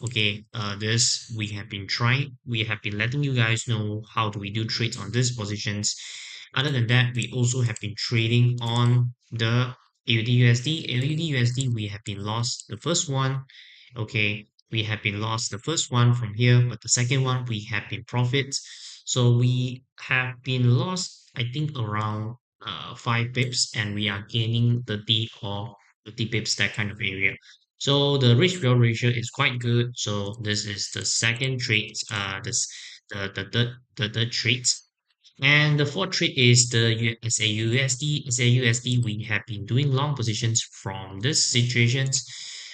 Okay, this we have been trying. We have been letting you guys know how do we do trades on these positions. Other than that, we also have been trading on the AUD USD. AUD USD, we have been lost the first one. Okay, we have been lost the first one from here, but the second one we have been profits. So we have been lost, I think, around 5 pips, and we are gaining 30 or 50 pips, that kind of area. So the risk reward ratio is quite good. So this is the second trade, this the third trade. And the fourth trade is the SAUUSD. SAUUSD, we have been doing long positions from this situations.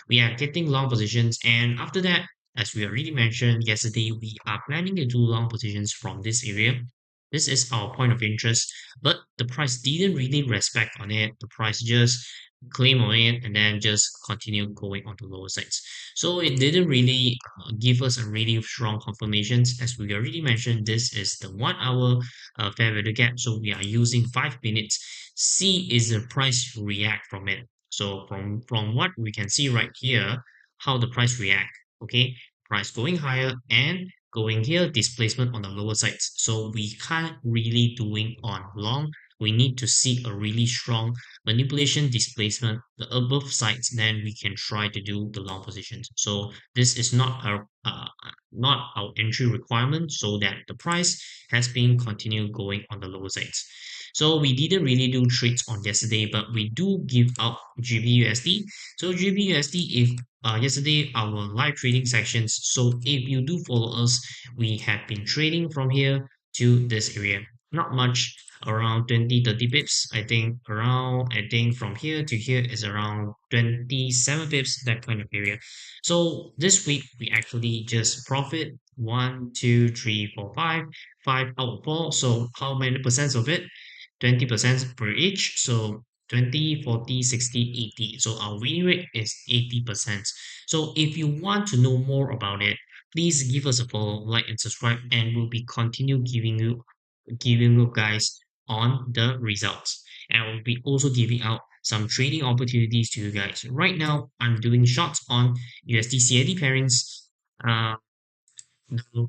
We are getting long positions, and after that, as we already mentioned yesterday, we are planning to do long positions from this area. This is our point of interest, but the price didn't really respect on it. The price just claim on it and then just continue going on the lower sides. So it didn't really give us a really strong confirmations. As we already mentioned, this is the 1 hour fair value gap. So we are using 5 minutes. See is the price react from it. So from what we can see right here, how the price react. Okay, price going higher and going here, displacement on the lower sides. So we can't really doing on long. We need to see a really strong manipulation displacement, the above sides, then we can try to do the long positions. So this is not our entry requirement, so that the price has been continue going on the lower sides. So we didn't really do trades on yesterday, but we do give out GBUSD. So GBUSD, if yesterday our live trading sections, so if you do follow us, we have been trading from here to this area. Not much, around 20-30 pips. I think from here to here is around 27 pips, that kind of area. So this week we actually just profit 5 out of 4. So how many percent of it? 20% per each. So 20, 40, 60, 80. So our win rate is 80%. So if you want to know more about it, please give us a follow, like and subscribe, and we'll be continue giving you guys on the results. And we'll be also giving out some trading opportunities to you guys. Right now, I'm doing shots on USD CAD pairings. Uh, the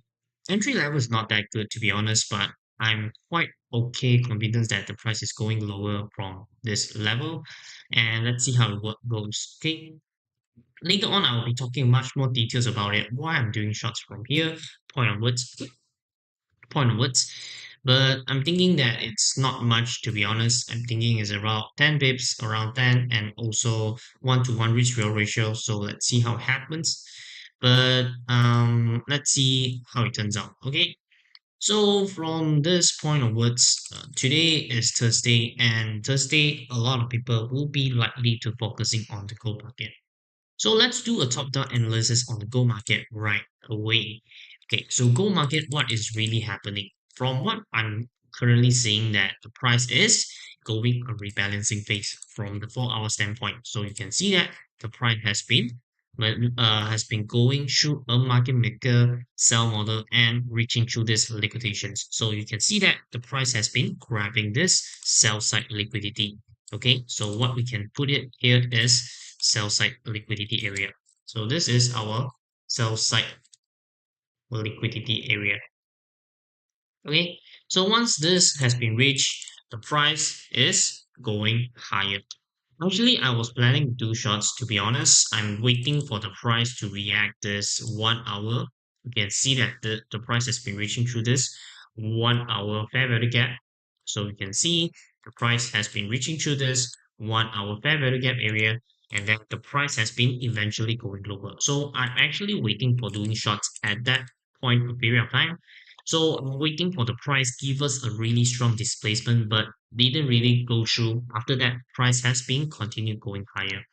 entry level is not that good, to be honest, but I'm quite okay confident that the price is going lower from this level. And let's see how it goes. Okay. Later on, I will be talking much more details about it, why I'm doing shots from here, point onwards, point onwards. But I'm thinking that it's not much, to be honest. I'm thinking it's around 10 pips, around 10, and also 1-to-1 risk reward ratio. So let's see how it happens. But let's see how it turns out. Okay. So from this point onwards, today is Thursday, and Thursday, a lot of people will be likely to focusing on the gold market. So let's do a top-down analysis on the gold market right away. Okay, so gold market, what is really happening? From what I'm currently seeing, that the price is going a rebalancing phase from the 4 hour standpoint. So you can see that the price has been going through a market maker sell model and reaching through this liquidations. So you can see that the price has been grabbing this sell side liquidity. Okay, so what we can put it here is sell side liquidity area. So this is our sell side liquidity area. Okay, so once this has been reached, the price is going higher. Actually, I was planning to do shorts, to be honest. I'm waiting for the price to react this 1 hour. You can see that the price has been reaching through this 1 hour fair value gap. So you can see the price has been reaching through this 1 hour fair value gap area, and then the price has been eventually going lower. So I'm actually waiting for doing shorts at that point of period of time. So I'm waiting for the price give us a really strong displacement, but didn't really go through. After that, price has been continued going higher.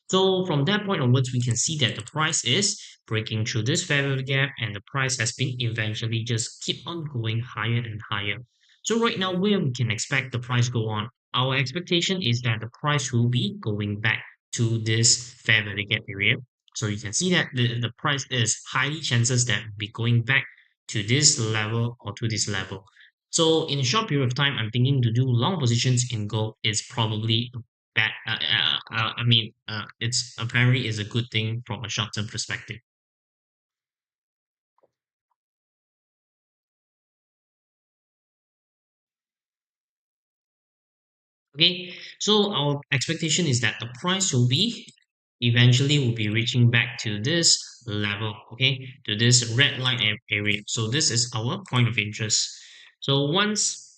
So from that point onwards, we can see that the price is breaking through this fair value gap, and the price has been eventually just keep on going higher and higher. So right now, where we can expect the price go on, our expectation is that the price will be going back to this fair value gap area. So you can see that the price is highly chances that will be going back to this level or to this level. So in a short period of time, I'm thinking to do long positions in gold is probably bad. I mean, it's apparently is a good thing from a short-term perspective. Okay, so our expectation is that the price will be eventually will be reaching back to this level, okay, to this red line area. So this is our point of interest. So once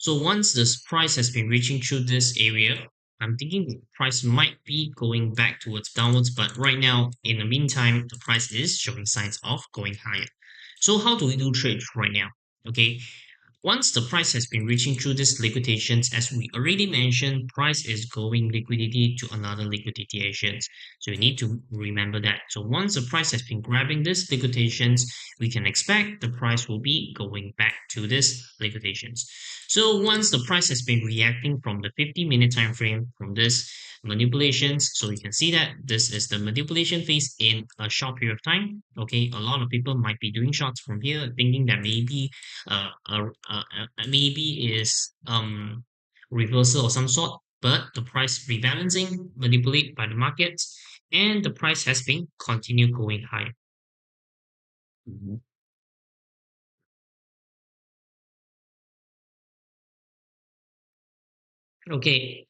this price has been reaching through this area, I'm thinking the price might be going back towards downwards, but right now, in the meantime, the price is showing signs of going higher. So how do we do trades right now? Okay, once the price has been reaching through these liquidations, as we already mentioned, price is going liquidity to another liquidations. So you need to remember that. So once the price has been grabbing these liquidations, we can expect the price will be going back to this liquidations. So once the price has been reacting from the 50-minute time frame from this manipulations, so you can see that this is the manipulation phase in a short period of time. Okay, a lot of people might be doing shorts from here, thinking that maybe is reversal of some sort, but the price rebalancing manipulated by the markets, and the price has been continue going higher. Mhm. Okay,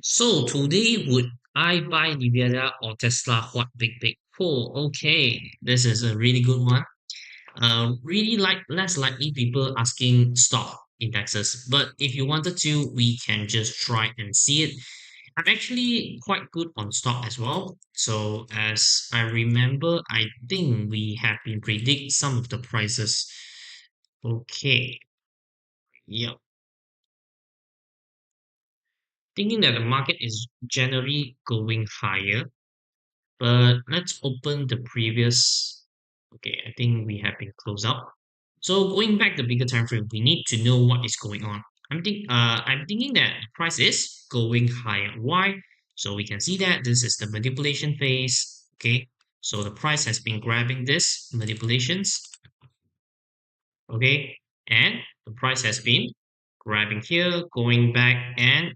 so today would I buy Nvidia or Tesla? What big? Oh, okay, this is a really good one. Really like less likely people asking stock indexes, but if you wanted to, we can just try and see it. I'm actually quite good on stock as well. So as I remember, I think we have been predict some of the prices. Okay, yeah, thinking that the market is generally going higher, but let's open the previous. Okay, I think we have been closed out. So going back the bigger time frame, we need to know what is going on. I'm thinking that the price is going higher. Why? So we can see that this is the manipulation phase. Okay. So the price has been grabbing this manipulations. Okay. And the price has been grabbing here, going back and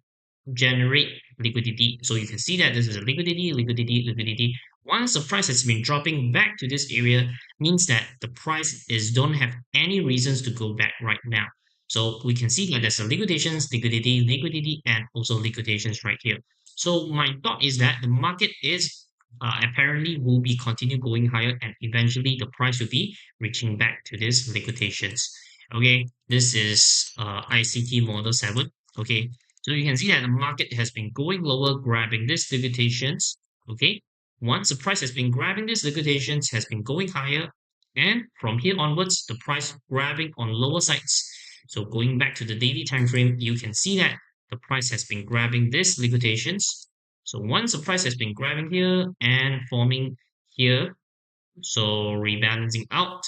generate liquidity. So you can see that this is a liquidity. Once the price has been dropping back to this area, means that the price is don't have any reasons to go back right now. So we can see that there's a liquidity, and also liquidations right here. So my thought is that the market is apparently will be continue going higher, and eventually the price will be reaching back to this liquidations. Okay, this is ICT model 7. Okay, so you can see that the market has been going lower, grabbing these liquidations. Okay, once the price has been grabbing these liquidations, has been going higher, and from here onwards, the price grabbing on lower sides. So going back to the daily time frame, you can see that the price has been grabbing these liquidations. So once the price has been grabbing here and forming here, so rebalancing out.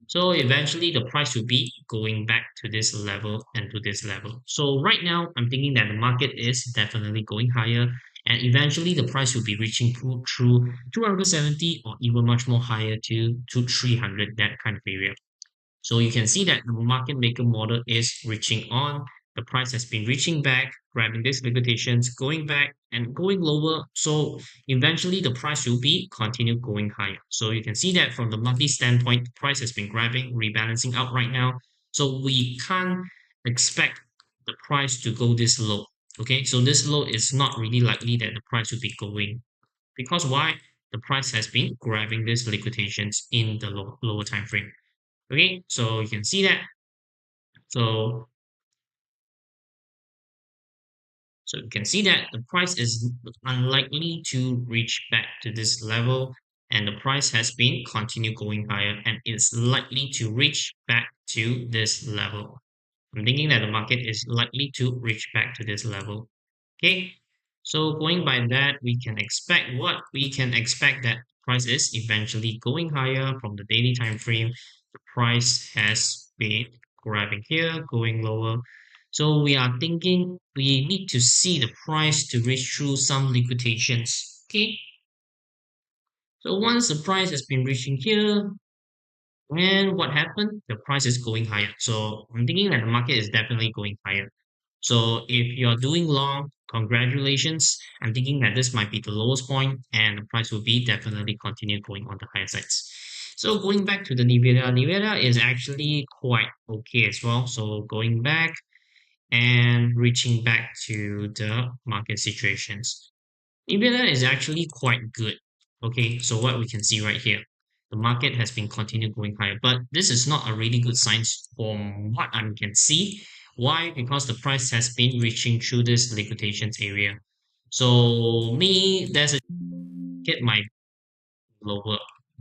So eventually the price will be going back to this level and to this level. So right now I'm thinking that the market is definitely going higher, and eventually the price will be reaching through 270 or even much more higher to 300, that kind of area. So you can see that the market maker model is reaching on. The price has been reaching back, grabbing these liquidations, going back and going lower. So eventually the price will be continue going higher. So you can see that from the monthly standpoint, the price has been grabbing, rebalancing out right now. So we can't expect the price to go this low. Okay, so this low is not really likely that the price will be going, because why? The price has been grabbing these liquidations in the lower time frame. Okay, so you can see that. So so you can see that the price is unlikely to reach back to this level, and the price has been continue going higher, and it's likely to reach back to this level. I'm thinking that the market is likely to reach back to this level. Okay, so going by that, we can expect that price is eventually going higher from the daily time frame. The price has been grabbing here, going lower. So we are thinking we need to see the price to reach through some liquidations. Okay, so once the price has been reaching here, and what happened? The price is going higher. So I'm thinking that the market is definitely going higher. So if you're doing long, congratulations. I'm thinking that this might be the lowest point, and the price will be definitely continue going on the higher sides. So going back to the Nvidia, Nvidia is actually quite okay as well. So going back, and reaching back to the market situations. Nvidia is actually quite good. Okay, so what we can see right here, the market has been continuing going higher, but this is not a really good sign from what I can see. Why? Because the price has been reaching through this liquidations area. So me, there's a get my lower.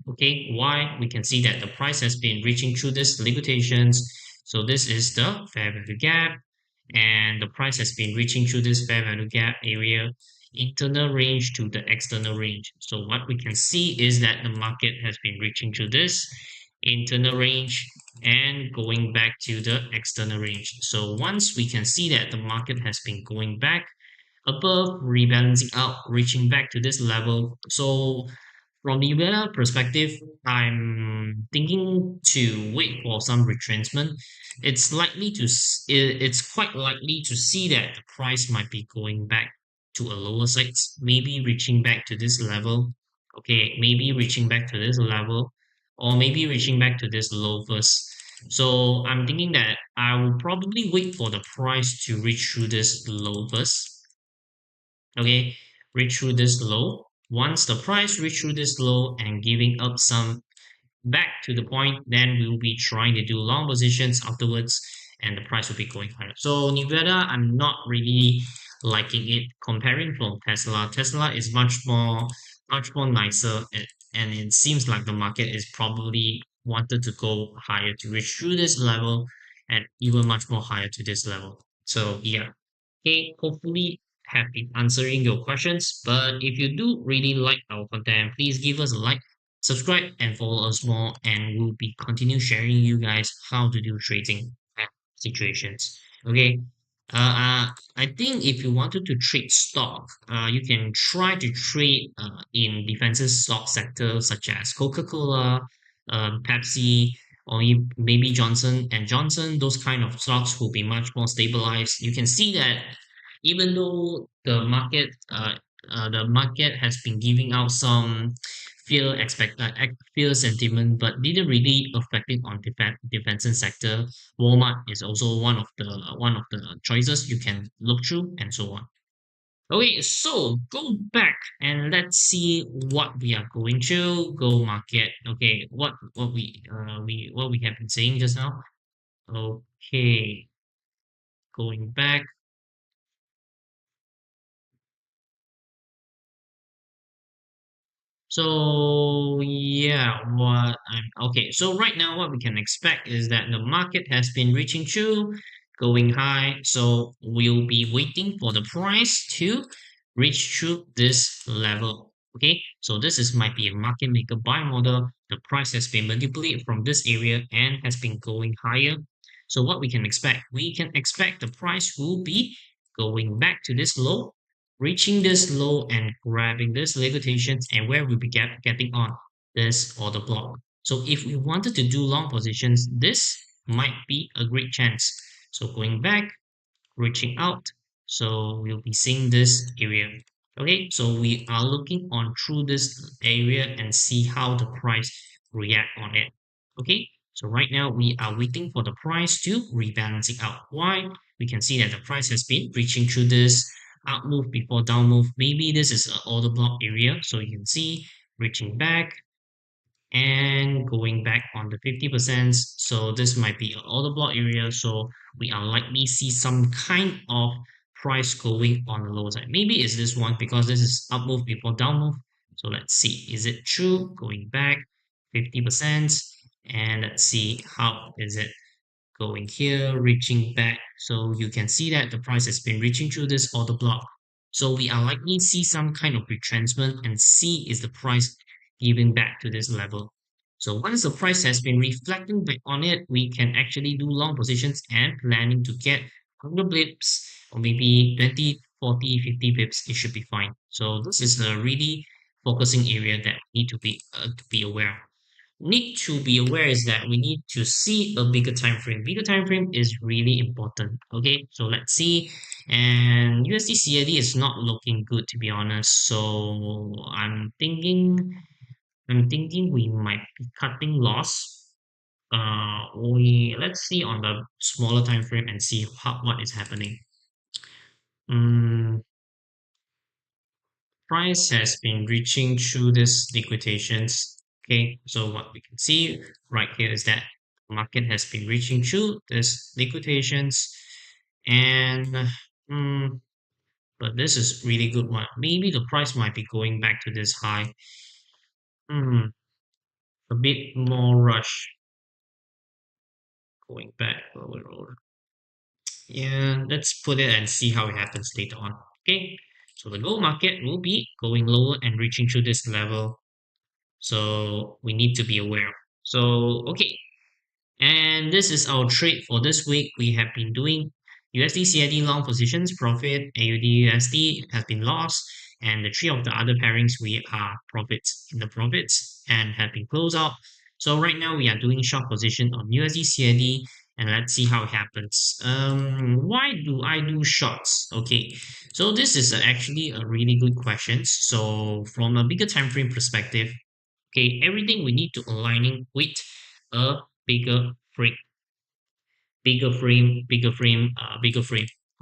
Okay, why? We can see that the price has been reaching through this limitations. So this is the fair value gap, and the price has been reaching through this fair value gap area, internal range to the external range. So what we can see is that the market has been reaching through this internal range and going back to the external range. So once we can see that the market has been going back above, rebalancing out, reaching back to this level. So from the Uvela perspective, I'm thinking to wait for some retrenchment. It's quite likely to see that the price might be going back to a lower side, maybe reaching back to this level. Okay, maybe reaching back to this level, or maybe reaching back to this low first. So I'm thinking that I will probably wait for the price to reach through this low first. Okay, reach through this low. Once the price reach through this low and giving up some back to the point, then we will be trying to do long positions afterwards, and the price will be going higher. So Nevada, I'm not really liking it comparing from Tesla. Tesla is much more nicer, and it seems like the market is probably wanted to go higher to reach through this level and even much more higher to this level. So yeah, okay, hopefully have been answering your questions. But if you do really like our content, please give us a like, subscribe, and follow us more. And we'll be continue sharing you guys how to do trading situations. Okay. I think if you wanted to trade stock, you can try to trade in defensive stock sector such as Coca-Cola, Pepsi, or maybe Johnson and Johnson. Those kind of stocks will be much more stabilized. You can see that even though the market has been giving out some fear sentiment, but didn't really affect it on defensive sector. Walmart is also one of the choices you can look through and so on. Okay, so go back and let's see what we are going to go market. Okay, what we have been saying just now. Okay, going back. So yeah, what I'm okay. So right now, what we can expect is that the market has been reaching through, going high. So we'll be waiting for the price to reach through this level. Okay, so this is might be a market maker buy model. The price has been manipulated from this area and has been going higher. So what we can expect? We can expect the price will be going back to this low, reaching this low and grabbing this limitations, and where we'll be getting on this order block. So if we wanted to do long positions, this might be a great chance. So going back, reaching out, so we'll be seeing this area. Okay, so we are looking on through this area and see how the price react on it. Okay, so right now we are waiting for the price to rebalancing out. Why? We can see that the price has been reaching through this up move before down move. Maybe this is an order block area, so you can see reaching back and going back on the 50%. So this might be an order block area. So we are likely see some kind of price going on the lower side. Maybe it's this one because this is up move before down move. So let's see, is it true? Going back 50%, and let's see how is it going here, reaching back. So you can see that the price has been reaching through this order block. So we are likely see some kind of retrenchment and see is the price giving back to this level. So once the price has been reflecting back on it, we can actually do long positions and planning to get 100 blips or maybe 20, 40, 50 pips. It should be fine. So this is a really focusing area that we need to be aware of. Need to be aware is that we need to see a bigger time frame. Bigger time frame is really important. Okay, so let's see. And USD CAD is not looking good to be honest. So I'm thinking we might be cutting loss. We let's see on the smaller time frame and see what is happening. Mm, Price has been reaching through this liquidations. Okay, so what we can see right here is that market has been reaching through this liquidations, and mm, but this is really good one. Maybe the price might be going back to this high. Hmm, a bit more rush going back overall. Yeah, let's put it and see how it happens later on. Okay, so the gold market will be going lower and reaching through this level. So we need to be aware. So, okay, and this is our trade for this week. We have been doing USD CAD long positions, profit, AUD USD has been lost, and the three of the other pairings we are profits in the profits and have been closed out. So right now we are doing short position on USD CAD, and let's see how it happens. Why do I do shorts? Okay, so this is actually a really good question. So from a bigger time frame perspective, okay, everything we need to aligning with a bigger frame, bigger frame.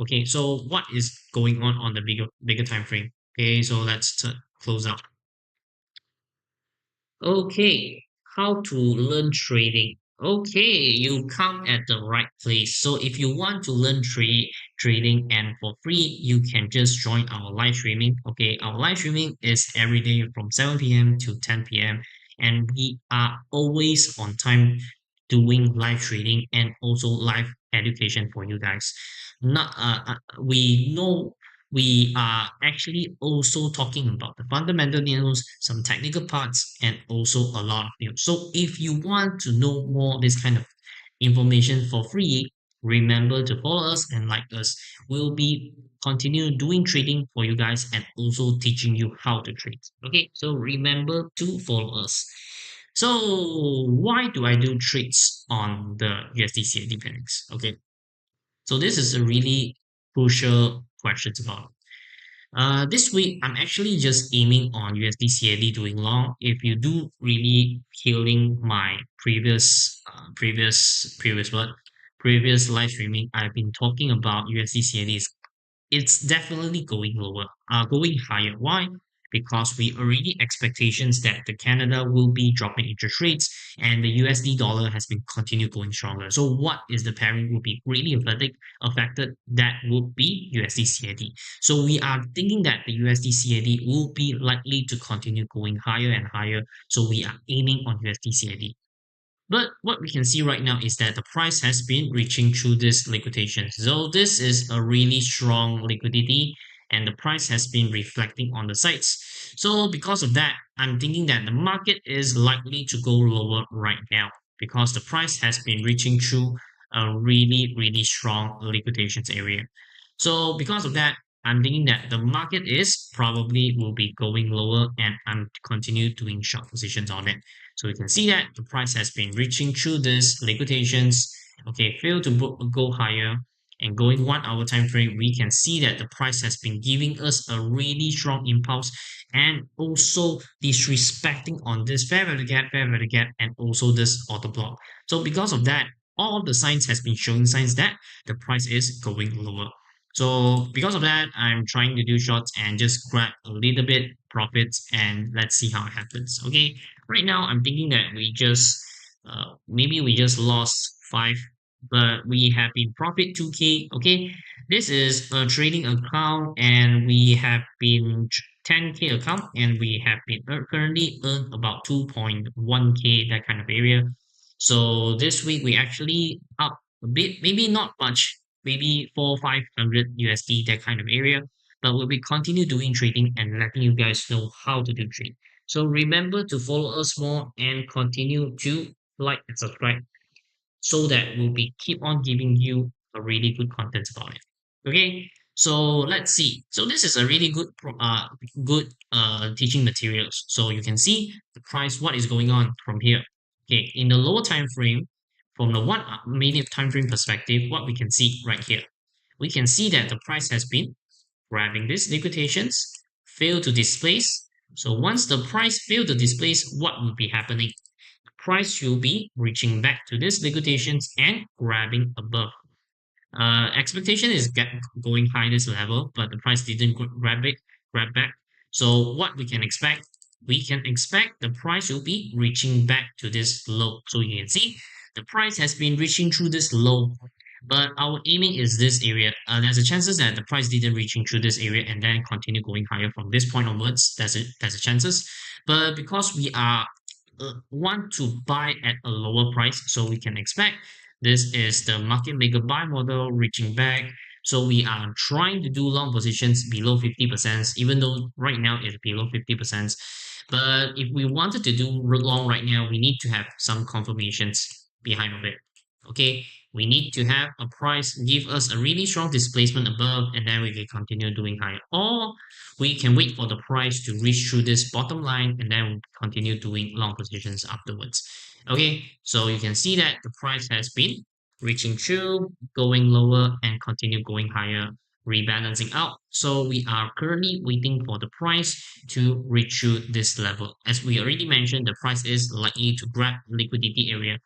Okay, so what is going on the bigger time frame? Okay, so let's close out. Okay, how to learn trading. Okay, you come at the right place. So if you want to learn trading and for free, you can just join our live streaming. Okay, our live streaming is every day from 7 p.m. to 10 p.m. and we are always on time doing live trading and also live education for you guys. Not we know we are actually also talking about the fundamental news, some technical parts, and also a lot of news. So if you want to know more this kind of information for free, remember to follow us and like us. We'll be continue doing trading for you guys and also teaching you how to trade. Okay, so remember to follow us. So why do I do trades on the USD CAD pairings? Okay, so this is a really crucial question about this week, I'm actually just aiming on USD CAD doing long. If you do really healing my previous live streaming, I've been talking about USD CAD is it's definitely going lower, going higher. Why? Because we already expectations that the Canada will be dropping interest rates and the USD dollar has been continue going stronger. So what is the pairing will be really affected? That would be USD CAD. So we are thinking that the USD CAD will be likely to continue going higher and higher. So we are aiming on USD CAD. But what we can see right now is that the price has been reaching through this liquidation. So this is a really strong liquidity and the price has been reflecting on the sides. So because of that, I'm thinking that the market is likely to go lower right now because the price has been reaching through a really strong liquidations area. So because of that, I'm thinking that the market is probably will be going lower and I'm continue doing short positions on it. So we can see that the price has been reaching through this liquidations. Okay, failed to go higher and going 1 hour time frame, we can see that the price has been giving us a really strong impulse and also disrespecting on this fair value gap, and also this auto block. So because of that, all of the signs has been showing signs that the price is going lower. So because of that, I'm trying to do shorts and just grab a little bit profits and let's see how it happens. Okay, right now I'm thinking that we just maybe we just lost 5, but we have been profit 2k. Okay, this is a trading account and we have been 10k account and we have been currently earn about 2.1k, that kind of area. So this week we actually up a bit, maybe not much, maybe 400-500 USD, that kind of area, but we'll be continue doing trading and letting you guys know how to do trade. So remember to follow us more and continue to like and subscribe so that we'll be keep on giving you a really good content about it. Okay, so let's see. So this is a really good teaching materials. So you can see the price, what is going on from here. Okay, in the lower time frame, from the 1 minute time frame perspective, what we can see right here, we can see that the price has been grabbing these liquidations, fail to displace. So once the price fail to displace, what will be happening? price will be reaching back to this liquidations and grabbing above. Expectation is going high this level, but the price didn't grab back. So what we can expect, the price will be reaching back to this low. So you can see the price has been reaching through this low, but our aiming is this area. There's a chances that the price didn't reaching through this area and then continue going higher from this point onwards. There's a chances, but because we are want to buy at a lower price, so we can expect this is the market maker buy model reaching back. So we are trying to do long positions below 50%, even though right now it's below 50%. But if we wanted to do long right now, we need to have some confirmations behind of it. Okay, we need to have a price give us a really strong displacement above, and then we can continue doing higher. Or we can wait for the price to reach through this bottom line and then continue doing long positions afterwards. Okay, so you can see that the price has been reaching through, going lower, and continue going higher, rebalancing out. So we are currently waiting for the price to reach through this level. As we already mentioned, the price is likely to grab liquidity area.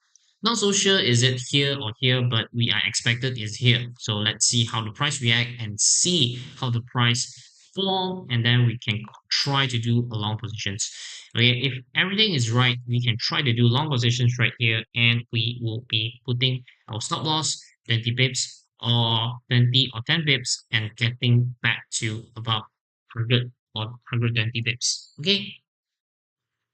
Not so sure is it here or here, but we are expected is here. So let's see how the price react and see how the price form, and then we can try to do a long positions. Okay, if everything is right, we can try to do long positions right here, and we will be putting our stop loss 20 pips or 20 or 10 pips and getting back to about 100 or 120 pips. Okay,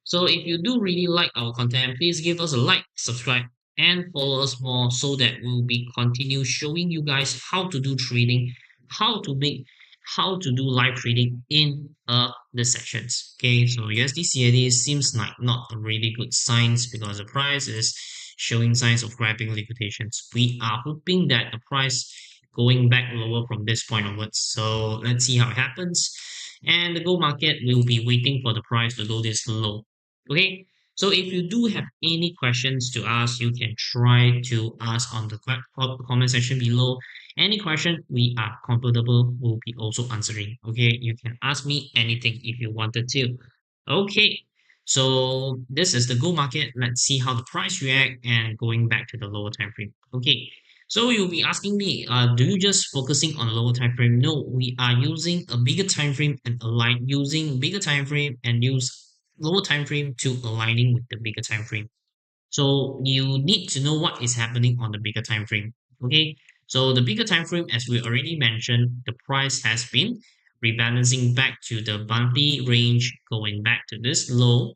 so if you do really like our content, please give us a like, subscribe, and follow us more so that we'll be continue showing you guys how to do trading, how to make, how to do live trading in the sessions. Okay, so USD seems like not a really good signs because the price is showing signs of grabbing liquidations. We are hoping that the price going back lower from this point onwards. So let's see how it happens. And the gold market will be waiting for the price to go this low. Okay, so if you do have any questions to ask, you can try to ask on the comment section below. Any question we are comfortable will be also answering. Okay, you can ask me anything if you wanted to. Okay, so this is the gold market. Let's see how the price react and going back to the lower time frame. Okay, so you'll be asking me, do you just focusing on lower time frame? No, we are using a bigger time frame and align using bigger time frame and use lower time frame to aligning with the bigger time frame. So you need to know what is happening on the bigger time frame. Okay, so the bigger time frame, as we already mentioned, the price has been rebalancing back to the monthly range, going back to this low,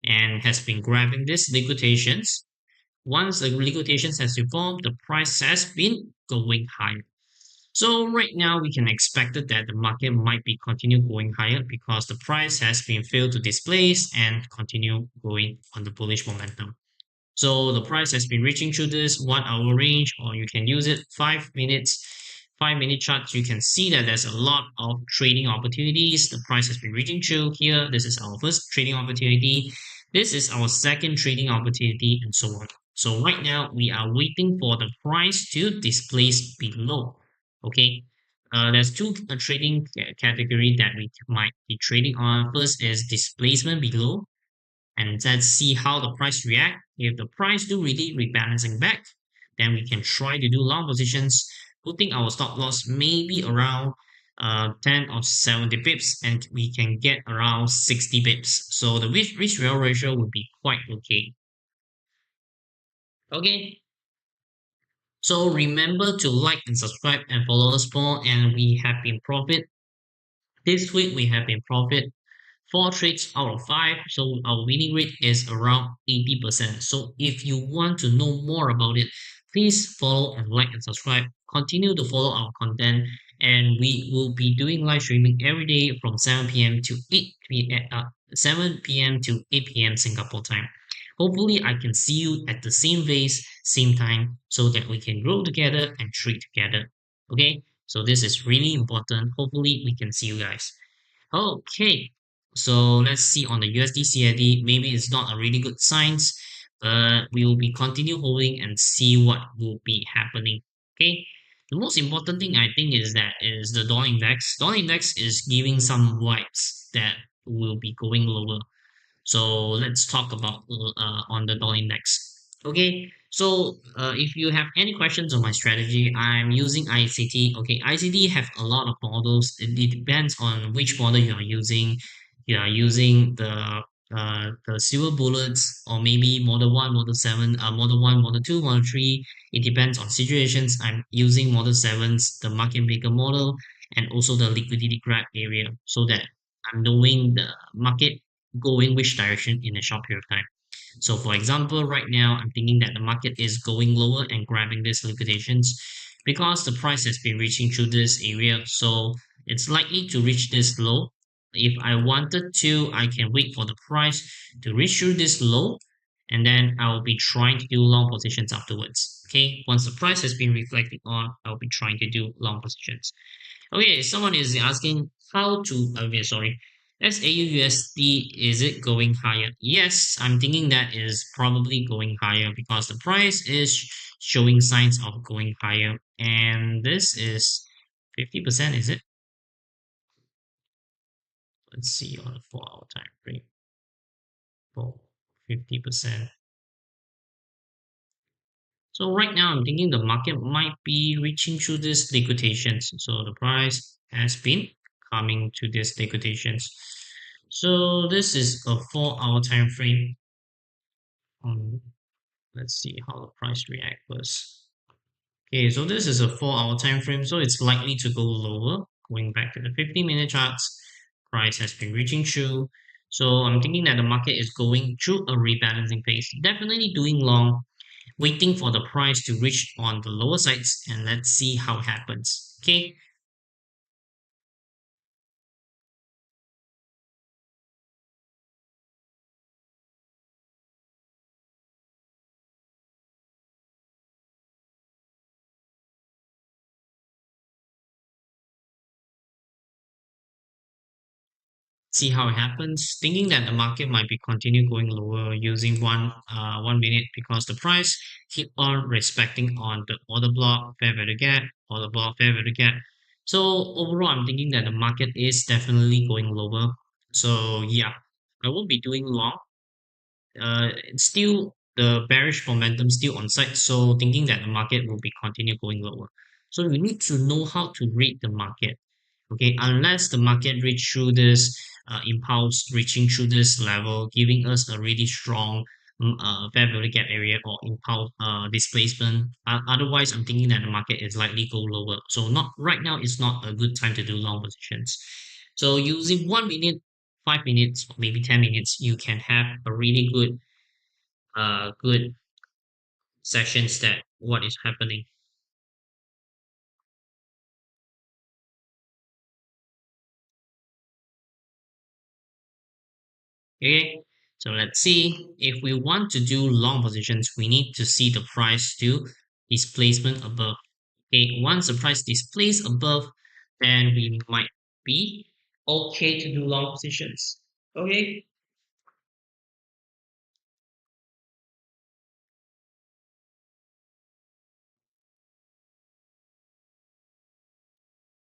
and has been grabbing this liquidations. Once the liquidations has evolved, the price has been going higher. So right now we can expect that the market might be continue going higher because the price has been failed to displace and continue going on the bullish momentum. So the price has been reaching through this 1 hour range, or you can use it 5 minutes. 5 minute charts, you can see that there's a lot of trading opportunities. The price has been reaching through here. This is our first trading opportunity. This is our second trading opportunity, and so on. So right now we are waiting for the price to displace below. Okay, there's two trading category that we might be trading on. First is displacement below, and let's see how the price react. If the price do really rebalancing back, then we can try to do long positions, putting our stop loss maybe around 10 or 70 pips, and we can get around 60 pips. So the risk reward ratio will be quite okay. Okay. So remember to like and subscribe and follow us more, and we have been profit. This week we have been profit 4 trades out of 5, so our winning rate is around 80%. So if you want to know more about it, please follow and like and subscribe. Continue to follow our content, and we will be doing live streaming every day from 7 p.m. to 7 p.m. to 8 p.m. Singapore time. Hopefully, I can see you at the same place, same time, so that we can grow together and trade together. Okay, so this is really important. Hopefully, we can see you guys. Okay, so let's see on the USD CAD. Maybe it's not a really good signs, but we will be continue holding and see what will be happening. Okay, the most important thing I think is that is the dollar index. Dollar index is giving some vibes that will be going lower. So let's talk about on the dollar index. Okay, so if you have any questions on my strategy, I'm using ICT. Okay, ICT have a lot of models. It depends on which model you are using. You are using the silver bullets, or maybe model one, model seven, model one, model two, model three. It depends on situations. I'm using model sevens, the market maker model, and also the liquidity grab area, so that I'm knowing the market going which direction in a short period of time. So for example, right now I'm thinking that the market is going lower and grabbing these liquidations because the price has been reaching through this area. So it's likely to reach this low. If I wanted to, I can wait for the price to reach through this low, and then I'll be trying to do long positions afterwards. Okay, once the price has been reflecting on, I'll be trying to do long positions. Okay, someone is asking how to, okay, sorry. XAUUSD, is it going higher? Yes, I'm thinking that is probably going higher because the price is showing signs of going higher. And this is 50%, is it? Let's see on the 4 hour time frame. Oh, 50%. So right now I'm thinking the market might be reaching through this liquidations. So the price has been coming to this liquidations. So this is a 4 hour time frame. Um, let's see how the price react first. Okay, so this is a 4 hour time frame, so it's likely to go lower. Going back to the 50-minute charts, price has been reaching through. So I'm thinking that the market is going through a rebalancing phase. Definitely doing long, waiting for the price to reach on the lower sides, and let's see how it happens. Okay, see how it happens. Thinking that the market might be continue going lower using 1 minute because the price keep on respecting on the order block, fair value gap, order block, fair value gap. So overall, I'm thinking that the market is definitely going lower. So yeah, I won't be doing long. It's still the bearish momentum still on site, so thinking that the market will be continue going lower. So you need to know how to read the market. Okay, unless the market reach through this impulse, reaching through this level, giving us a really strong fair value gap area or impulse displacement. Otherwise, I'm thinking that the market is likely go lower. So not right now is not a good time to do long positions. So using 1 minute, 5 minutes, or maybe 10 minutes, you can have a really good sessions that what is happening. Okay, so let's see. If we want to do long positions, we need to see the price do displacement above. Okay, once the price displays above, then we might be okay to do long positions. Okay,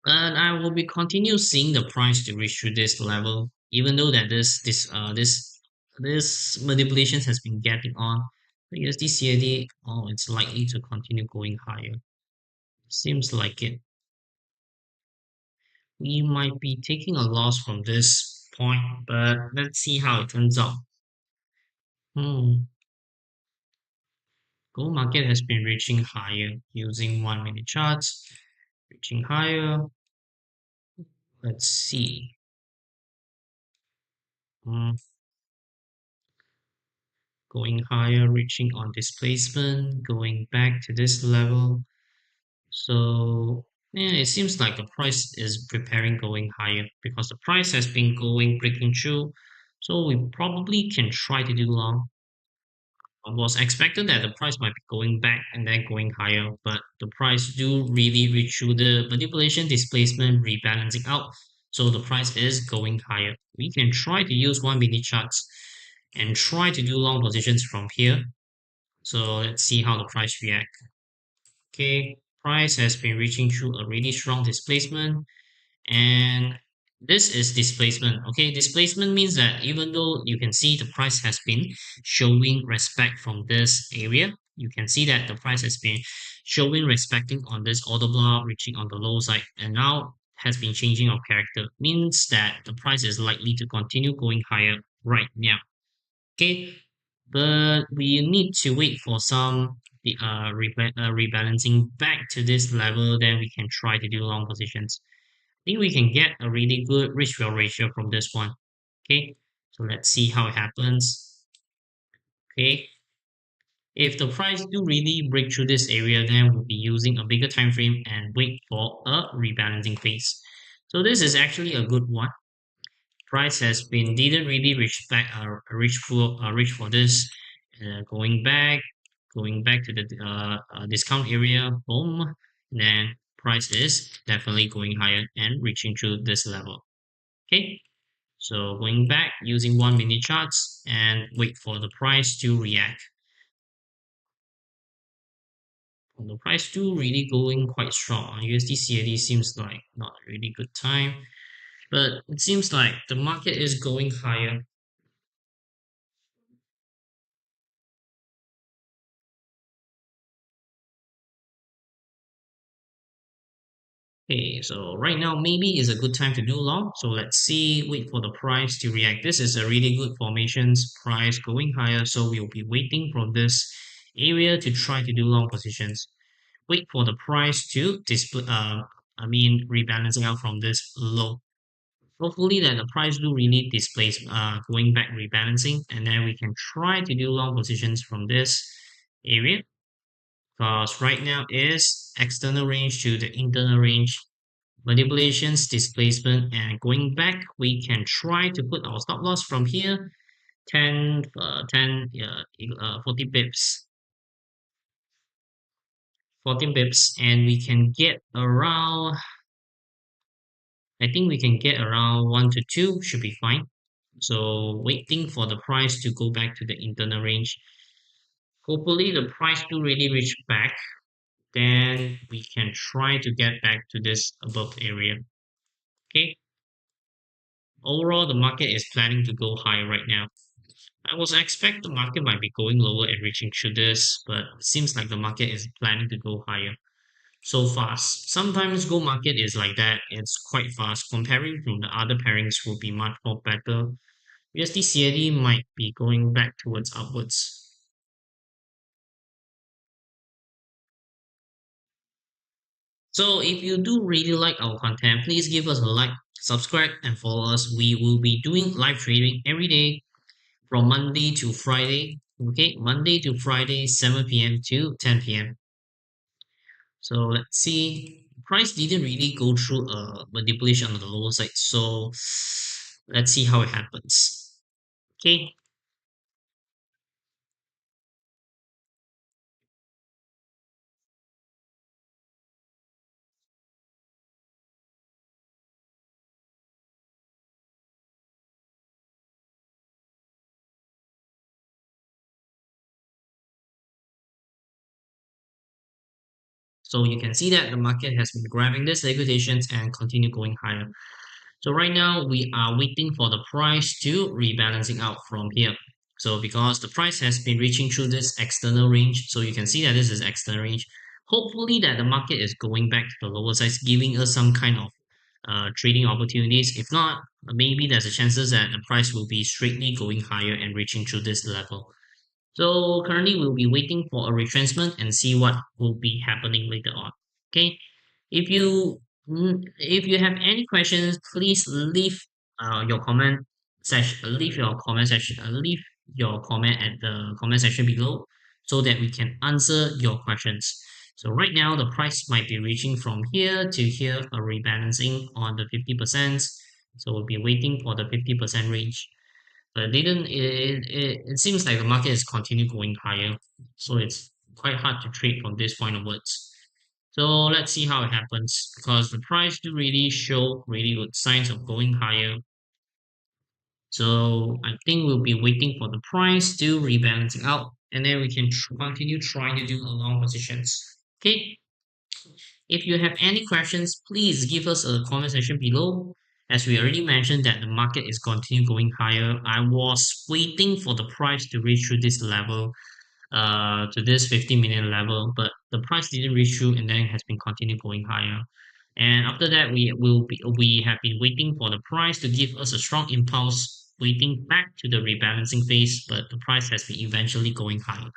and I will be continue seeing the price to reach to this level, even though that this manipulations has been getting on. USD CAD, oh, it's likely to continue going higher. Seems like it. We might be taking a loss from this point, but let's see how it turns out. Hmm. Gold market has been reaching higher using 1 minute charts, reaching higher. Let's see. Hmm. Going higher, reaching on displacement, going back to this level. So yeah, it seems like the price is preparing going higher because the price has been going breaking through. So we probably can try to do long. I was expected that the price might be going back and then going higher, but the price do really reach through the manipulation displacement rebalancing out. So the price is going higher. We can try to use 1 minute charts and try to do long positions from here. So let's see how the price react. Okay, price has been reaching through a really strong displacement, and This is displacement. Okay, displacement means that even though you can see the price has been showing respect from this area, you can see that the price has been showing respecting on this order block, reaching on the low side, and now has been changing of character. Means that the price is likely to continue going higher right now. Okay, but we need to wait for some rebalancing back to this level, then we can try to do long positions. Think we can get a really good risk reward ratio from this one. Okay, so let's see how it happens. Okay, if the price do really break through this area, then we'll be using a bigger time frame and wait for a rebalancing phase. So this is actually a good one. Price has been didn't really reach back reach for this. Going back to the discount area, boom. Then price is definitely going higher and reaching through this level. Okay, so going back using 1 minute charts and wait for the price to react. And the price to really going quite strong. USD CAD seems like not a really good time, but it seems like the market is going higher. Okay, so right now maybe is a good time to do long. So let's see, wait for the price to react. This is a really good formations, price going higher. So we'll be waiting for this area to try to do long positions. Wait for the price to display rebalancing out from this low. Hopefully that the price do really displace going back rebalancing, and then we can try to do long positions from this area, because right now is external range to the internal range manipulations, displacement, and going back we can try to put our stop loss from here 40 pips, 14 pips, and we can get around, I think we can get around 1 to 2 should be fine. So waiting for the price to go back to the internal range. Hopefully the price to really reach back, then we can try to get back to this above area. Okay. Overall, the market is planning to go higher right now. I was expect the market might be going lower and reaching through this, but it seems like the market is planning to go higher so fast. Sometimes gold market is like that. It's quite fast. Comparing from the other pairings will be much more better. USD CAD might be going back towards upwards. So if you do really like our content, please give us a like, subscribe, and follow us. We will be doing live trading every day from Monday to Friday. Okay, Monday to Friday, 7 p.m. to 10 p.m. So let's see. Price didn't really go through a manipulation on the lower side. So let's see how it happens. Okay. So you can see that the market has been grabbing these liquidations and continue going higher. So right now we are waiting for the price to rebalancing out from here. So because the price has been reaching through this external range, so you can see that this is external range. Hopefully that the market is going back to the lower sides, giving us some kind of trading opportunities. If not, maybe there's a chances that the price will be straightly going higher and reaching through this level. So currently we'll be waiting for a retracement and see what will be happening later on. Okay. If you have any questions, please leave your comment section. Leave your comment at the comment section below, so that we can answer your questions. So right now the price might be reaching from here to here, a rebalancing on the 50%. So we'll be waiting for the 50% range. But didn't it seems like the market is continue going higher, so it's quite hard to trade from this point onwards. So let's see how it happens, because the price do really show really good signs of going higher. So I think we'll be waiting for the price to rebalancing out, and then we can continue trying to do a long positions. Okay. If you have any questions, please give us a comment section below. As we already mentioned that the market is continue going higher, I was waiting for the price to reach through this level, to this 50 million level, but the price didn't reach through and then has been continue going higher. And after that, we have been waiting for the price to give us a strong impulse, waiting back to the rebalancing phase, but the price has been eventually going higher.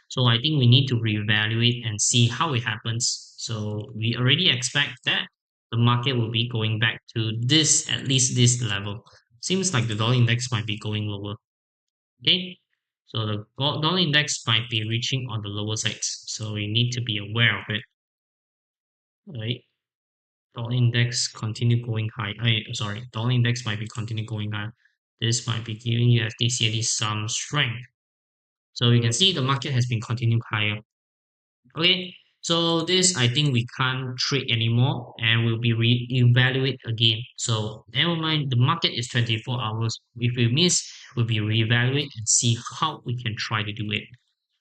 So I think we need to reevaluate and see how it happens. So we already expect that the market will be going back to this, at least this level. Seems like the dollar index might be going lower. Okay, so the dollar index might be reaching on the lower sides. So we need to be aware of it. Right? Dollar index continue going high. Sorry, dollar index might be continue going high. This might be giving USD CAD some strength. So you can see the market has been continuing higher. Okay, so this I think we can't trade anymore and we'll be re-evaluate again. So never mind, the market is 24 hours. If we miss, we'll be reevaluate and see how we can try to do it.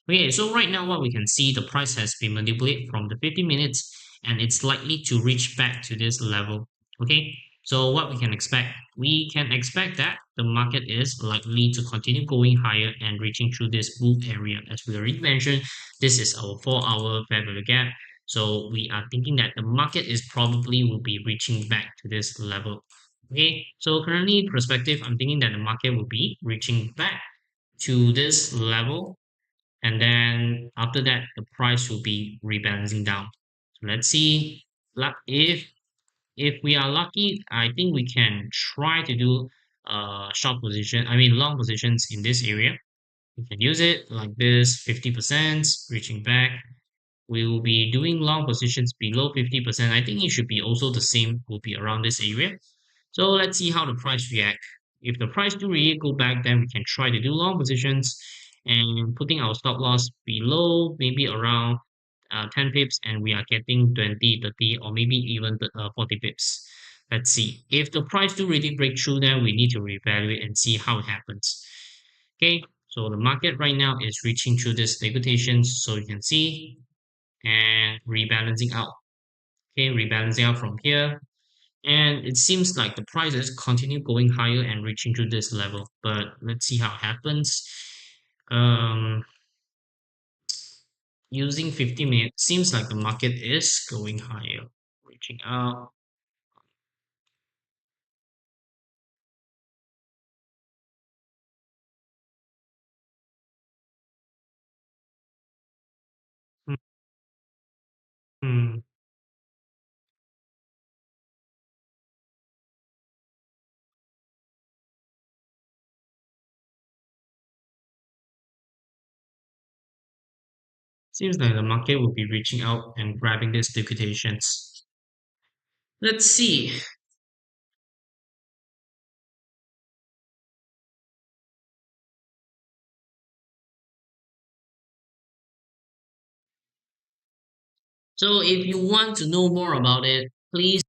Okay, so right now what we can see, the price has been manipulated from the 50 minutes and it's likely to reach back to this level. Okay, so what we can expect? We can expect that the market is likely to continue going higher and reaching through this bull area. As we already mentioned, this is our 4-hour fair value gap. So we are thinking that the market is probably will be reaching back to this level. Okay, so currently perspective, I'm thinking that the market will be reaching back to this level, and then after that the price will be rebalancing down. So let's see, if we are lucky, I think we can try to do long positions in this area. We can use it like this, 50% reaching back. We will be doing long positions below 50%. I think it should be also the same, will be around this area. So let's see how the price react. If the price do really go back, then we can try to do long positions and putting our stop loss below maybe around 10 pips, and we are getting 20, 30, or maybe even 40 pips. Let's see. If the price do really break through, then we need to reevaluate and see how it happens. Okay, so the market right now is reaching through this liquidation, so you can see, and rebalancing out. Okay, rebalancing out from here, and it seems like the prices continue going higher and reaching to this level, but let's see how it happens. um Using 50 minutes, seems like the market is going higher, reaching out. Hmm. Seems like the market will be reaching out and grabbing these liquidations. Let's see. So if you want to know more about it, please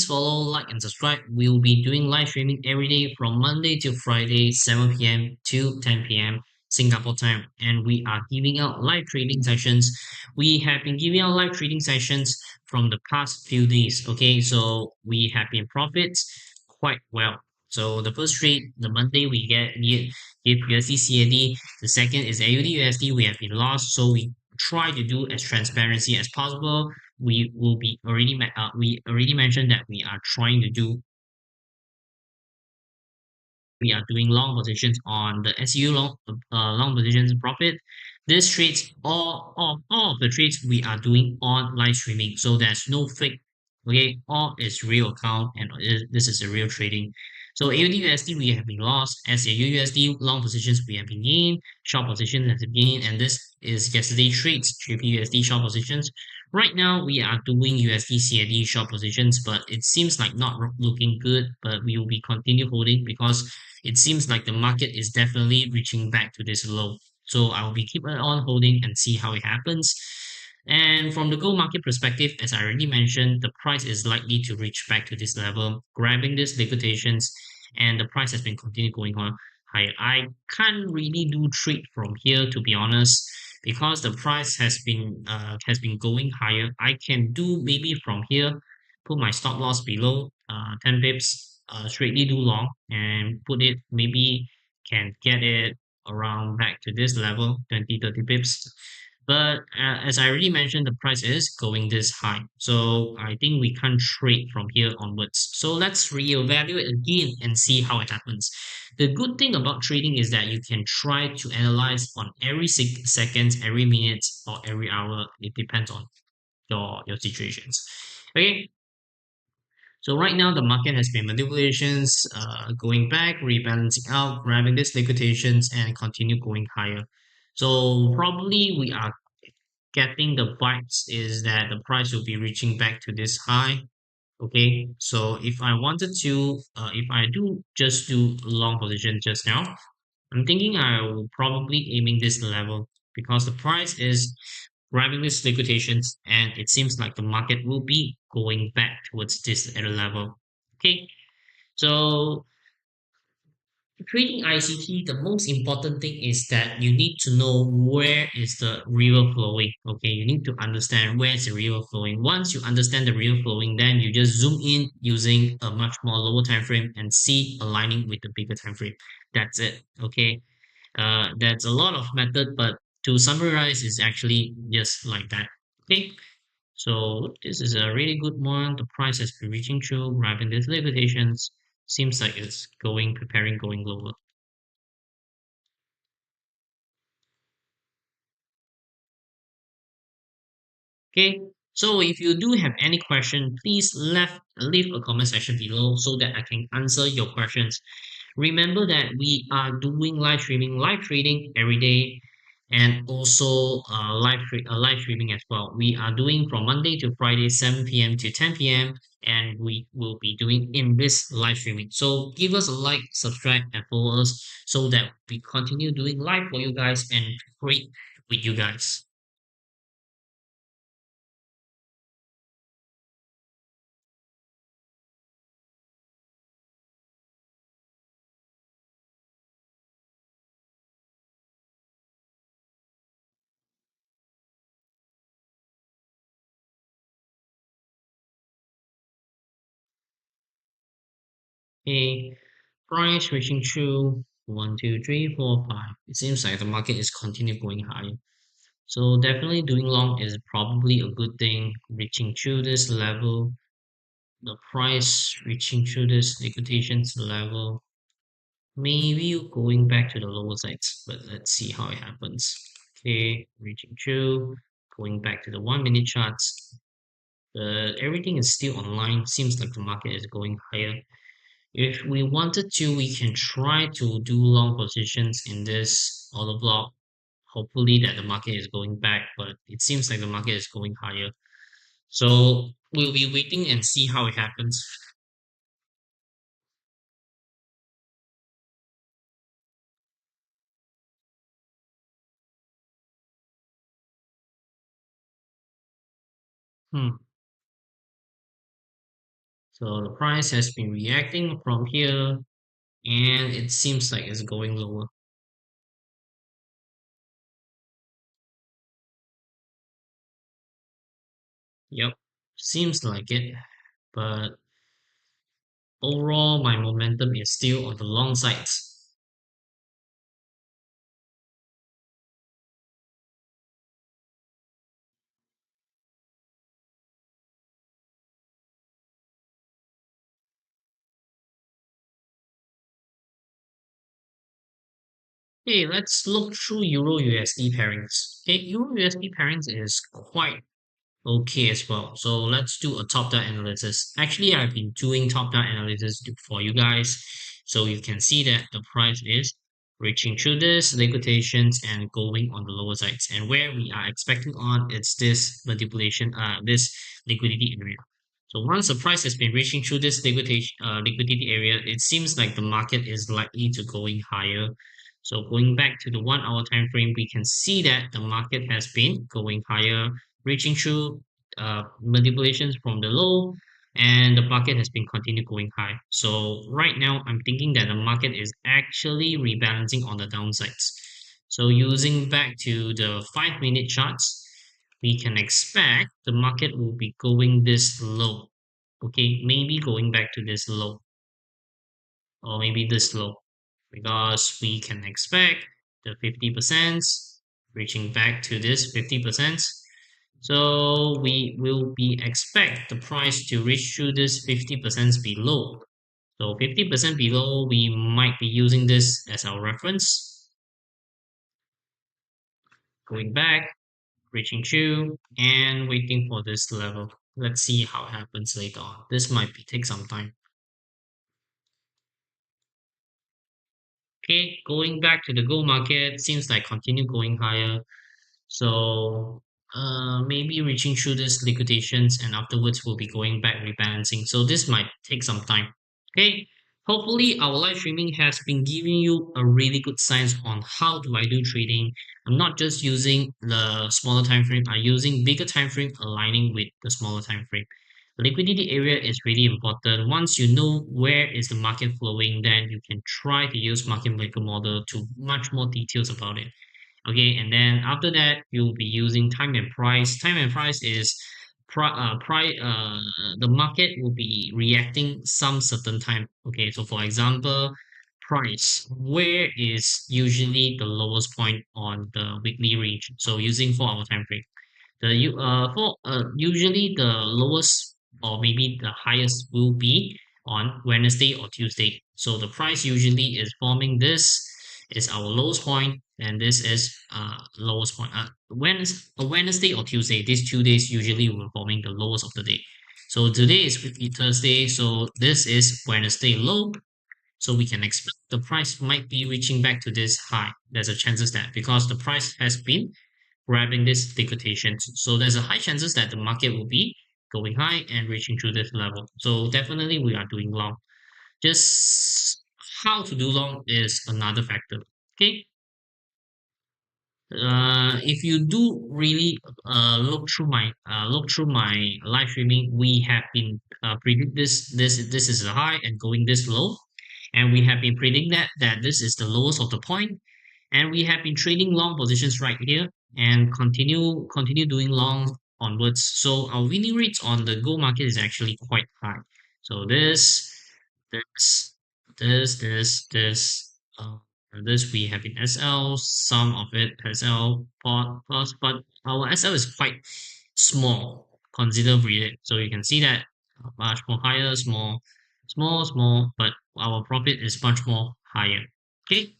follow, like, and subscribe. We'll be doing live streaming every day from Monday to Friday, 7 p.m. to 10 p.m. Singapore time. And we are giving out live trading sessions. We have been giving out live trading sessions from the past few days. Okay, so we have been profits quite well. So the first trade, the Monday, we give USD CAD. The second is AUD USD. We have been lost, so we try to do as transparency as possible. We already mentioned that we are doing long positions on the SU long positions profit. This trades, all of the trades we are doing on live streaming, so there's no fake. Okay, all is real account, and this is a real trading. So AUD USD we have been lost, SAU USD long positions we have been gained, short positions has been gained, and this is yesterday trades, GBP USD short positions. Right now we are doing USD CAD short positions, but it seems like not looking good, but we will be continue holding because it seems like the market is definitely reaching back to this low. So I will be keeping on holding and see how it happens. And from the gold market perspective, as I already mentioned, the price is likely to reach back to this level, grabbing these liquidations, and the price has been continue going on higher. I can't really do trade from here, to be honest. because the price has been going higher. I can do maybe from here, put my stop loss below 10 pips, straightly do long and put it, maybe can get it around back to this level, 20-30 pips. But as I already mentioned, the price is going this high. So I think we can't trade from here onwards. So let's reevaluate again and see how it happens. The good thing about trading is that you can try to analyze on every second, every minute, or every hour. It depends on your situations. Okay, so right now the market has been manipulations, going back, rebalancing out, grabbing these liquidations, and continue going higher. So probably we are getting the vibes is that the price will be reaching back to this high. Okay, so if I wanted to, if I do just do long position just now, I'm thinking I will probably aiming this level because the price is grabbing these liquidations and it seems like the market will be going back towards this at a level. Okay, so trading ICT, the most important thing is that you need to know where is the river flowing. Okay, you need to understand where is the river flowing. Once you understand the river flowing, then you just zoom in using a much more lower time frame and see aligning with the bigger time frame. That's it. Okay, that's a lot of method, but to summarize, is actually just like that. Okay, so this is a really good one. The price has been reaching through, grabbing these liquidations. Seems like it's going, preparing, going lower. Okay, so if you do have any question, please leave a comment section below so that I can answer your questions. Remember that we are doing live streaming, live trading every day, and also live streaming as well. We are doing from Monday to Friday, 7 p.m. to 10 p.m. and we will be doing in this live streaming. So give us a like, subscribe, and follow us so that we continue doing live for you guys and trade with you guys. Okay, price reaching through 1, 2, 3, 4, 5. It seems like the market is continue going high. So definitely doing long is probably a good thing. Reaching through this level, the price reaching through this liquidations level, maybe going back to the lower sides, but let's see how it happens. Okay, reaching through, going back to the 1 minute charts. Everything is still online. Seems like the market is going higher. If we wanted to, we can try to do long positions in this order block. Hopefully that the market is going back, but it seems like the market is going higher. So we'll be waiting and see how it happens. Hmm. So the price has been reacting from here, and it seems like it's going lower. Yep, seems like it. But overall, my momentum is still on the long sides. Okay, let's look through Euro USD pairings. Okay, Euro USD pairings is quite okay as well. So let's do a top-down analysis. Actually, I've been doing top-down analysis for you guys. So you can see that the price is reaching through this liquidations and going on the lower sides. And where we are expecting on, it's this manipulation, this liquidity area. So once the price has been reaching through this liquidity area, it seems like the market is likely to going higher. So going back to the 1 hour time frame, we can see that the market has been going higher, reaching through manipulations from the low, and the market has been continue going high. So right now, I'm thinking that the market is actually rebalancing on the downsides. So using back to the 5-minute charts, we can expect the market will be going this low. Okay, maybe going back to this low or maybe this low because we can expect the 50% reaching back to this 50%. So we will be expect the price to reach through this 50% below. So 50% below, we might be using this as our reference. Going back, reaching through, and waiting for this level. Let's see how it happens later on. This might take some time. Okay, going back to the gold market, seems like continue going higher. So maybe reaching through this liquidations and afterwards we'll be going back rebalancing. So this might take some time. Okay. Hopefully our live streaming has been giving you a really good sense on how do I do trading. I'm not just using the smaller time frame, I'm using bigger time frame aligning with the smaller time frame. Liquidity area is really important. Once you know where is the market flowing, then you can try to use market maker model to much more details about it. Okay, and then after that you'll be using time and price. Time and price is the market will be reacting some certain time. Okay, so for example, price, where is usually the lowest point on the weekly range? So using 4 hour time frame, for usually the lowest or maybe the highest will be on Wednesday or Tuesday. So the price usually is forming this is our lowest point, and this is lowest point. Wednesday or Tuesday, these 2 days usually will forming the lowest of the day. So today is Thursday, so this is Wednesday low. So we can expect the price might be reaching back to this high. There's a chances that because the price has been grabbing this liquidation. So there's a high chances that the market will be going high and reaching through this level. So definitely we are doing long. Just how to do long is another factor. Okay. If you do really look through my live streaming, we have been predict this is a high and going this low, and we have been predicting that this is the lowest of the point, and we have been trading long positions right here and continue doing long onwards. So our winning rates on the gold market is actually quite high. So this, this. This we have in SL, some of it SL plus, but our SL is quite small considerably. So you can see that much more higher, small, but our profit is much more higher. Okay,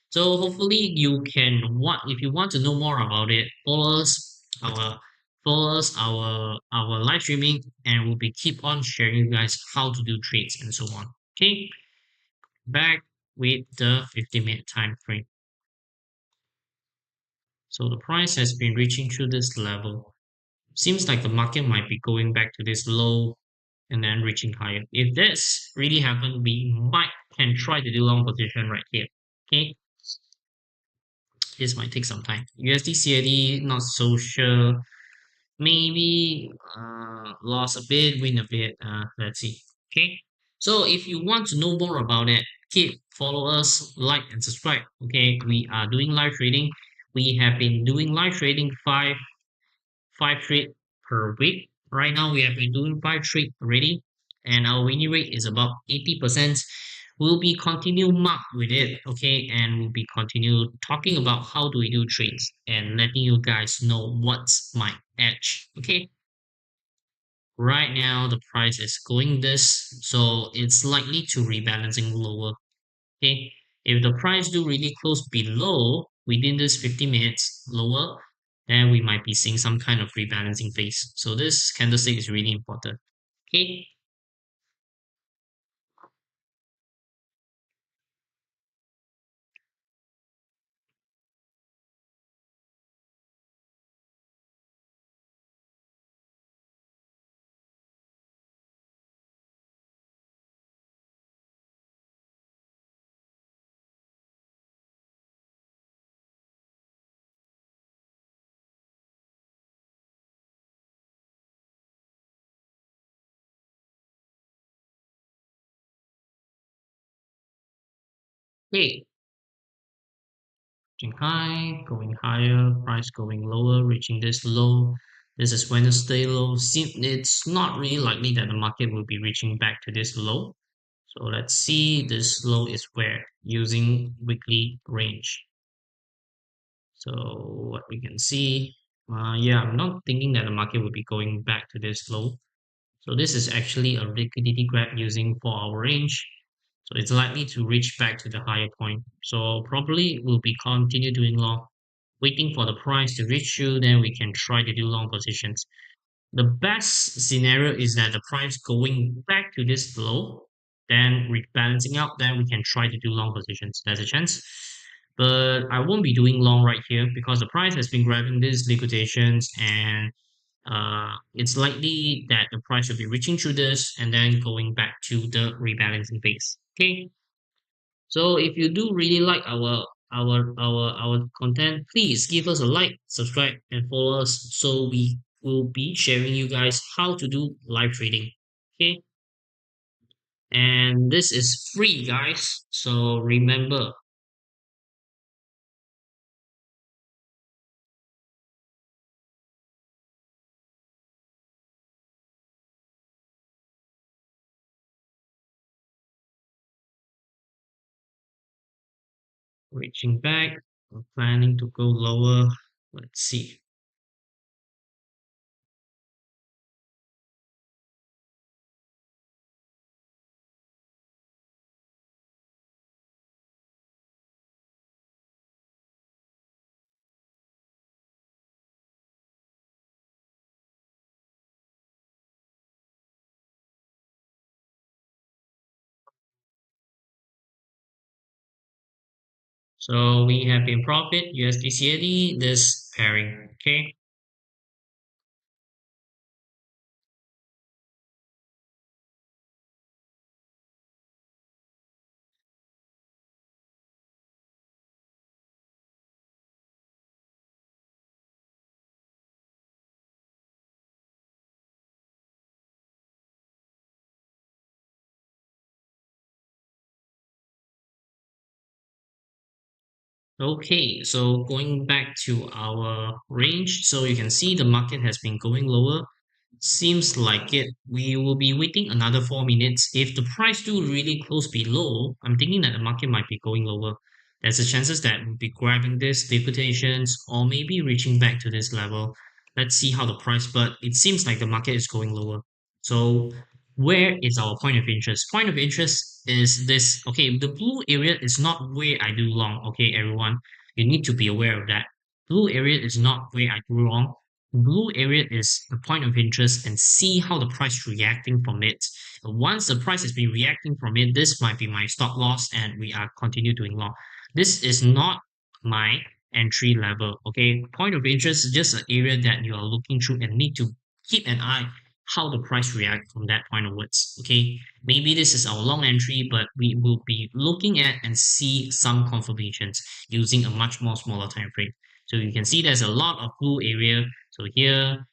so hopefully you can what if you want to know more about it, follow us our live streaming, and we'll be keep on sharing you guys how to do trades and so on. Okay, back with the 50-minute time frame. So the price has been reaching through this level. Seems like the market might be going back to this low and then reaching higher. If this really happen, we might can try to do long position right here. Okay, this might take some time. USD CAD not so sure. Maybe lost a bit, win a bit. Let's see. Okay. So if you want to know more about it, keep follow us, like and subscribe. Okay, we are doing live trading. We have been doing live trading five trade per week. Right now we have been doing 5 trade already, and our winning rate is about 80%. We'll be continue mark with it, okay, and we'll be continue talking about how do we do trades and letting you guys know what's my edge. Okay, right now the price is going this, so it's likely to rebalancing lower. Okay, if the price do really close below within this 50 minutes lower, then we might be seeing some kind of rebalancing phase. So this candlestick is really important. Okay, okay. reaching high, going higher, price going lower, reaching this low. This is Wednesday low. It's not really likely that the market will be reaching back to this low. So let's see, this low is where using weekly range. So what we can see, yeah, I'm not thinking that the market will be going back to this low. So this is actually a liquidity grab using 4-hour range. So it's likely to reach back to the higher point. So probably we'll be continue doing long, waiting for the price to reach through, then we can try to do long positions. The best scenario is that the price going back to this low, then rebalancing out, then we can try to do long positions. There's a chance. But I won't be doing long right here because the price has been grabbing these liquidations and it's likely that the price will be reaching through this and then going back to the rebalancing phase. Okay, so if you do really like our content, please give us a like, subscribe, and follow us so we will be sharing you guys how to do live trading. Okay, and this is free, guys. So remember, reaching back, we're planning to go lower. Let's see. So we have in profit USD this pairing. Okay. Okay, so going back to our range, so you can see the market has been going lower. Seems like it. We will be waiting another 4 minutes. If the price do really close below, I'm thinking that the market might be going lower. There's a chances that we'll be grabbing this liquidations or maybe reaching back to this level. Let's see how the price, but it seems like the market is going lower. So where is our point of interest? Point of interest is this. Okay, the blue area is not where I do long. Okay, everyone, you need to be aware of that. Blue area is not where I do long. Blue area is the point of interest and see how the price reacting from it. Once the price has been reacting from it, this might be my stop loss and we are continue doing long. This is not my entry level. Okay, point of interest is just an area that you are looking through and need to keep an eye how the price react from that point onwards. Okay, maybe this is our long entry, but we will be looking at and see some confirmations using a much more smaller time frame. So you can see there's a lot of blue area. So here,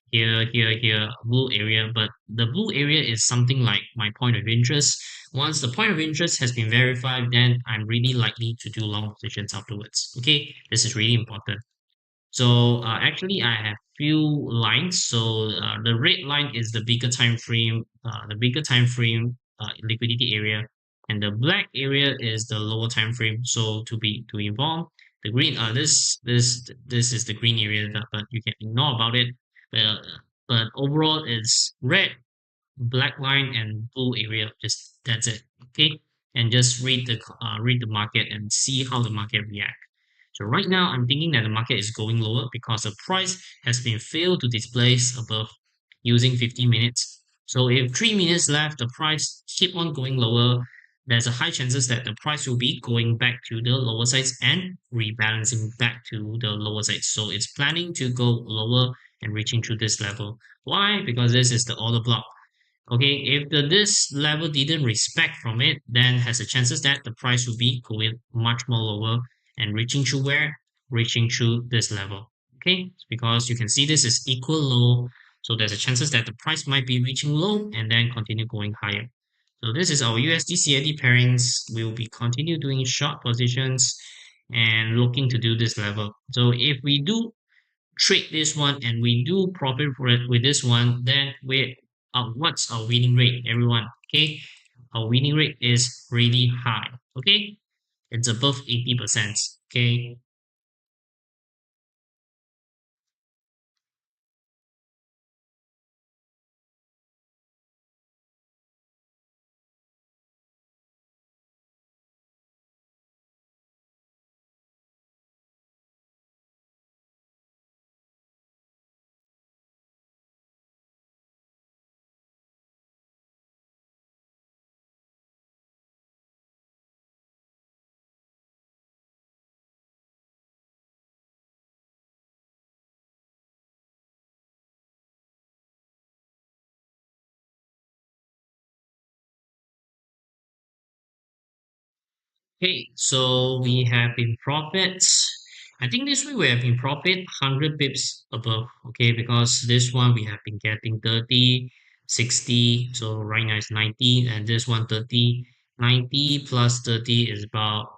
blue area, but the blue area is something like my point of interest. Once the point of interest has been verified, then I'm really likely to do long positions afterwards. Okay, this is really important. So actually, I have few lines. So the red line is the bigger time frame liquidity area, and the black area is the lower time frame. So to inform, the green this is the green area, but you can ignore about it. But, but overall, it's red, black line, and blue area. Just that's it. Okay, and just read the market and see how the market react. So right now, I'm thinking that the market is going lower because the price has been failed to displace above using 15 minutes. So if 3 minutes left, the price keep on going lower, there's a high chances that the price will be going back to the lower sides and rebalancing back to the lower sides. So it's planning to go lower and reaching to this level. Why? Because this is the order block. Okay, if this level didn't respect from it, then has a chances that the price will be going much more lower and reaching through where? Reaching through this level. Okay, because you can see this is equal low, so there's a chances that the price might be reaching low and then continue going higher. So this is our USD CAD pairings. We will be continue doing short positions and looking to do this level. So if we do trade this one and we do profit for it with this one, then we what's our winning rate, everyone? Okay, our winning rate is really high. Okay, it's above 80%. Okay. Okay, so we have been profits. I think this week we have been profit 100 pips above. Okay, because this one we have been getting 30, 60. So right now it's 90, and this one 30. 90 plus 30 is about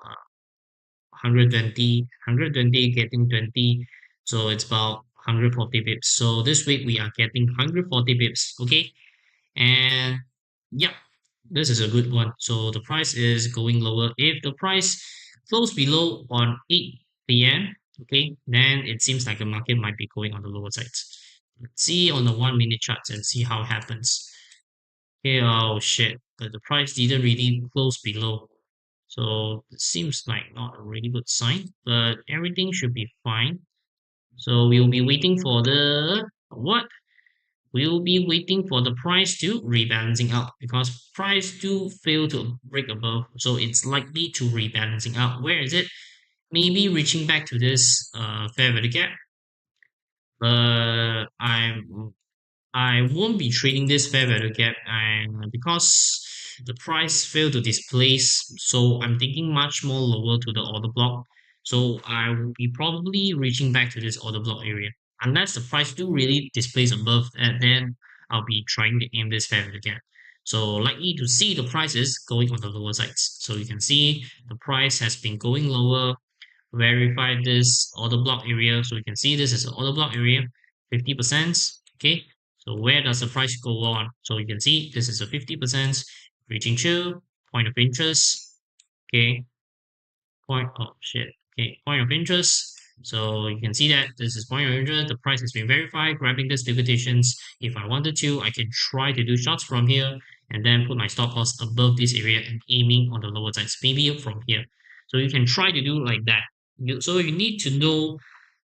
120. 120 getting 20. So it's about 140 pips. So this week we are getting 140 pips. Okay, and yeah, this is a good one. So the price is going lower. If the price close below on 8 p.m., okay, then it seems like the market might be going on the lower side. Let's see on the 1 minute charts and see how it happens. Okay, oh shit, but the price didn't really close below. So it seems like not a really good sign, but everything should be fine. So we'll be waiting for the what? We'll be waiting for the price to rebalancing out because price do fail to break above, so it's likely to rebalancing out. Where is it? Maybe reaching back to this fair value gap, but I won't be trading this fair value gap, and because the price failed to displace, so I'm thinking much more lower to the order block. So I will be probably reaching back to this order block area. Unless the price do really displace above that, then I'll be trying to aim this fair value gap. So likely to see the prices going on the lower sides. So you can see the price has been going lower. Verify this order block area. So you can see this is the order block area, 50%. Okay. So where does the price go on? So you can see this is a 50% reaching to point of interest. Okay. Oh shit. Okay. Point of interest. So you can see that this is point of interest. The price has been verified. Grabbing this liquidations. If I wanted to, I can try to do shots from here and then put my stop loss above this area and aiming on the lower sides, maybe from here. So you can try to do like that. So you need to know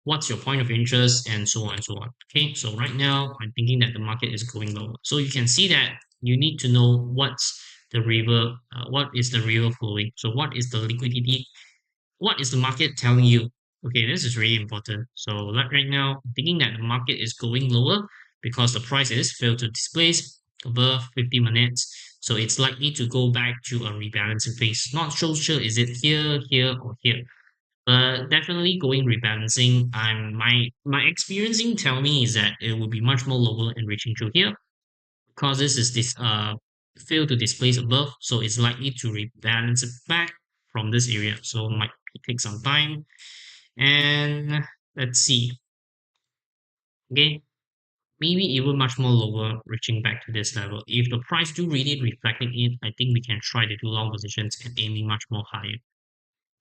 what's your point of interest and so on and so on. Okay, so right now I'm thinking that the market is going lower. So you can see that you need to know what is the river flowing. So what is the liquidity, what is the market telling you? Okay, this is really important. So like right now, I'm thinking that the market is going lower because the price is failed to displace above 50 minutes. So it's likely to go back to a rebalancing phase. Not so sure is it here, here, or here. But definitely going rebalancing. My experiencing tell me is that it will be much more lower and reaching through here because this is this fail to displace above, so it's likely to rebalance it back from this area. So might take some time. And let's see. Okay, maybe even much more lower, reaching back to this level. If the price do really reflecting it, I think we can try to do long positions and aiming much more higher.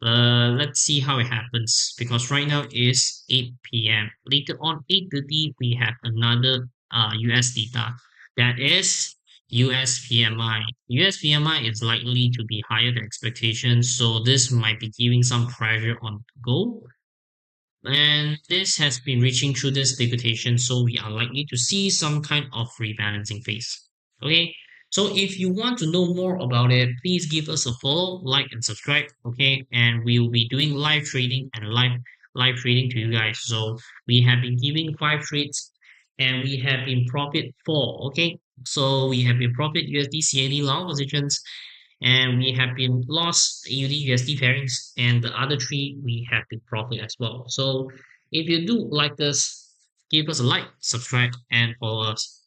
Let's see how it happens because right now is 8 p.m. Later on 8:30 we have another US data, that is US PMI. US PMI is likely to be higher than expectations, so this might be giving some pressure on gold, and this has been reaching through this liquidation, so we are likely to see some kind of rebalancing phase. Okay, so if you want to know more about it, please give us a follow, like, and subscribe. Okay, and we will be doing live trading and live trading to you guys. So we have been giving 5 trades, and we have been profit 4. Okay, so we have been profit USD CAD long positions, and we have been lost AUD USD pairings, and the other 3 we have been profit as well. So if you do like this, give us a like, subscribe, and follow us.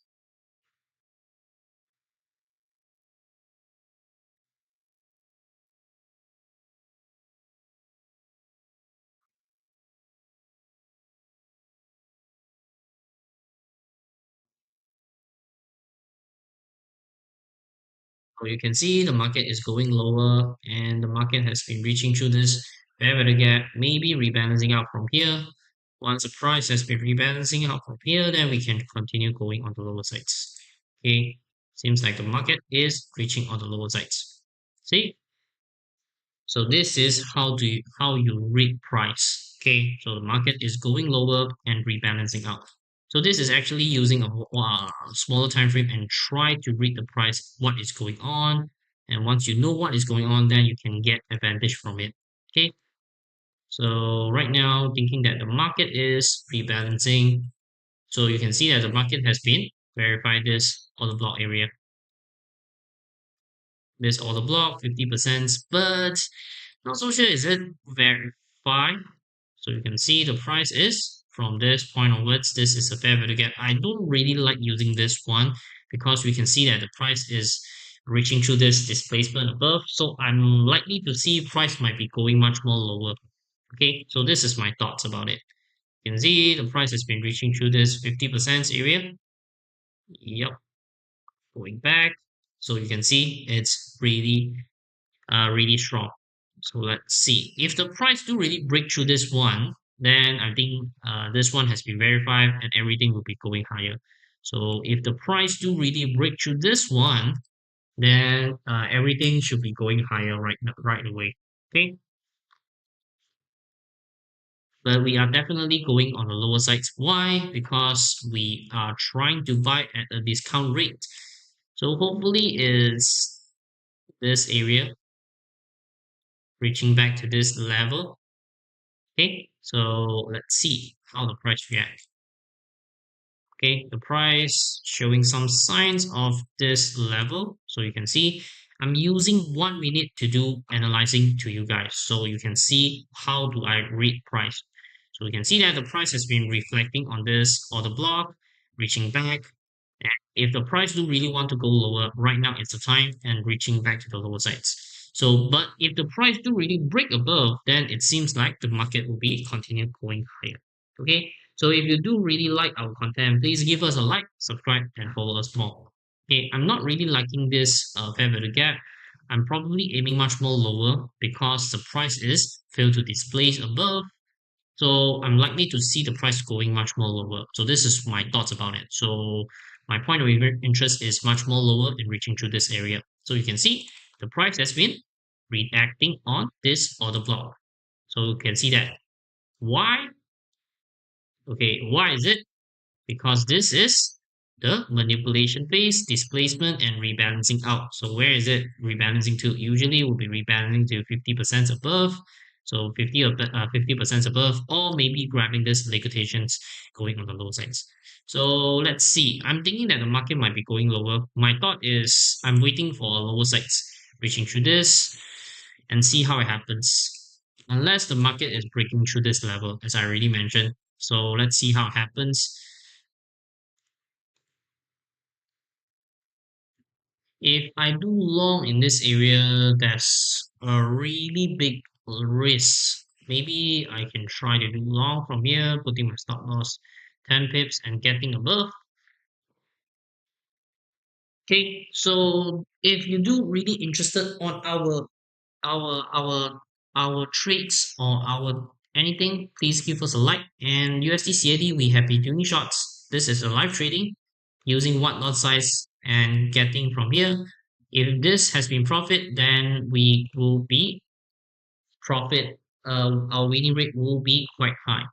So you can see the market is going lower and the market has been reaching through this fair value gap, maybe rebalancing out from here. Once the price has been rebalancing out from here, then we can continue going on the lower sides. Okay, seems like the market is reaching on the lower sides. See? So this is how you read price. Okay, so the market is going lower and rebalancing out. So this is actually using a smaller time frame and try to read the price, what is going on. And once you know what is going on, then you can get advantage from it. Okay, so right now thinking that the market is rebalancing. So you can see that the market has been verified this order block area. This order block 50%, but not so sure is it verified. So you can see the price is from this point onwards. This is a fair value gap. I don't really like using this one because we can see that the price is reaching through this displacement above. So I'm likely to see price might be going much more lower. Okay, so this is my thoughts about it. You can see the price has been reaching through this 50% area. Yep, going back. So you can see it's really strong. So let's see. If the price do really break through this one, then I think this one has been verified and everything will be going higher. So if the price do really break through this one, then everything should be going higher right away. Okay, but we are definitely going on the lower sides. Why? Because we are trying to buy at a discount rate. So hopefully is this area reaching back to this level. Okay, so let's see how the price reacts. Okay, the price showing some signs of this level. So you can see I'm using 1 minute to do analyzing to you guys. So you can see how do I read price. So you can see that the price has been reflecting on this order block, reaching back. And if the price do really want to go lower, right now it's the time and reaching back to the lower sides. So, but if the price do really break above, then it seems like the market will be continue going higher. Okay, so if you do really like our content, please give us a like, subscribe, and follow us more. Okay, I'm not really liking this fair value gap. I'm probably aiming much more lower because the price is failed to displace above. So I'm likely to see the price going much more lower. So this is my thoughts about it. So my point of interest is much more lower in reaching through this area. So you can see the price has been reacting on this order block. So you can see that. Why? Okay, why is it? Because this is the manipulation phase, displacement, and rebalancing out. So where is it rebalancing to? Usually will be rebalancing to 50% above. So 50% above, or maybe grabbing this liquidations going on the low sides. So let's see. I'm thinking that the market might be going lower. My thought is I'm waiting for a lower sides reaching through this and see how it happens. Unless the market is breaking through this level, as I already mentioned. So let's see how it happens. If I do long in this area, that's a really big risk. Maybe I can try to do long from here, putting my stop loss 10 pips and getting above. Okay, so if you do really interested on our our our trades or our anything, please give us a like. And USD CAD, we have been doing shorts. This is a live trading using what lot size and getting from here. If this has been profit, then we will be profit. Our winning rate will be quite high.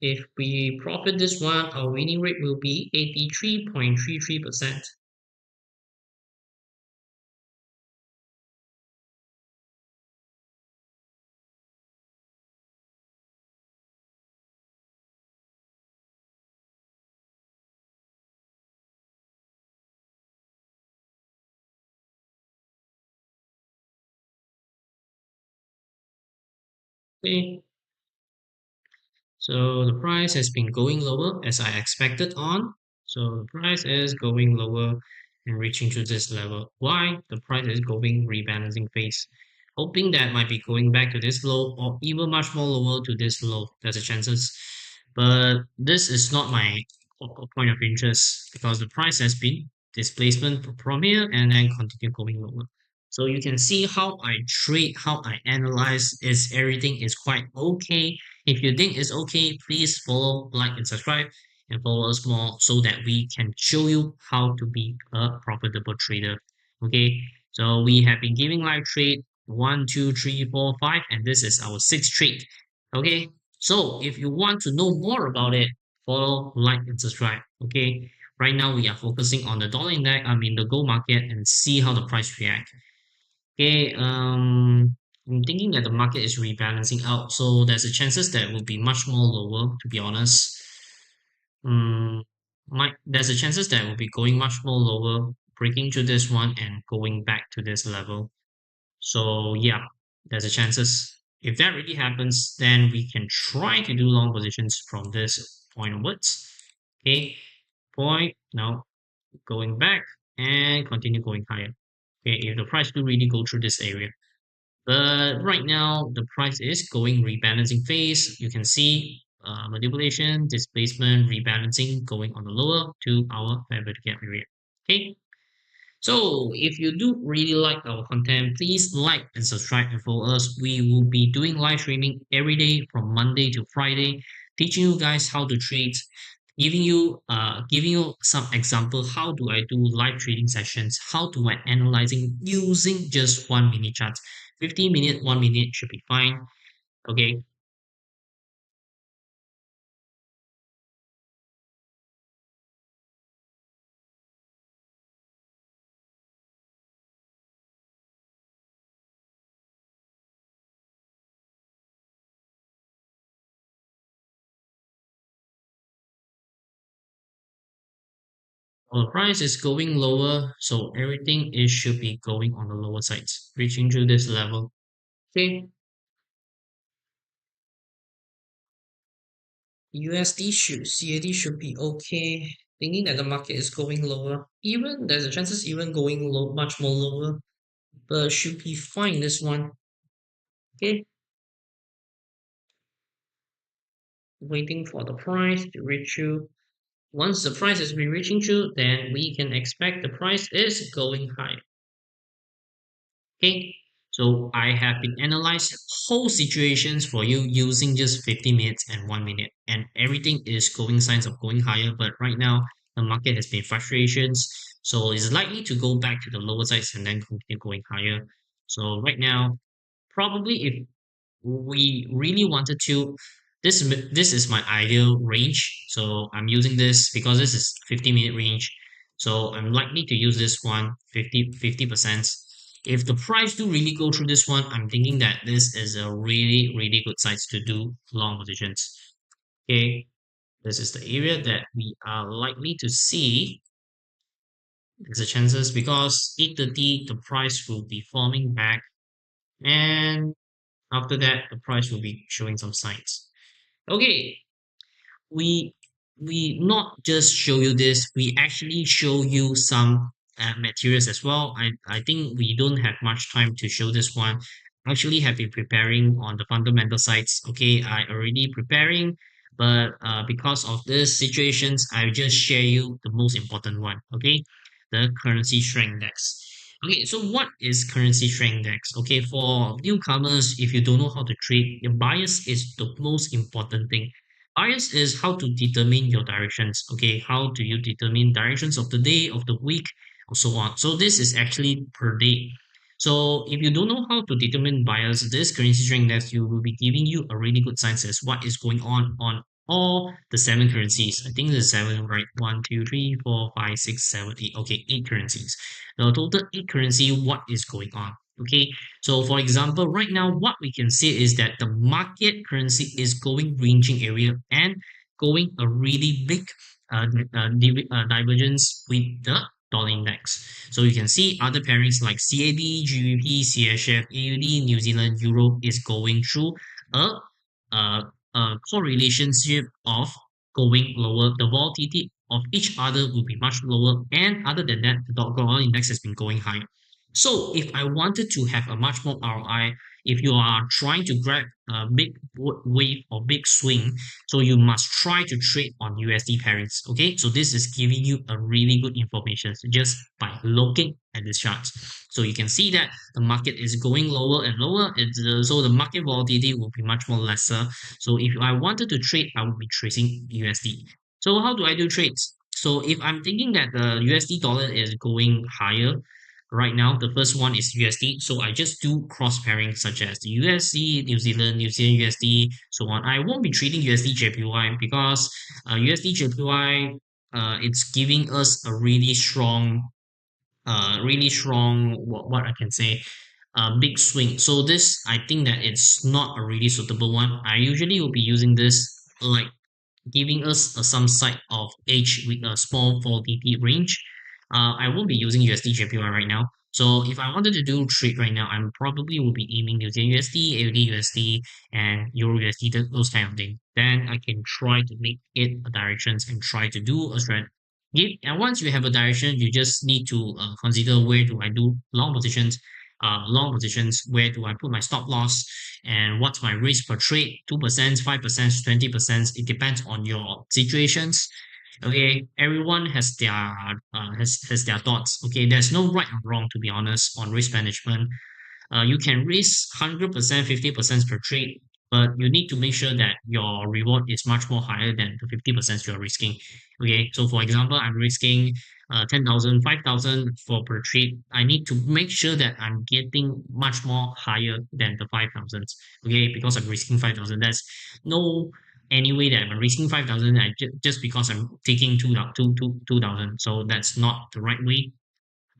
If we profit this one, our winning rate will be 83.33%. Okay, So the price has been going lower as I expected on. So the price is going lower and reaching to this level. Why? The price is going rebalancing phase. Hoping that might be going back to this low or even much more lower to this low. There's a chances. But this is not my point of interest because the price has been displacement from here and then continue going lower. So you can see how I trade, how I analyze is everything is quite okay. If you think it's okay, please follow, like, and subscribe, and follow us more so that we can show you how to be a profitable trader. Okay, so we have been giving live trade 1, 2, 3, 4, 5, and this is our sixth trade. Okay, so if you want to know more about it, follow, like, and subscribe. Okay, right now we are focusing on the dollar index, I mean the gold market, and see how the price react. Okay, I'm thinking that the market is rebalancing out, so there's a chances that it will be much more lower, to be honest. There's a chances that it will be going much more lower, breaking through this one and going back to this level. So yeah, there's a chances. If that really happens, then we can try to do long positions from this point onwards. Okay, point, now going back and continue going higher. Okay, if the price do really go through this area. But right now, the price is going rebalancing phase. You can see manipulation, displacement, rebalancing going on the lower 2 hour fair value gap area. Okay, so if you do really like our content, please like and subscribe and follow us. We will be doing live streaming every day from Monday to Friday, teaching you guys how to trade, giving you some example how do I do live trading sessions, how do I analyzing using just 1 minute chart. 15 minute, 1 minute should be fine. Okay, our price is going lower, so everything is should be going on the lower sides, reaching to this level. Okay, USD should CAD should be okay. Thinking that the market is going lower, even there's a chances even going low, much more lower, but should be fine this one. Okay, waiting for the price to reach you. Once the price has been reaching you, then we can expect the price is going high. Okay, so I have been analyzed whole situations for you using just 50 minutes and 1 minute, and everything is going signs of going higher. But right now, the market has been fluctuations, so it's likely to go back to the lower sides and then continue going higher. So right now, probably if we really wanted to, this is my ideal range, so I'm using this because this is 50-minute range, so I'm likely to use this one 50%. If the price do really go through this one, I'm thinking that this is a really good size to do long positions. Okay, this is the area that we are likely to see. There's a chances because 8:30 the price will be forming back, and after that the price will be showing some signs. Okay, we we not just show you this, we actually show you some materials as well. I think we don't have much time to show this one. Actually have been preparing on the fundamental sides. Okay, I already preparing, but because of this situations, I just share you the most important one. Okay, the currency strength index. Okay, so what is currency strength index? Okay, for newcomers, if you don't know how to trade, your bias is the most important thing. Bias is how to determine your directions. Okay, how do you determine directions of the day, of the week, and so on. So this is actually per day. So if you don't know how to determine bias, this currency strength index you will be giving you a really good sense as what is going on all the seven currencies. I think there's seven, right? 1, 2, 3, 4, 5, 6, 7, 8. Okay, 8 currencies. The total 8 currency, what is going on? Okay, so for example, right now, what we can see is that the market currency is going ranging area and going a really big divergence with the dollar index. So you can see other pairings like CAD, GBP, CHF, AUD, New Zealand, Euro is going through a, a, a correlationship of going lower. The volatility of each other will be much lower. And other than that, the dollar index has been going higher. So if I wanted to have a much more ROI, if you are trying to grab a big wave or big swing, so you must try to trade on USD pairings. Okay, so this is giving you a really good information just by looking at this chart. So you can see that the market is going lower and lower. So the market volatility will be much more lesser. So if I wanted to trade, I would be trading USD. So how do I do trades? So if I'm thinking that the USD dollar is going higher right now, the first one is USD. So I just do cross pairing such as the USD, New Zealand USD, so on. I won't be trading USD JPY because USD JPY it's giving us a really strong what I can say big swing. So this I think that it's not a really suitable one. I usually will be using this like giving us some side of edge with a small volatility range. I won't be using USD JPY right now. So if I wanted to do trade right now, I'm probably will be aiming using USD, AUD USD, and Euro USD, those kind of things. Then I can try to make it a directions and try to do a trend. And once you have a direction, you just need to consider where do I do long positions, where do I put my stop loss, and what's my risk per trade, 2%, 5%, 20%. It depends on your situations. Okay, everyone has their thoughts. Okay, there's no right or wrong, to be honest, on risk management. You can risk 100%, 50% per trade, but you need to make sure that your reward is much more higher than the 50% you're risking. Okay, so for example, I'm risking 10,000, 5,000 for per trade. I need to make sure that I'm getting much more higher than the 5,000. Okay, because I'm risking 5,000. That's no any way that I'm risking 5,000 just because I'm taking 2,000. So that's not the right way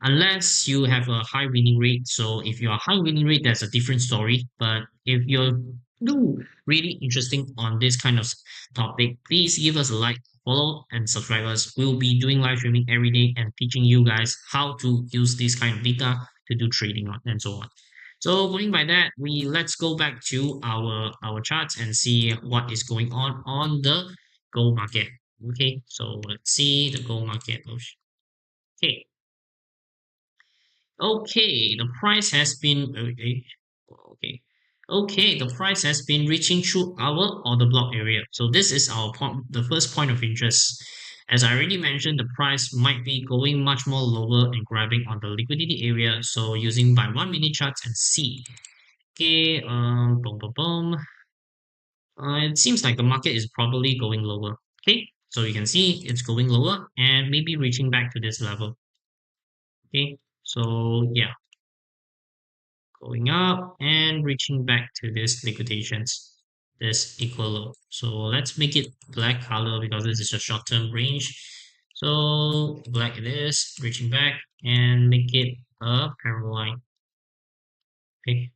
unless you have a high winning rate. So if you're a high winning rate, that's a different story. But if you're do really interesting on this kind of topic, please give us a like, follow, and subscribe us. We'll be doing live streaming every day and teaching you guys how to use this kind of data to do trading on and so on. So going by that, we let's go back to our charts and see what is going on the gold market. Okay, so let's see the gold market. Okay, okay, the price has been okay. Okay, the price has been reaching through our order block area. So this is our point, the first point of interest. As I already mentioned, the price might be going much more lower and grabbing on the liquidity area. So using by 1 minute charts and see. Okay, boom, boom, boom. It seems like the market is probably going lower. Okay, so you can see it's going lower and maybe reaching back to this level. Okay, so yeah, going up and reaching back to this liquidations, this equal low. So let's make it black color because this is a short-term range. So black it is, reaching back and make it a parallel line. Okay.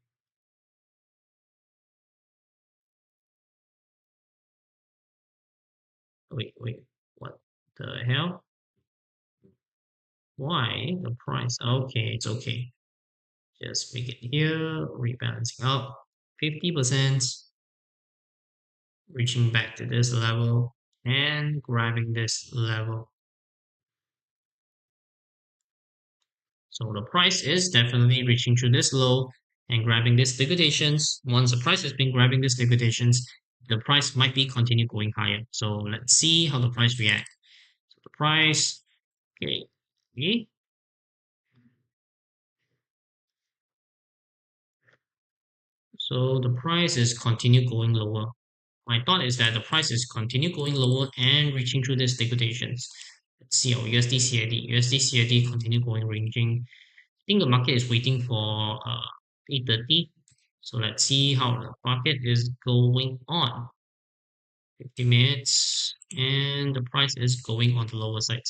Wait, what the hell? Why the price? Okay, it's okay. Just make it here, rebalancing out 50%, reaching back to this level and grabbing this level. So the price is definitely reaching through this low and grabbing this liquidations. Once the price has been grabbing this liquidations, the price might be continue going higher. So let's see how the price react. So the price, okay, okay. So the price is continue going lower. My thought is that the price is continue going lower and reaching through this liquidations. Let's see our USD CAD. USD CAD continue going ranging. I think the market is waiting for 830. So let's see how the market is going on. 50 minutes and the price is going on the lower side,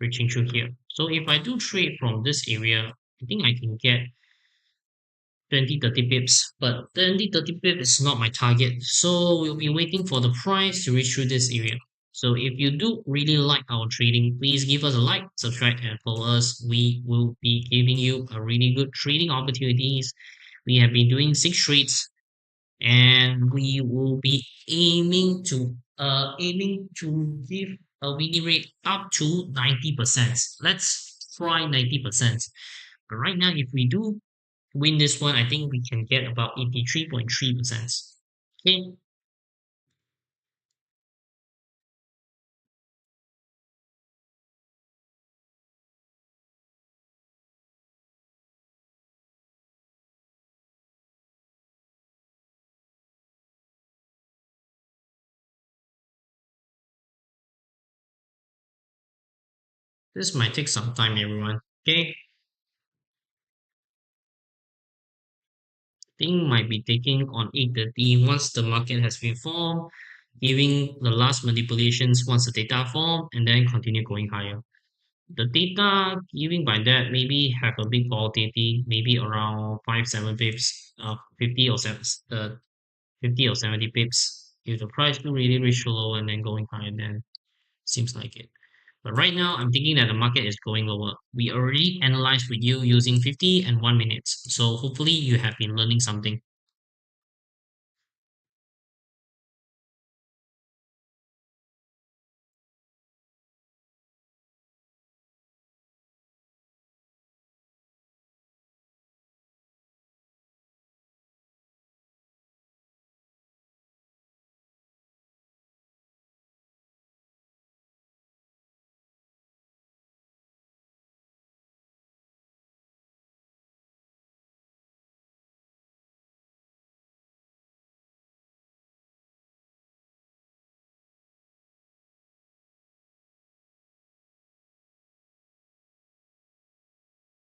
reaching through here. So if I do trade from this area, I think I can get 20, 30 pips, but 20, 30 pips is not my target. So we'll be waiting for the price to reach through this area. So if you do really like our trading, please give us a like, subscribe, and follow us. We will be giving you a really good trading opportunities. We have been doing 6 trades and we will be aiming to give a winning rate up to 90%. Let's try 90%. But right now, if we do win this one, I think we can get about 83.3%. Okay, this might take some time, everyone. Okay, thing might be taking on 8:30 once the market has been formed, giving the last manipulations once the data form, and then continue going higher. The data giving by that maybe have a big volatility, maybe around 5 7 pips, 50 or 7, 50 or 70 pips. If the price do really reach low and then going higher, then seems like it. But right now, I'm thinking that the market is going lower. We already analyzed with you using 50 and 1 minutes. So hopefully you have been learning something.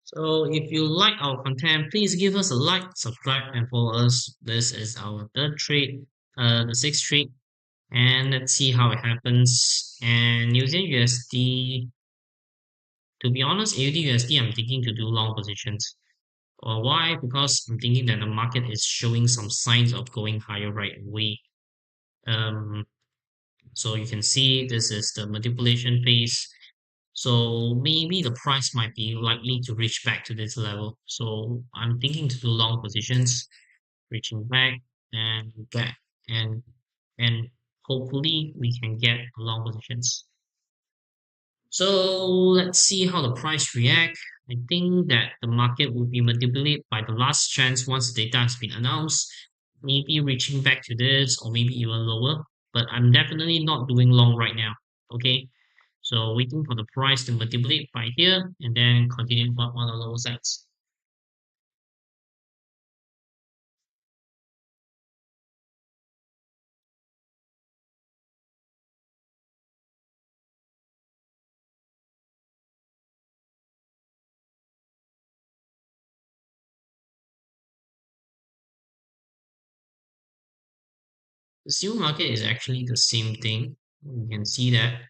So if you like our content, please give us a like, subscribe, and follow us. This is our third trade, the sixth trade, and let's see how it happens. And using USD, to be honest, AUD USD, I'm thinking to do long positions. Why? Because I'm thinking that the market is showing some signs of going higher right away. Um, so you can see this is the manipulation phase. So maybe the price might be likely to reach back to this level. So I'm thinking to do long positions, reaching back and and hopefully we can get long positions. So let's see how the price react. I think that the market will be manipulated by the last chance once the data has been announced, maybe reaching back to this or maybe even lower. But I'm definitely not doing long right now. Okay. So waiting for the price to manipulate by here and then continue on the lower sides. The steel market is actually the same thing. You can see that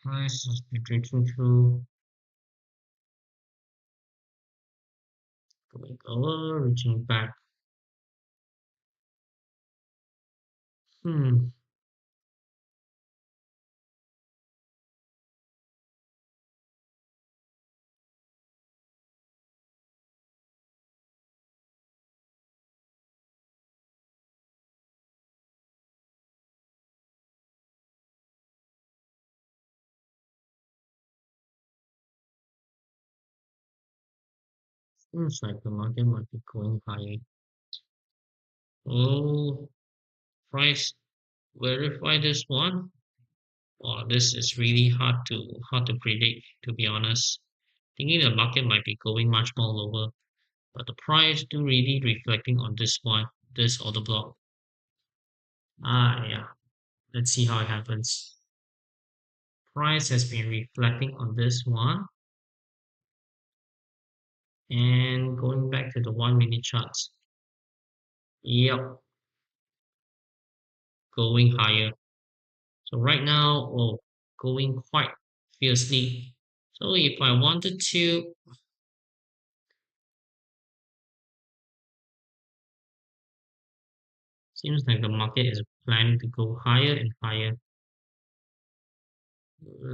price has been breaking through, going lower, reaching back. Hmm, seems like the market might be going higher. Oh, price verify this one. Oh, this is really hard to predict, to be honest. Thinking the market might be going much more lower, but the price do really reflecting on this one, this order block. Yeah. Let's see how it happens. Price has been reflecting on this one and going back to the 1 minute charts. Yep, going higher. So right now, oh, going quite fiercely. So if I wanted to, seems like the market is planning to go higher and higher.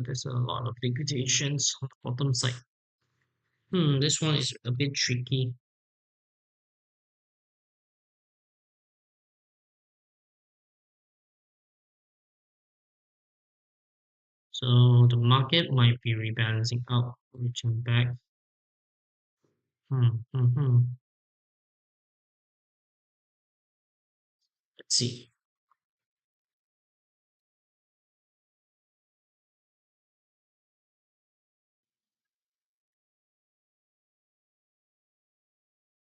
There's a lot of liquidations on the bottom side. This one is a bit tricky. So the market might be rebalancing out, reaching back. Hmm, hmm, hmm. Let's see.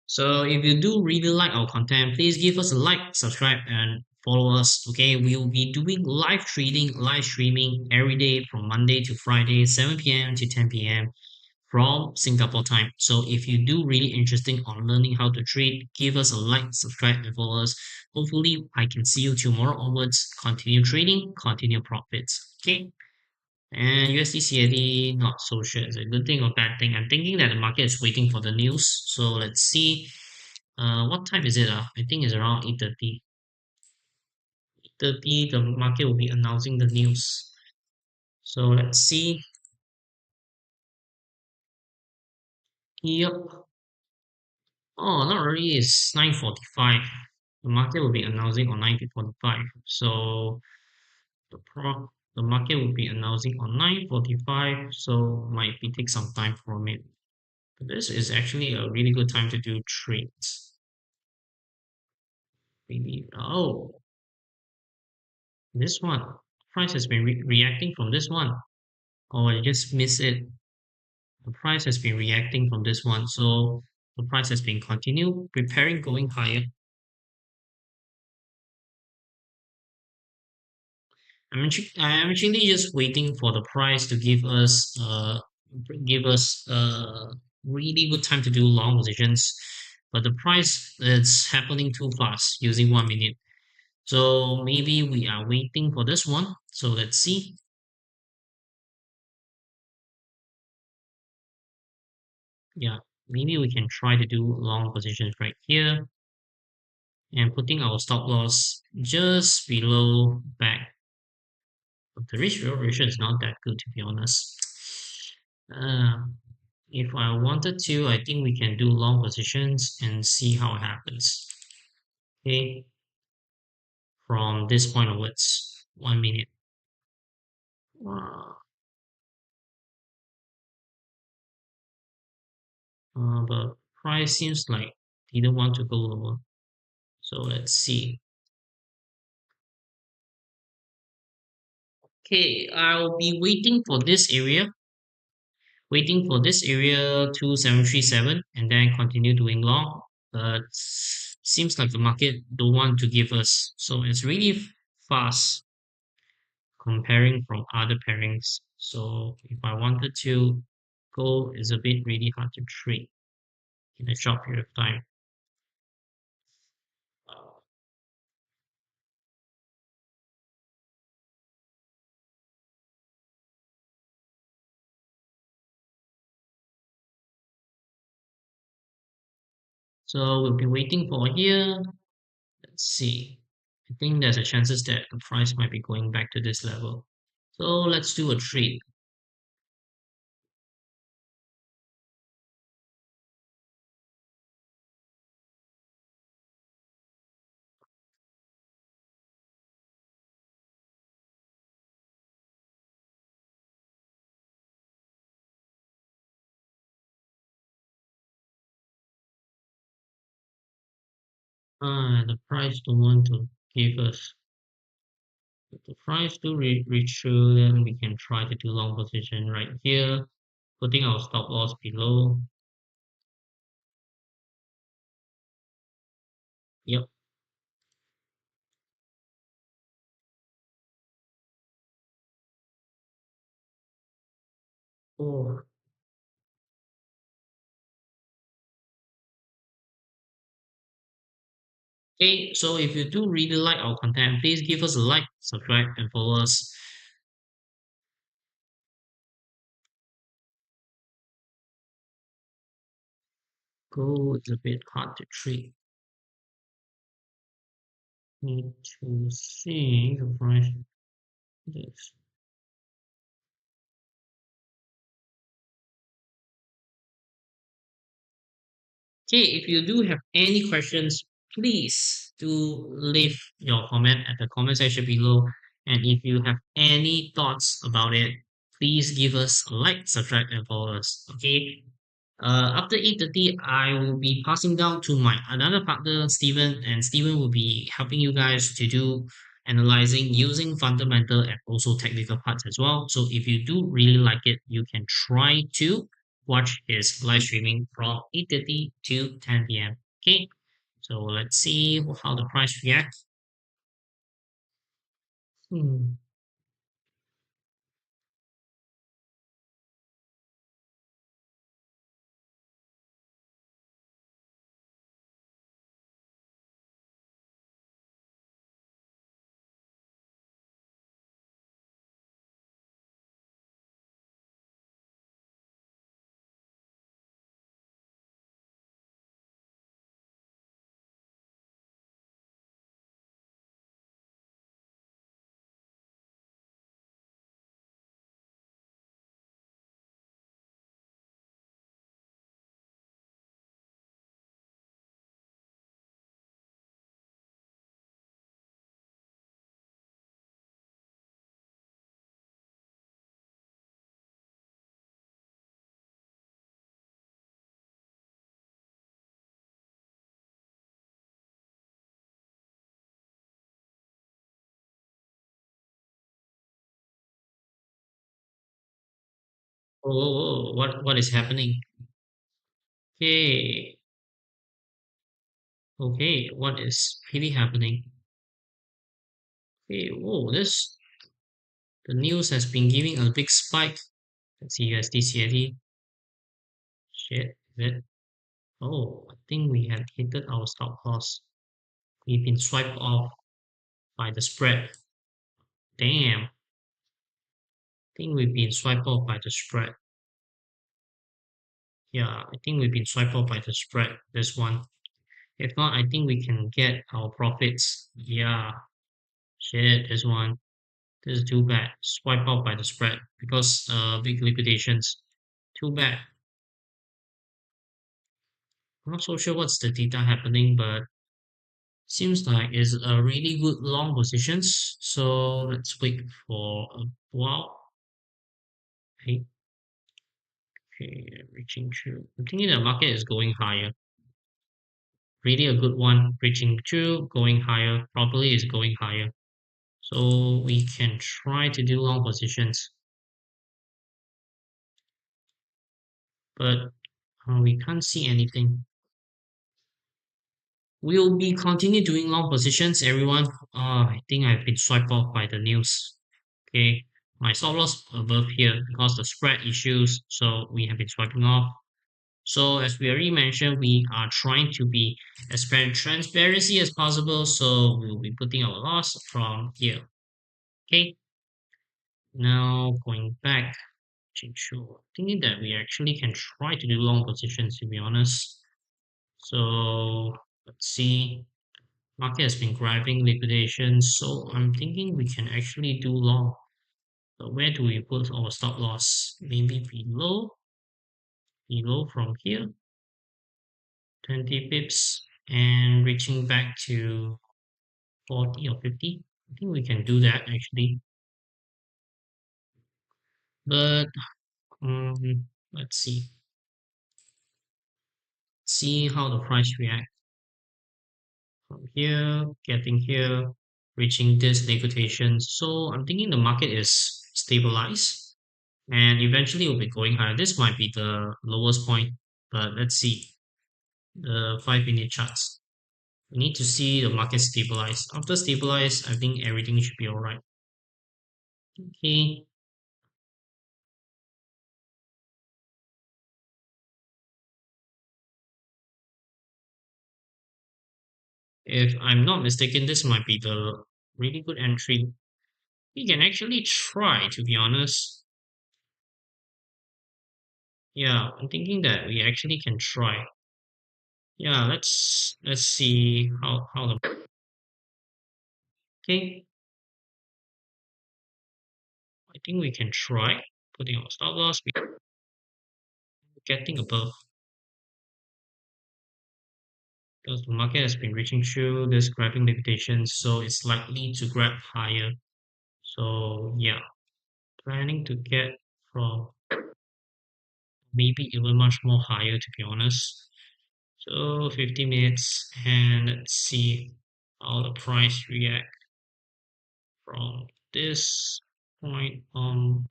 So if you do really like our content, please give us a like, subscribe, and follow us. Okay, we'll be doing live trading, live streaming every day from Monday to Friday, 7 p.m. to 10 p.m. from Singapore time. So if you do really interesting on learning how to trade, give us a like, subscribe, and follow us. Hopefully, I can see you tomorrow onwards. Continue trading, continue profits. Okay. And USD CAD, not so sure. It's a good thing or bad thing. I'm thinking that the market is waiting for the news. So let's see. What time is it? I think it's around 8:30. 8:30, the market will be announcing the news. So let's see. Yep. Oh, not really. It's 9:45. The market will be announcing on 9:45. So the market will be announcing on 9:45. So might be take some time for it. This is actually a really good time to do trades. Maybe this one price has been reacting from this one. Oh, I just missed it. The price has been reacting from this one, so the price has been continue preparing going higher. I'm actually just waiting for the price to give us really good time to do long positions, but the price is happening too fast using 1 minute. So maybe we are waiting for this one. So let's see. Yeah, maybe we can try to do long positions right here and putting our stop loss just below back. But the risk reward ratio is not that good to be honest. Uh, if I wanted to, I think we can do long positions and see how it happens. Okay, from this point onwards, 1 minute. Uh, but price seems like didn't want to go lower. So let's see. Okay, I'll be waiting for this area 2737 and then continue doing long. But seems like the market don't want to give us. So it's really fast comparing from other pairings. So if I wanted to go, it's a bit really hard to trade in a short period of time. So we'll be waiting for here. Let's see. I think there's a chances that the price might be going back to this level. So let's do a trade. The price don't want to give us. If the price do reach through, then we can try to do long position right here, putting our stop loss below. Yep. Oh. Okay, so if you do really like our content, please give us a like, subscribe, and follow us. Gold is a bit hard to treat. Need to see the price. This. Okay, if you do have any questions, please do leave your comment at the comment section below. And if you have any thoughts about it, please give us a like, subscribe, and follow us. Okay. After 8:30, I will be passing down to my another partner, Steven, and Steven will be helping you guys to do analyzing using fundamental and also technical parts as well. So if you do really like it, you can try to watch his live streaming from 8:30 to 10 p.m. Okay. So let's see how the price reacts. Hmm. Oh, what is happening? Okay, okay, what is really happening? Okay, whoa, this the news has been giving a big spike. Let's see USD CAD. Shit, is it? Oh, I think we have hit our stop loss. We've been swiped off by the spread. Damn, I think we've been swiped off by the spread. Yeah, I think we've been swiped off by the spread. This one. If not, I think we can get our profits. Yeah, shit, this one. This is too bad. Swipe out by the spread because big liquidations. Too bad. I'm not so sure what's the data happening, but seems like it's a really good long positions. So let's wait for a while. Okay, okay, reaching through. I'm thinking the market is going higher. Really a good one. Reaching through, going higher. Probably is going higher. So we can try to do long positions, but we can't see anything. We'll be continue doing long positions, everyone. I think I've been swiped off by the news. Okay, my stop loss above here because the spread issues, so we have been swiping off. So as we already mentioned, we are trying to be as transparency as possible. So we'll be putting our loss from here. Okay, now going back to show, thinking that we actually can try to do long positions to be honest. So let's see. Market has been grabbing liquidation, so I'm thinking we can actually do long. But where do we put our stop loss? Maybe below from here, 20 pips, and reaching back to 40 or 50. I think we can do that actually. But let's see how the price react from here, getting here, reaching this liquidation. So I'm thinking the market is stabilized and eventually will be going higher. This might be the lowest point, but let's see the 5 minute charts. We need to see the market stabilize. After stabilize, I think everything should be all right. Okay, if I'm not mistaken, this might be the really good entry. We can actually try, to be honest. Yeah, I'm thinking that we actually can try. Yeah, let's see how the okay. I think we can try putting our stop loss. We're getting above because the market has been reaching through this grabbing liquidation, so it's likely to grab higher. So yeah, planning to get from maybe even much more higher to be honest. So 50 minutes and let's see how the price react from this point on.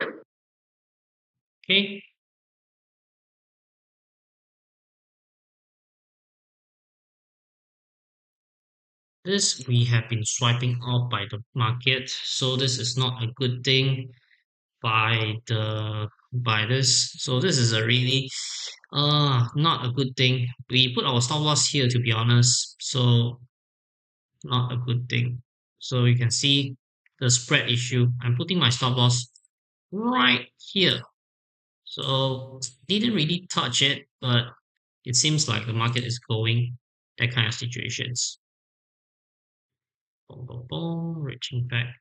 Okay, this we have been swiping off by the market, so this is not a good thing by this. So this is a really not a good thing. We put our stop loss here to be honest, so not a good thing. So you can see the spread issue. I'm putting my stop loss right here. So didn't really touch it, but it seems like the market is going that kind of situations. Boom, boom, boom, reaching back.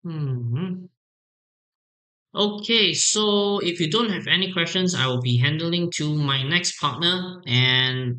Hmm. Okay, so if you don't have any questions, I will be handling to my next partner, and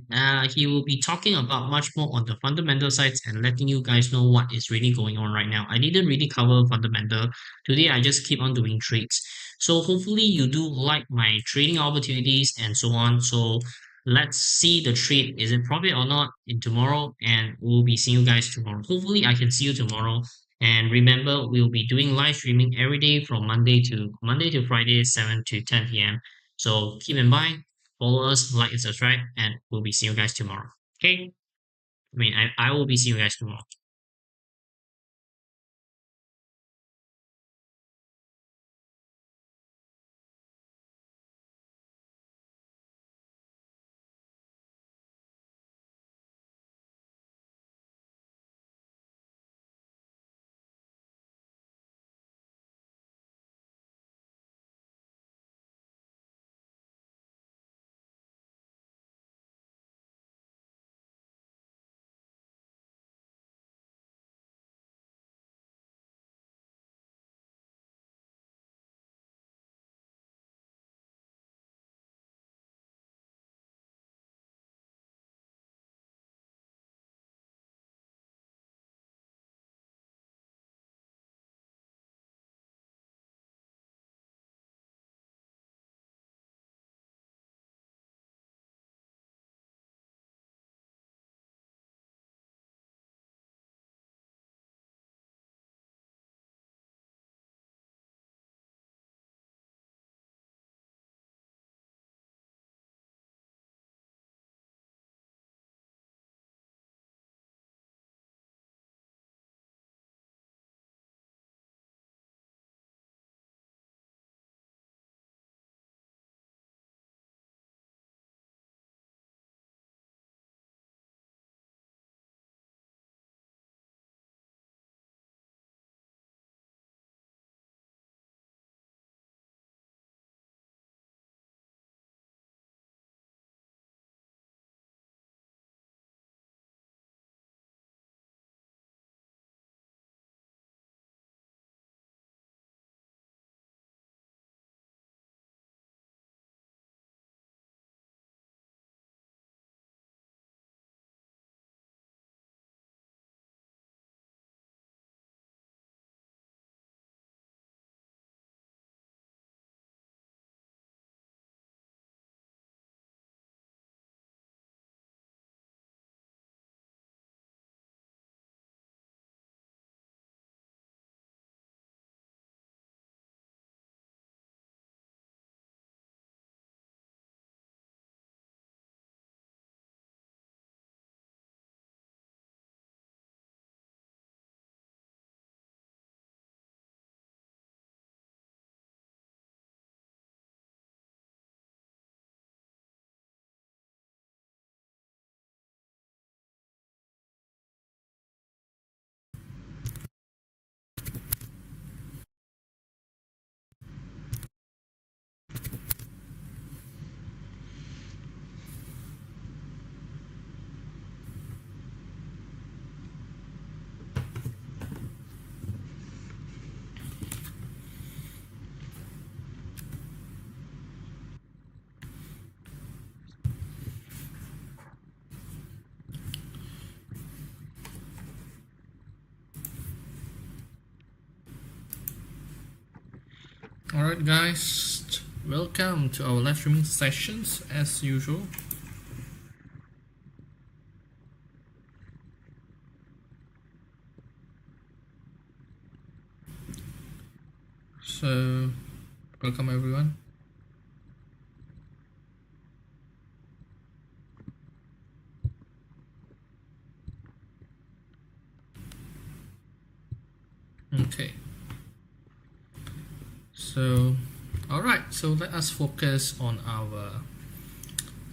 he will be talking about much more on the fundamental sides and letting you guys know what is really going on right now. I didn't really cover fundamental. Today, I just keep on doing trades. So hopefully you do like my trading opportunities and so on. So let's see the trade. Is it profit or not in tomorrow? And we'll be seeing you guys tomorrow. Hopefully I can see you tomorrow. And remember, we'll be doing live streaming every day from Monday to Friday, 7 to 10 p.m. So keep in mind, follow us, like and subscribe, and we'll be seeing you guys tomorrow. Okay? I will be seeing you guys tomorrow. Alright guys, welcome to our live streaming sessions as usual. So, welcome everyone. Okay. So, alright, so let us focus on our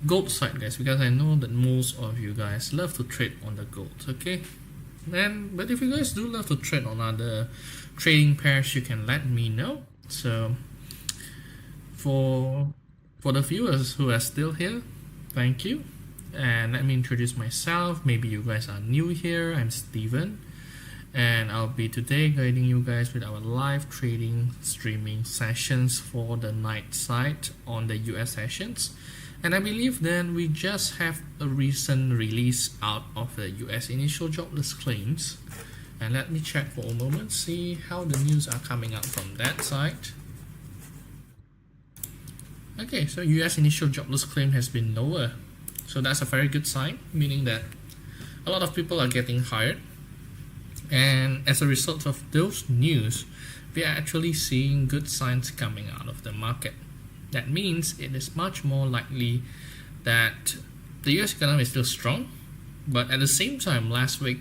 gold side guys, because I know that most of you guys love to trade on the gold, okay? But if you guys do love to trade on other trading pairs, you can let me know. So for the viewers who are still here, thank you. And let me introduce myself. Maybe you guys are new here. I'm Steven, and I'll be today guiding you guys with our live trading streaming sessions for the night side on the US sessions. And I believe then we just have a recent release out of the US initial jobless claims. And let me check for a moment, see how the news are coming out from that side. Okay, so US initial jobless claim has been lower. So that's a very good sign, meaning that a lot of people are getting hired. And as a result of those news, we are actually seeing good signs coming out of the market. That means it is much more likely that the US economy is still strong, but at the same time, last week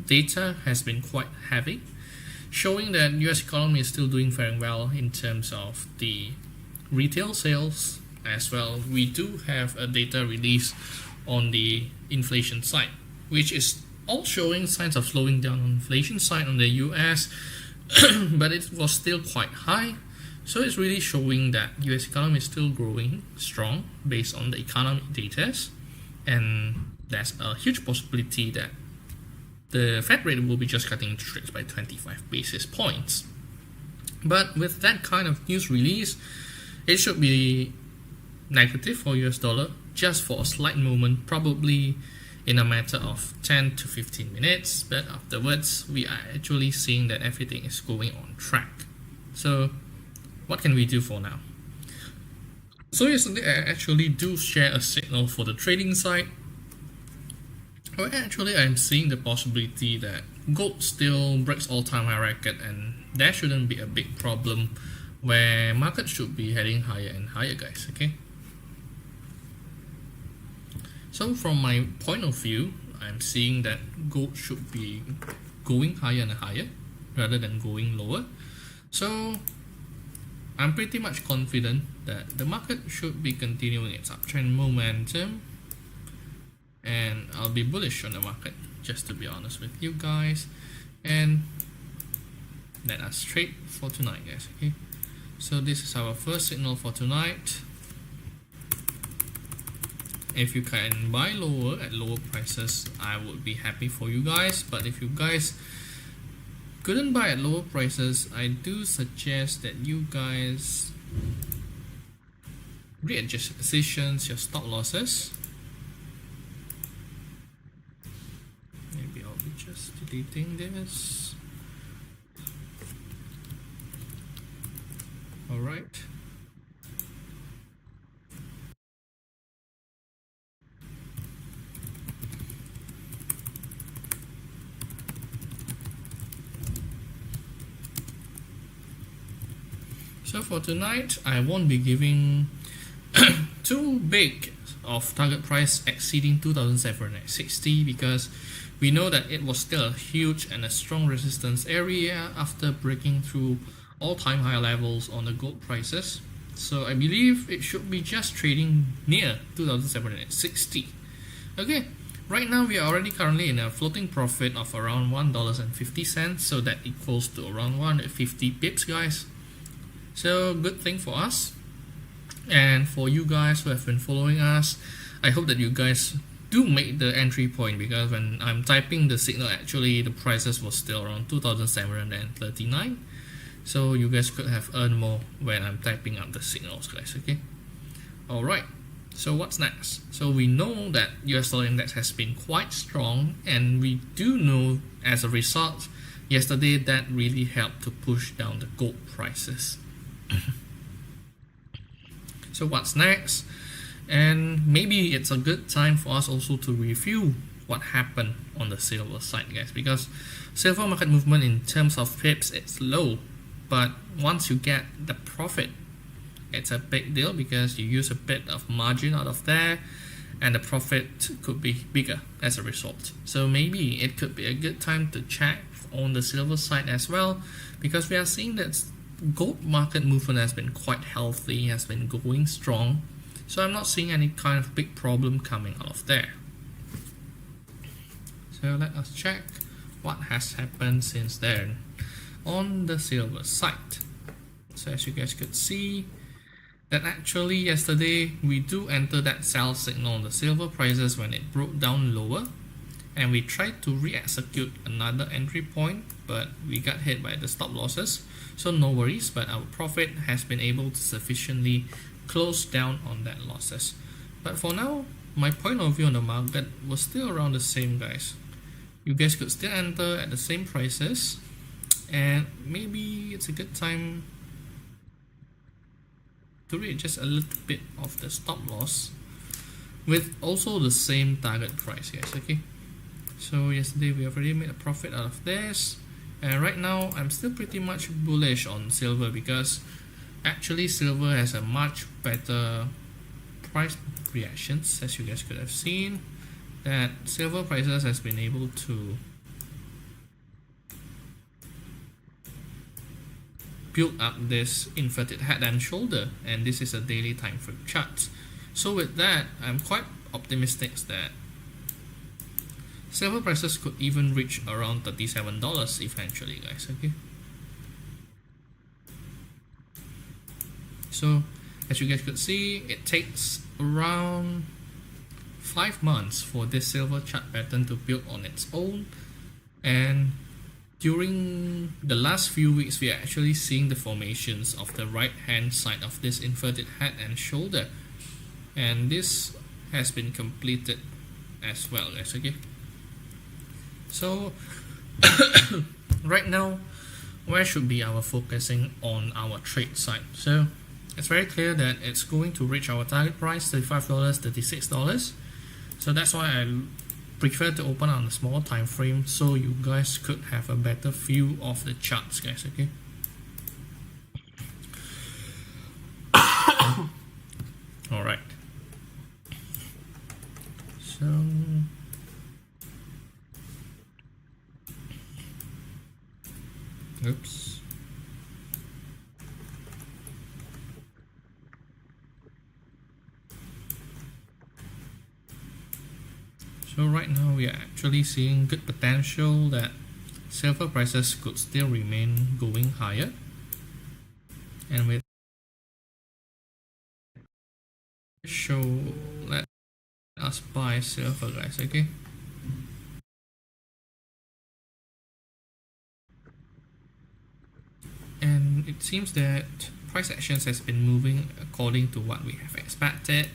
data has been quite heavy, showing that US economy is still doing very well in terms of the retail sales as well. We do have a data release on the inflation side, which is all showing signs of slowing down on inflation side on the US, but it was still quite high. So it's really showing that US economy is still growing strong based on the economic data, and there's a huge possibility that the Fed rate will be just cutting interest rates by 25 basis points. But with that kind of news release, it should be negative for US dollar just for a slight moment, probably in a matter of 10 to 15 minutes, but afterwards we are actually seeing that everything is going on track. So what can we do for now? So yesterday I actually do share a signal for the trading side. Well, actually I'm seeing the possibility that gold still breaks all-time high record, and there shouldn't be a big problem where market should be heading higher and higher guys, okay? So from my point of view, I'm seeing that gold should be going higher and higher rather than going lower. So I'm pretty much confident that the market should be continuing its uptrend momentum, and I'll be bullish on the market, just to be honest with you guys. And let us trade for tonight guys, okay? So this is our first signal for tonight. If you can buy lower at lower prices, I would be happy for you guys. But if you guys couldn't buy at lower prices, I do suggest that you guys readjust your positions, your stop losses. Maybe I'll be just deleting this. Alright. So for tonight, I won't be giving too big of target price exceeding 2,760, because we know that it was still a huge and a strong resistance area after breaking through all-time high levels on the gold prices. So I believe it should be just trading near 2,760. Okay, right now we are already currently in a floating profit of around $1.50, so that equals to around 150 pips guys. So good thing for us, and for you guys who have been following us, I hope that you guys do make the entry point, because when I'm typing the signal, actually the prices was still around 2,739. So you guys could have earned more when I'm typing up the signals guys, okay? Alright, so what's next? So we know that US dollar index has been quite strong, and we do know as a result yesterday that really helped to push down the gold prices. So what's next? And maybe it's a good time for us also to review what happened on the silver side, guys, because silver market movement in terms of pips, it's low, but once you get the profit, it's a big deal because you use a bit of margin out of there, and the profit could be bigger as a result. So maybe it could be a good time to check on the silver side as well, because we are seeing that gold market movement has been quite healthy, has been going strong. So I'm not seeing any kind of big problem coming out of there. So let us check what has happened since then on the silver side. So as you guys could see, that actually yesterday we do enter that sell signal on the silver prices when it broke down lower, and we tried to re-execute another entry point, but we got hit by the stop losses. So no worries, but our profit has been able to sufficiently close down on that losses. But for now, my point of view on the market was still around the same, guys. You guys could still enter at the same prices, and maybe it's a good time to read just a little bit of the stop loss with also the same target price, guys. Okay, so yesterday we already made a profit out of this, and right now I'm still pretty much bullish on silver because actually silver has a much better price reactions. As you guys could have seen, that silver prices has been able to build up this inverted head and shoulder, and this is a daily time frame chart. So with that, I'm quite optimistic that silver prices could even reach around $37 eventually, guys. Okay, so as you guys could see, it takes around 5 months for this silver chart pattern to build on its own, and during the last few weeks we are actually seeing the formations of the right hand side of this inverted head and shoulder, and this has been completed as well, guys. Okay, so right now where should be our focusing on our trade side? So it's very clear that it's going to reach our target price, $35, $36. So that's why I prefer to open on a small time frame so you guys could have a better view of the charts, guys. Okay, all right, so oops, so right now we are actually seeing good potential that silver prices could still remain going higher, and with show let us buy silver, guys. Okay, and it seems that price actions has been moving according to what we have expected,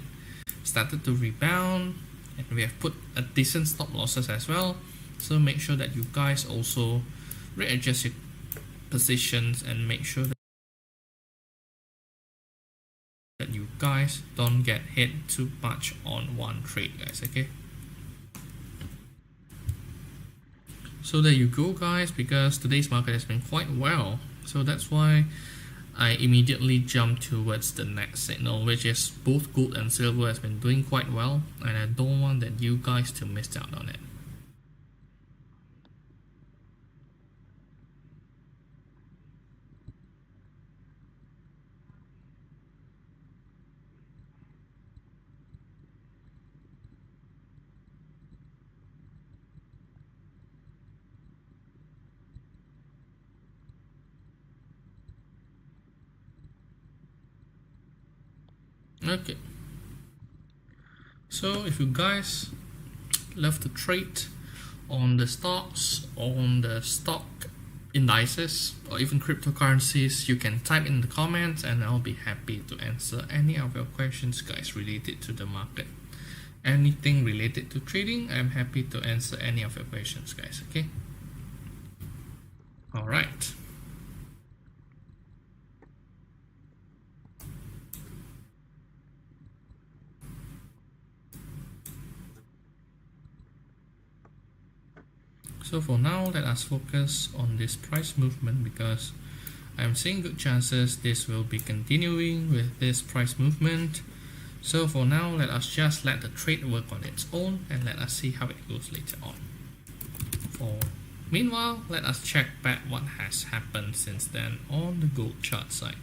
started to rebound, and we have put a decent stop losses as well. So make sure that you guys also readjust your positions and make sure that you guys don't get hit too much on one trade, guys. Okay, so there you go, guys, because today's market has been quite well, so that's why I immediately jump towards the next signal, which is both gold and silver has been doing quite well, and I don't want that you guys to miss out on it. Okay, so if you guys love to trade on the stocks, on the stock indices, or even cryptocurrencies, you can type in the comments and I'll be happy to answer any of your questions, guys, related to the market. Anything related to trading, I'm happy to answer any of your questions, guys. Okay, all right. So for now, let us focus on this price movement because I'm seeing good chances this will be continuing with this price movement. So for now, let us just let the trade work on its own and let us see how it goes later on. Meanwhile, let us check back what has happened since then on the gold chart side.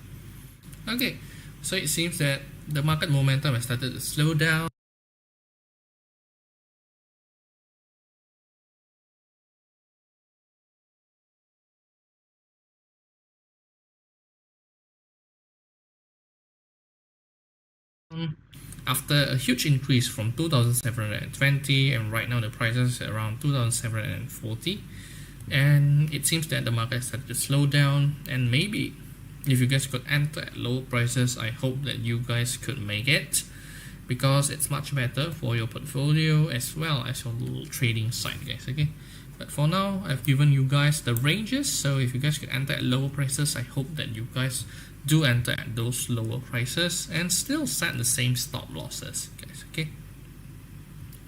Okay, so it seems that the market momentum has started to slow down. After a huge increase from 2,720 and right now the prices are around 2,740, and it seems that the market started to slow down, and maybe if you guys could enter at low prices, I hope that you guys could make it because it's much better for your portfolio as well as your little trading side, guys. Okay, but for now I've given you guys the ranges, so if you guys could enter at lower prices, I hope that you guys do enter at those lower prices and still set the same stop losses, guys. Okay,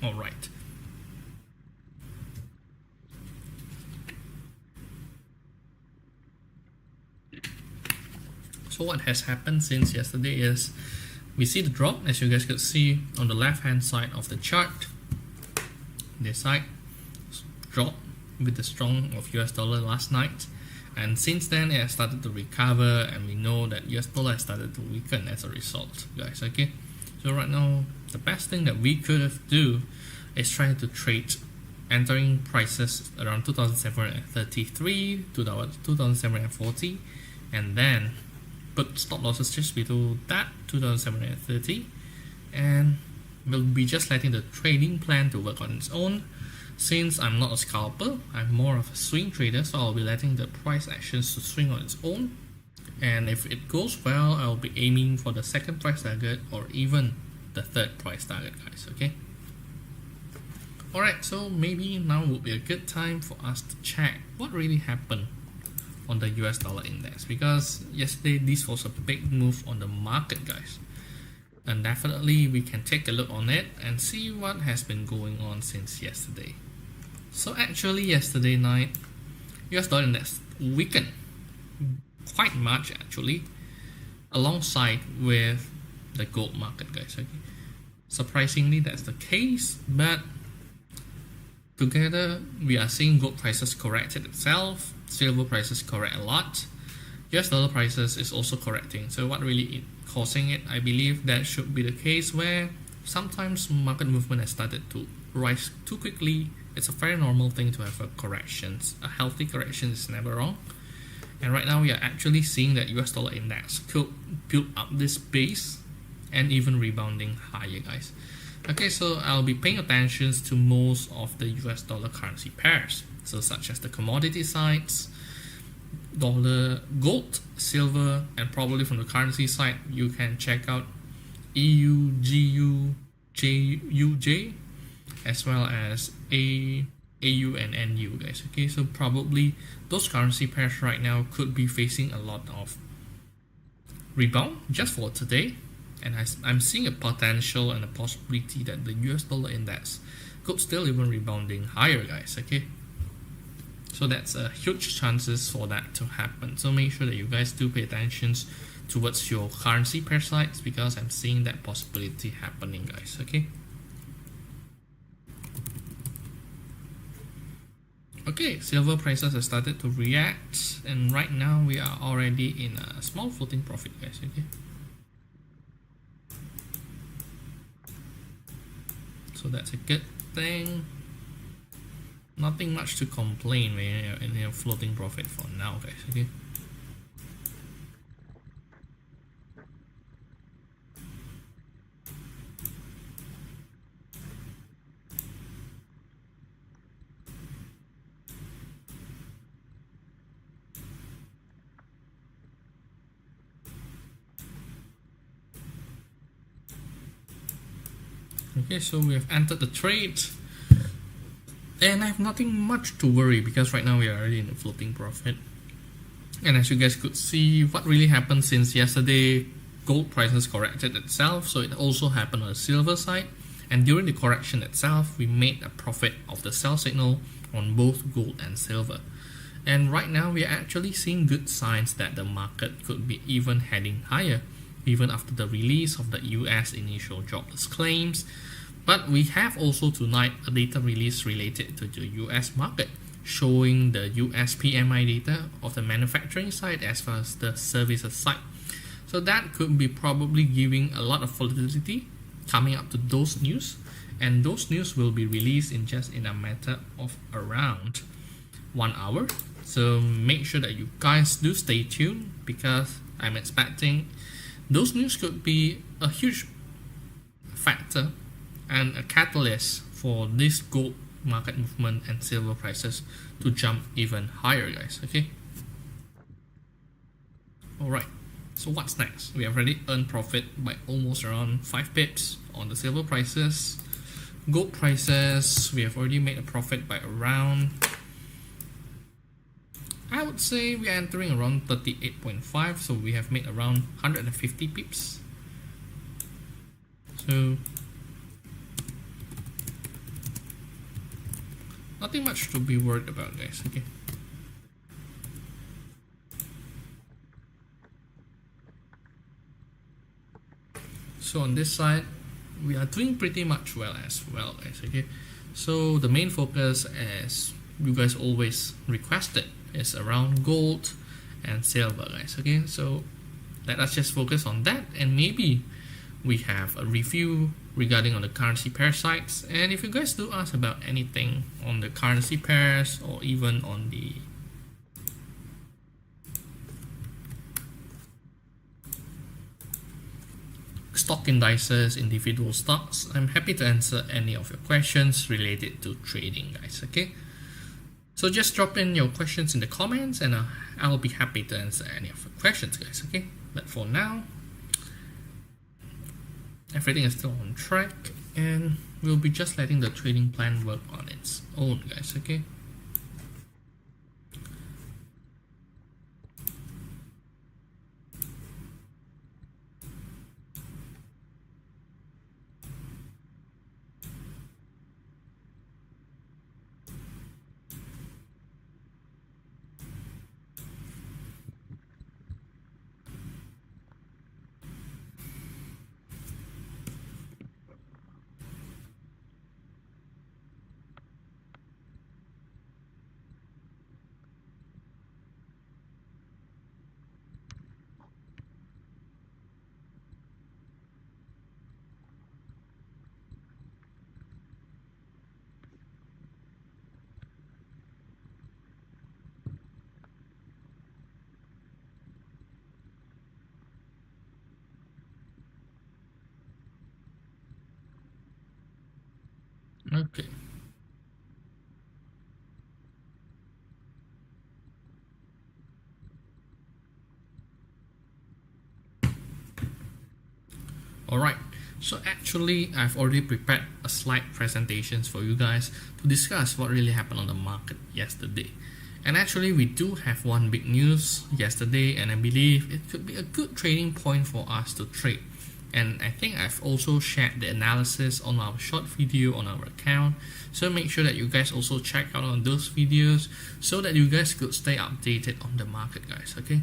all right. So what has happened since yesterday is we see the drop, as you guys could see on the left hand side of the chart. This side dropped with the strong of US dollar last night, and since then it has started to recover, and we know that US dollar has started to weaken as a result, guys. Okay, so right now the best thing that we could have do is try to trade entering prices around 2,733 to 2,740 and then put stop losses just below that 2,730, and we'll be just letting the trading plan to work on its own. Since I'm not a scalper, I'm more of a swing trader, so I'll be letting the price actions to swing on its own, and if it goes well, I'll be aiming for the second price target or even the third price target, guys. Okay, alright, so maybe now would be a good time for us to check what really happened on the US dollar index, because yesterday this was a big move on the market, guys, and definitely we can take a look on it and see what has been going on since yesterday. So actually yesterday night US dollar index weakened quite much actually alongside with the gold market, guys. Okay, surprisingly that's the case, but together we are seeing gold prices corrected itself, silver prices correct a lot, US dollar prices is also correcting. So what really causing it, I believe that should be the case where sometimes market movement has started to rise too quickly. It's a very normal thing to have a corrections. A healthy correction is never wrong, and right now we are actually seeing that US dollar index could build up this base and even rebounding higher, guys. Okay, so I'll be paying attention to most of the US dollar currency pairs, so such as the commodity sides, dollar, gold, silver, and probably from the currency side you can check out EU, GU, JUJ, as well as AU and NU, guys. Okay, so probably those currency pairs right now could be facing a lot of rebound just for today, and I'm seeing a potential and a possibility that the US dollar index could still even rebounding higher, guys. Okay, so that's a huge chances for that to happen, so make sure that you guys do pay attention towards your currency pair sides because I'm seeing that possibility happening, guys. Okay, okay, silver prices have started to react, and right now we are already in a small floating profit, guys. Okay, so that's a good thing. Nothing much to complain when you're in a floating profit for now, guys. Okay, okay, so we have entered the trade, and I have nothing much to worry because right now we are already in a floating profit. And as you guys could see, what really happened since yesterday, gold prices corrected itself, so it also happened on the silver side. And during the correction itself, we made a profit of the sell signal on both gold and silver. And right now, we are actually seeing good signs that the market could be even heading higher, even after the release of the US initial jobless claims. But we have also tonight a data release related to the US market, showing the US PMI data of the manufacturing side as well as the services side. So that could be probably giving a lot of volatility coming up to those news, and those news will be released in a matter of around 1 hour. So make sure that you guys do stay tuned, because I'm expecting those news could be a huge factor and a catalyst for this gold market movement and silver prices to jump even higher, guys. Okay. All right. So what's next? We have already earned profit by almost around 5 pips on the silver prices. Gold prices, we have already made a profit by around, I would say we are entering around 38.5, so we have made around 150 pips. So nothing much to be worried about, guys. Okay. So on this side, we are doing pretty much well as well, guys. Okay. So the main focus, as you guys always requested, is around gold and silver, guys. Okay. So let us just focus on that, and maybe we have a review regarding on the currency pair sites. And if you guys do ask about anything on the currency pairs, or even on the stock indices, individual stocks, I'm happy to answer any of your questions related to trading, guys. Okay, so just drop in your questions in the comments, and I'll be happy to answer any of your questions, guys. Okay, but for now, everything is still on track, and we'll be just letting the trading plan work on its own, guys. Okay. Okay. Alright, so actually I've already prepared a slide presentations for you guys to discuss what really happened on the market yesterday. And actually we do have one big news yesterday, and I believe it could be a good trading point for us to trade. And I think I've also shared the analysis on our short video on our account, so make sure that you guys also check out on those videos so that you guys could stay updated on the market, guys. Okay,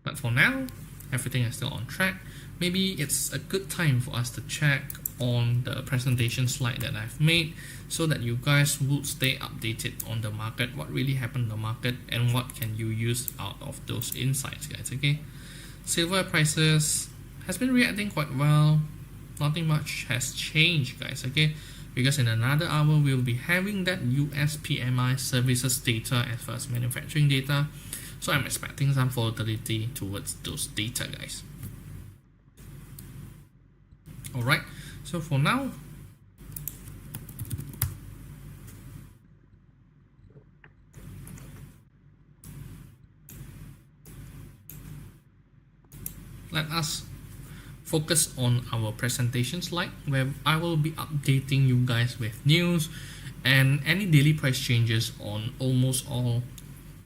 but for now, everything is still on track. Maybe it's a good time for us to check on the presentation slide that I've made, so that you guys would stay updated on the market, what really happened in the market, and what can you use out of those insights, guys. Okay, silver prices has been reacting quite well. Nothing much has changed, guys. Okay, because in another hour we'll be having that US PMI services data as well as manufacturing data, so I'm expecting some volatility towards those data, guys. Alright, so for now, let us focus on our presentation slide, where I will be updating you guys with news and any daily price changes on almost all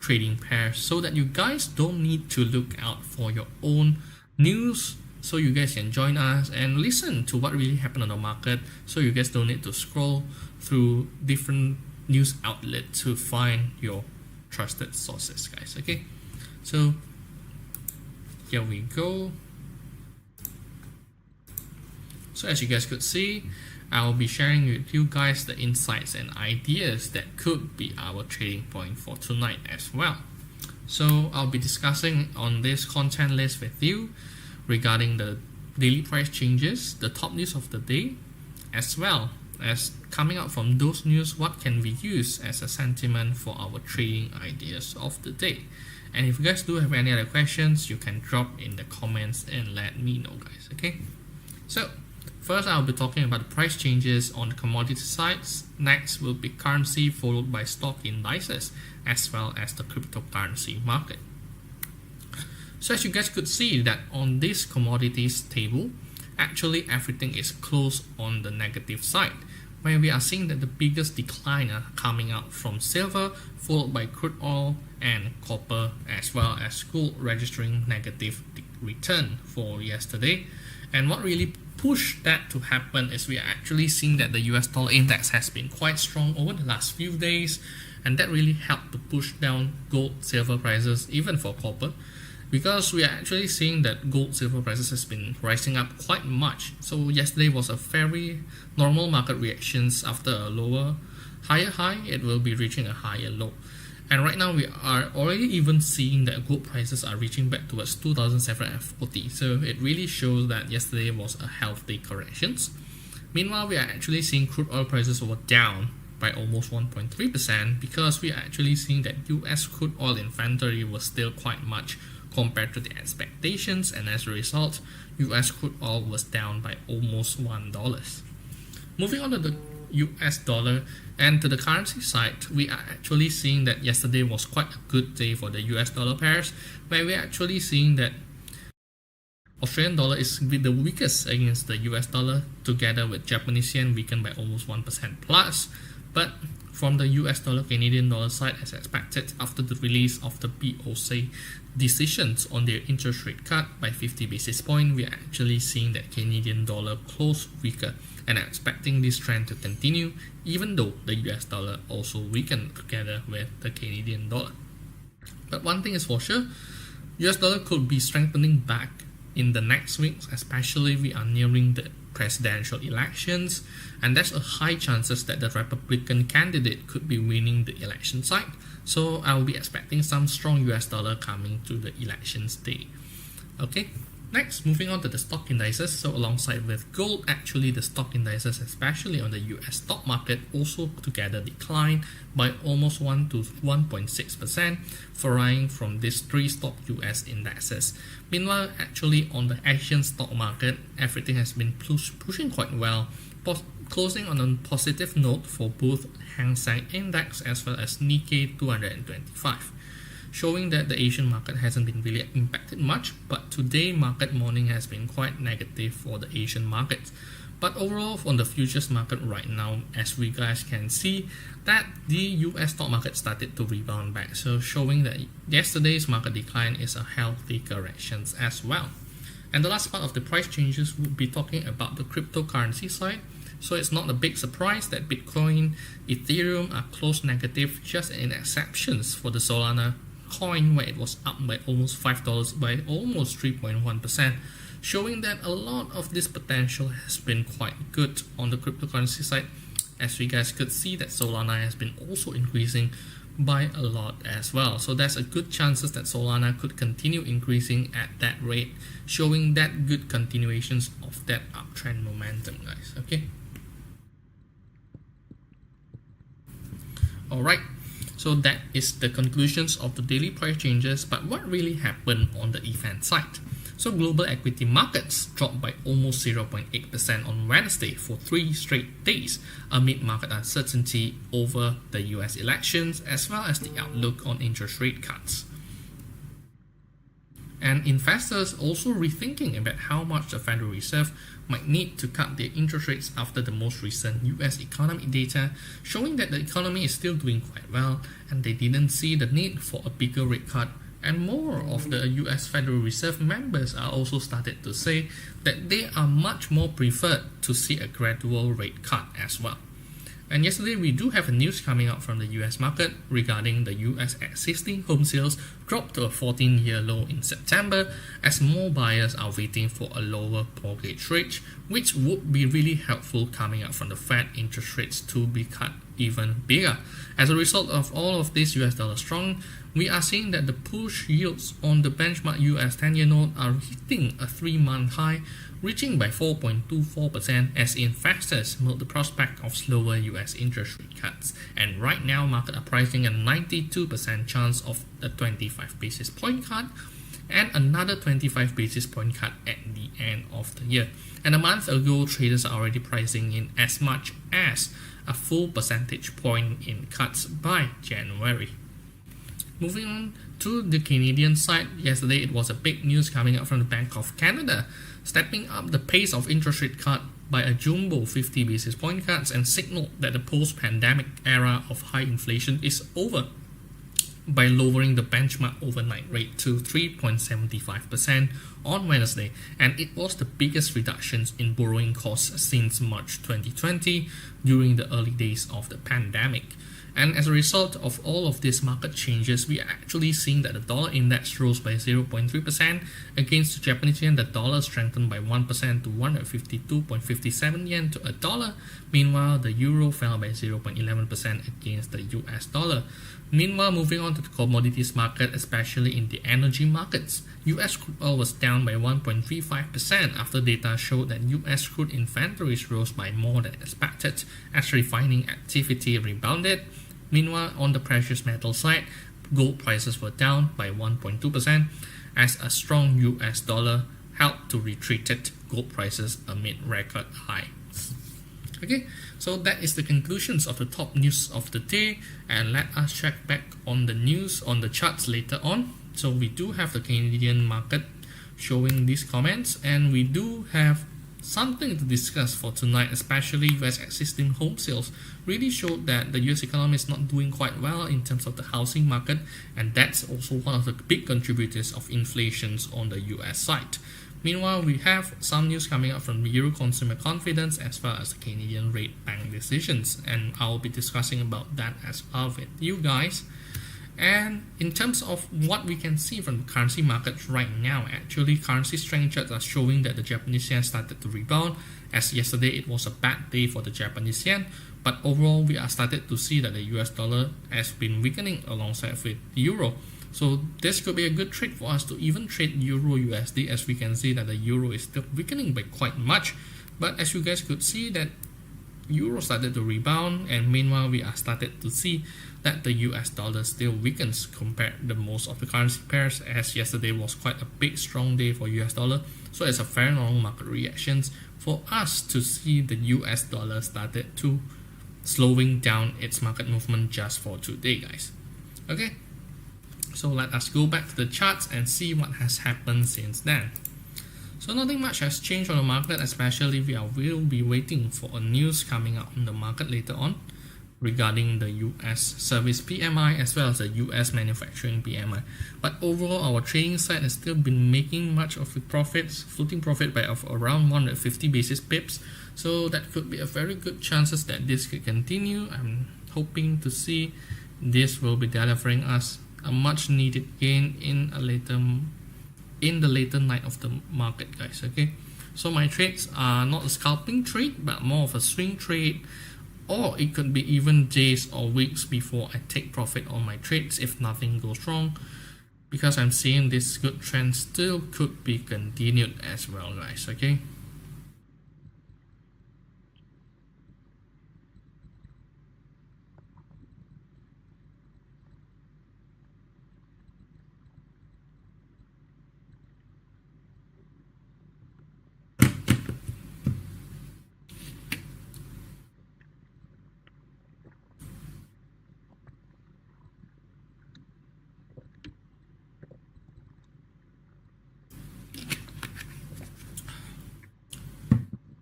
trading pairs, so that you guys don't need to look out for your own news so you guys can join us and listen to what really happened on the market, so you guys don't need to scroll through different news outlets to find your trusted sources, guys. Okay, so here we go. So as you guys could see, I'll be sharing with you guys the insights and ideas that could be our trading point for tonight as well. So I'll be discussing on this content list with you regarding the daily price changes, the top news of the day, as well as coming out from those news, what can we use as a sentiment for our trading ideas of the day. And if you guys do have any other questions, you can drop in the comments and let me know, guys. Okay, so first I'll be talking about the price changes on the commodity sides. Next will be currency, followed by stock indices, as well as the cryptocurrency market. So as you guys could see that on this commodities table, actually everything is closed on the negative side, where we are seeing that the biggest decline are coming out from silver, followed by crude oil and copper, as well as gold registering negative return for yesterday. And what really pushed that to happen is we are actually seeing that the US dollar index has been quite strong over the last few days, and that really helped to push down gold, silver prices, even for copper, because we are actually seeing that gold, silver prices has been rising up quite much. So yesterday was a very normal market reactions. After a lower higher high, it will be reaching a higher low. And right now we are already even seeing that gold prices are reaching back towards 2,740. So it really shows that yesterday was a healthy corrections. Meanwhile, we are actually seeing crude oil prices were down by almost 1.3%, because we are actually seeing that US crude oil inventory was still quite much compared to the expectations, and as a result, US crude oil was down by almost $1. Moving on to the US dollar and to the currency side, we are actually seeing that yesterday was quite a good day for the US dollar pairs, where we are actually seeing that Australian dollar is the weakest against the US dollar, together with Japanese yen weakened by almost 1% plus. But from the US dollar Canadian dollar side, as expected after the release of the BOC decisions on their interest rate cut by 50 basis points, we are actually seeing that Canadian dollar close weaker, and are expecting this trend to continue even though the US dollar also weakened together with the Canadian dollar. But one thing is for sure, US dollar could be strengthening back in the next weeks, especially we are nearing the presidential elections, and there's a high chances that the Republican candidate could be winning the election side. So I will be expecting some strong US dollar coming to the elections day. Okay, next moving on to the stock indices. So alongside with gold, actually the stock indices, especially on the US stock market, also together declined by almost 1 to 1.6%, varying from these three stock US indexes. Meanwhile, actually on the Asian stock market, everything has been pushing quite well, closing on a positive note for both Hang Seng Index as well as Nikkei 225, showing that the Asian market hasn't been really impacted much, but today market morning has been quite negative for the Asian markets. But overall, on the futures market right now, as we guys can see, that the US stock market started to rebound back, so showing that yesterday's market decline is a healthy corrections as well. And the last part of the price changes will be talking about the cryptocurrency side. So it's not a big surprise that Bitcoin, Ethereum are close negative, just in exceptions for the Solana coin, where it was up by almost $5 by almost 3.1%, showing that a lot of this potential has been quite good on the cryptocurrency side. As we guys could see that Solana has been also increasing by a lot as well. So there's a good chances that Solana could continue increasing at that rate, showing that good continuations of that uptrend momentum, guys. Okay. Alright, so that is the conclusions of the daily price changes. But what really happened on the event side? So global equity markets dropped by almost 0.8% on Wednesday for 3 straight days amid market uncertainty over the US elections, as well as the outlook on interest rate cuts. And investors also rethinking about how much the Federal Reserve might need to cut their interest rates after the most recent US economic data, showing that the economy is still doing quite well, and they didn't see the need for a bigger rate cut And more of the US Federal Reserve members are also started to say that they are much more preferred to see a gradual rate cut as well. And yesterday we do have a news coming out from the US market regarding the US existing home sales dropped to a 14-year low in September as more buyers are waiting for a lower mortgage rate, which would be really helpful coming out from the Fed interest rates to be cut even bigger. As a result of all of this US dollar strong, we are seeing that the push yields on the benchmark US 10-year note are hitting a 3-month high, reaching by 4.24% as investors milk the prospect of slower US interest rate cuts. And right now, market are pricing a 92% chance of a 25 basis point cut and another 25 basis point cut at the end of the year. And a month ago, traders are already pricing in as much as a full percentage point in cuts by January. Moving on to the Canadian side, yesterday it was a big news coming out from the Bank of Canada, stepping up the pace of interest rate cut by a jumbo 50 basis point cuts and signaled that the post-pandemic era of high inflation is over by lowering the benchmark overnight rate to 3.75% on Wednesday, and it was the biggest reductions in borrowing costs since March 2020 during the early days of the pandemic. And as a result of all of these market changes, we are actually seeing that the dollar index rose by 0.3% against the Japanese yen. The dollar strengthened by 1% to 152.57 yen to a dollar. Meanwhile, the euro fell by 0.11% against the US dollar. Meanwhile, moving on to the commodities market, especially in the energy markets, US crude oil was down by 1.35% after data showed that US crude inventories rose by more than expected as refining activity rebounded. Meanwhile, on the precious metal side, gold prices were down by 1.2% as a strong US dollar helped to retreat gold prices amid record highs. Okay, so that is the conclusions of the top news of the day, and let us check back on the news on the charts later on. So we do have the Canadian market showing these comments, and we do have something to discuss for tonight, especially US existing home sales really showed that the US economy is not doing quite well in terms of the housing market, and that's also one of the big contributors of inflations on the US side. Meanwhile, we have some news coming out from Euro consumer confidence as well as the Canadian rate bank decisions, and I'll be discussing about that as well with you guys. And in terms of what we can see from the currency markets right now, actually currency strength charts are showing that the Japanese yen started to rebound, as yesterday it was a bad day for the Japanese yen, but overall we are started to see that the US dollar has been weakening alongside with the euro. So this could be a good trade for us to even trade Euro USD, as we can see that the euro is still weakening by quite much. But as you guys could see that euro started to rebound, and meanwhile we are started to see that the US dollar still weakens compared to most of the currency pairs, as yesterday was quite a big strong day for US dollar. So it's a fair normal market reactions for us to see the US dollar started to slowing down its market movement just for today, guys. Okay, so let us go back to the charts and see what has happened since then. So nothing much has changed on the market, especially will be waiting for a news coming out on the market later on regarding the US service PMI as well as the US manufacturing PMI. But overall, our trading side has still been making much of the profits, floating profit by of around 150 basis pips. So that could be a very good chances that this could continue. I'm hoping to see this will be delivering us a much needed gain in the later night of the market, guys. Okay, so my trades are not a scalping trade but more of a swing trade, or it could be even days or weeks before I take profit on my trades if nothing goes wrong, because I'm seeing this good trend still could be continued as well, guys. Okay,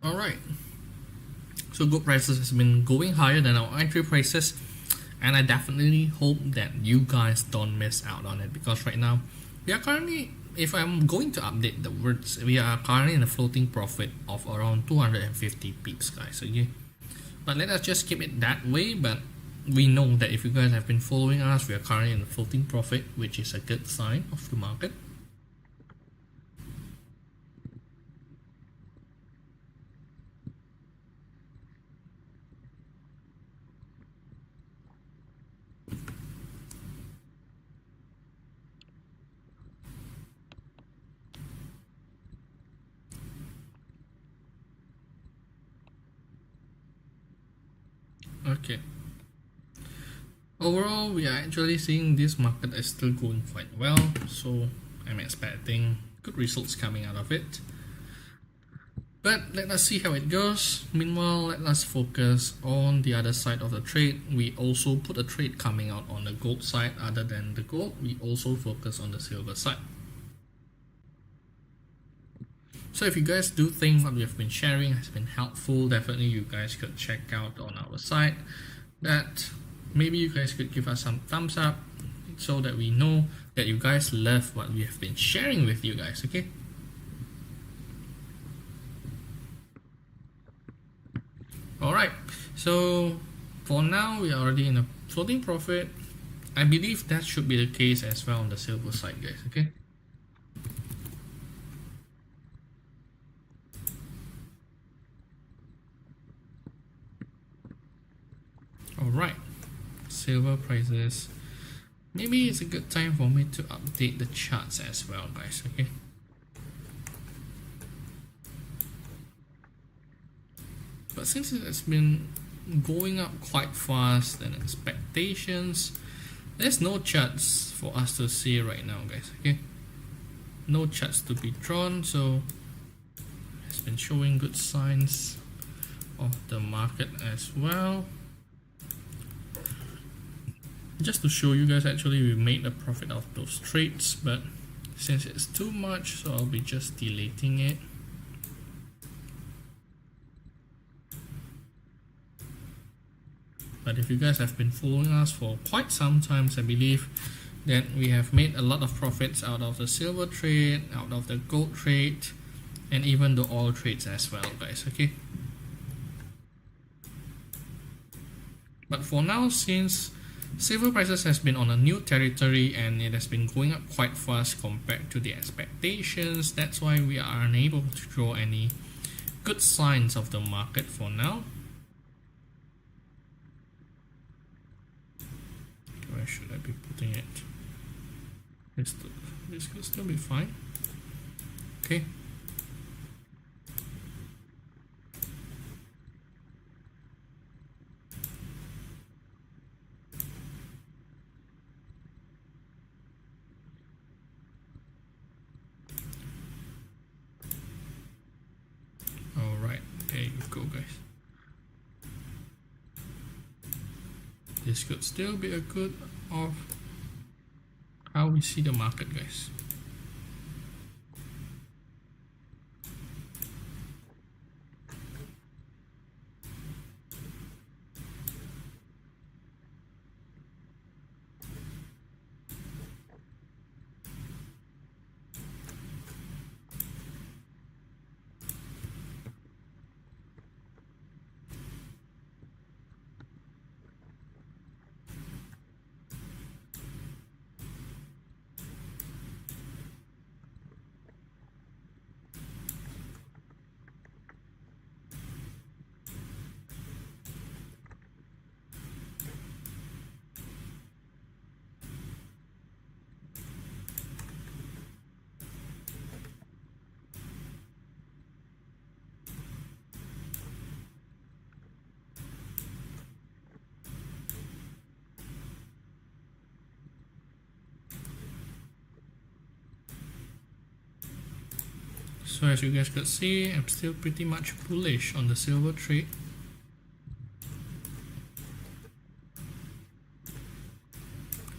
alright, so gold prices has been going higher than our entry prices, and I definitely hope that you guys don't miss out on it, because right now we are currently, if I'm going to update the words, we are currently in a floating profit of around 250 pips, guys. Okay, but let us just keep it that way. But we know that if you guys have been following us, we are currently in a floating profit, which is a good sign of the market. Okay, overall we are actually seeing this market is still going quite well, so I'm expecting good results coming out of it. But let us see how it goes. Meanwhile, let us focus on the other side of the trade. We also put a trade coming out on the gold side. Other than the gold, we also focus on the silver side. So if you guys do think what we have been sharing has been helpful, definitely you guys could check out on our site. That maybe you guys could give us some thumbs up so that we know that you guys love what we have been sharing with you guys, okay? Alright, so for now we are already in a floating profit. I believe that should be the case as well on the silver side, guys, okay? Alright, silver prices. Maybe it's a good time for me to update the charts as well, guys, okay? But since it has been going up quite fast than expectations, there's no charts for us to see right now, guys, okay? No charts to be drawn, so it's been showing good signs of the market as well. Just to show you guys, actually we made a profit out of those trades, but since it's too much, so I'll be just deleting it. But if you guys have been following us for quite some time, I believe that we have made a lot of profits out of the silver trade, out of the gold trade, and even the oil trades as well, guys, okay? But for now, since silver prices has been on a new territory and it has been going up quite fast compared to the expectations, that's why we are unable to draw any good signs of the market for now. Where should I be putting it? This could still be fine. Okay. Alright, there you go, guys. This could still be a good of how we see the market, guys. So as you guys could see, I'm still pretty much bullish on the silver trade.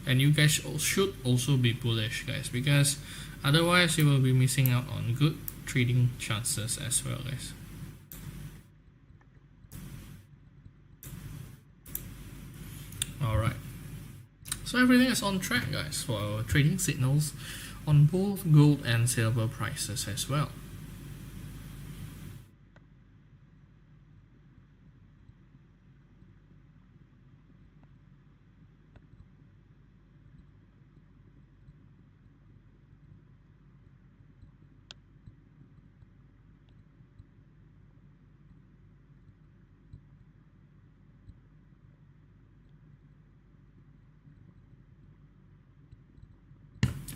And you guys should also be bullish, guys, because otherwise you will be missing out on good trading chances as well, guys. Alright, So everything is on track, guys, for our trading signals on both gold and silver prices as well.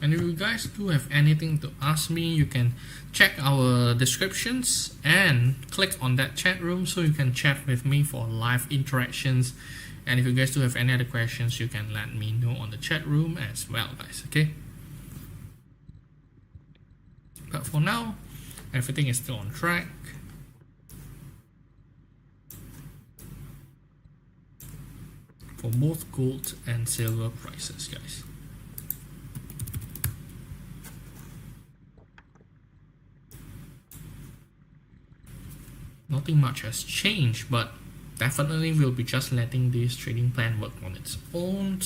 And if you guys do have anything to ask me, you can check our descriptions and click on that chat room so you can chat with me for live interactions. And if you guys do have any other questions, you can let me know on the chat room as well, guys, okay? But for now, everything is still on track. For both gold and silver prices, guys. Nothing much has changed, but definitely we'll be just letting this trading plan work on its own.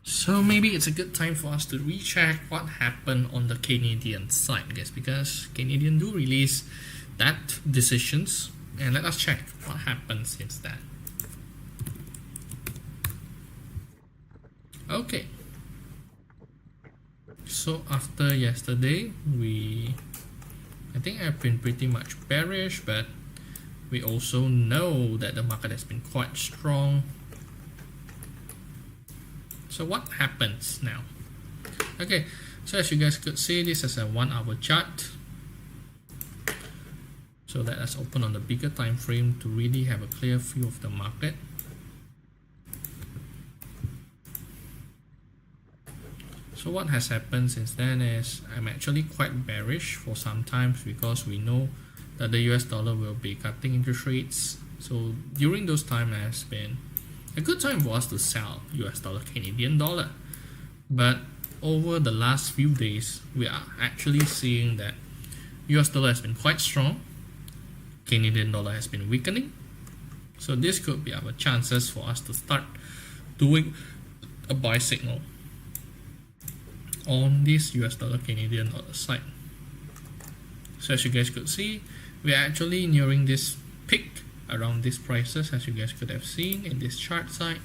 So maybe it's a good time for us to recheck what happened on the Canadian side, guys, because Canadian do release that decisions, and let us check what happened since then. Okay, so after yesterday, I think I've been pretty much bearish, but we also know that the market has been quite strong. So what happens now? Okay, so as you guys could see, this is a 1 hour chart. So let us open on the bigger time frame to really have a clear view of the market. So what has happened since then is I'm actually quite bearish for some times because we know that the US dollar will be cutting interest rates. So during those times has been a good time for us to sell US dollar Canadian dollar. But over the last few days, we are actually seeing that US dollar has been quite strong, Canadian dollar has been weakening. So this could be our chances for us to start doing a buy signal on this US dollar Canadian dollar side. So as you guys could see, we are actually nearing this peak around these prices, as you guys could have seen in this chart side.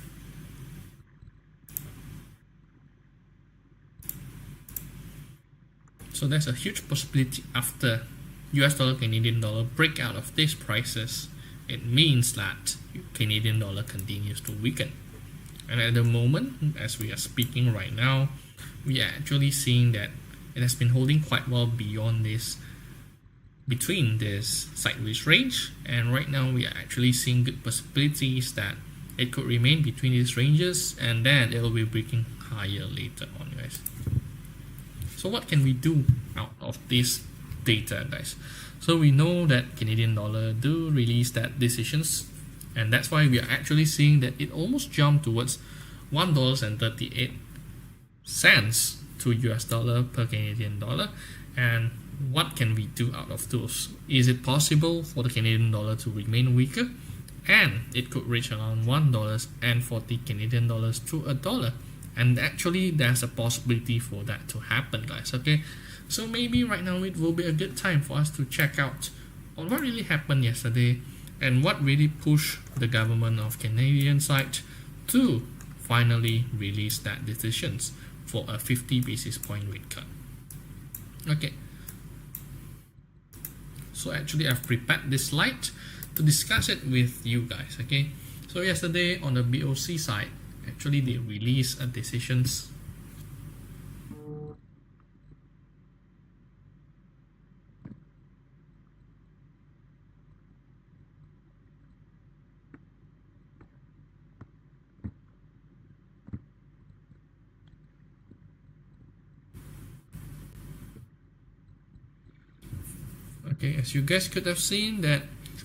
So there's a huge possibility after US dollar Canadian dollar break out of these prices, it means that Canadian dollar continues to weaken. And at the moment, as we are speaking right now, we are actually seeing that it has been holding quite well beyond this, between this sideways range, and right now we are actually seeing good possibilities that it could remain between these ranges and then it will be breaking higher later on, guys. So what can we do out of this data, guys? So we know that Canadian dollar do release that decisions, and that's why we are actually seeing that it almost jumped towards $1.38 to US dollar per Canadian dollar. And what can we do out of those? Is it possible for the Canadian dollar to remain weaker? And it could reach around $1.40 Canadian dollars to a dollar. And actually there's a possibility for that to happen, guys, okay? So maybe right now it will be a good time for us to check out on what really happened yesterday and what really pushed the government of Canadian side to finally release that decisions for a 50 basis point rate cut. Okay, so actually I've prepared this slide to discuss it with you guys, okay? So yesterday on the BOC side, actually they released a decisions. Okay, as you guys could have seen that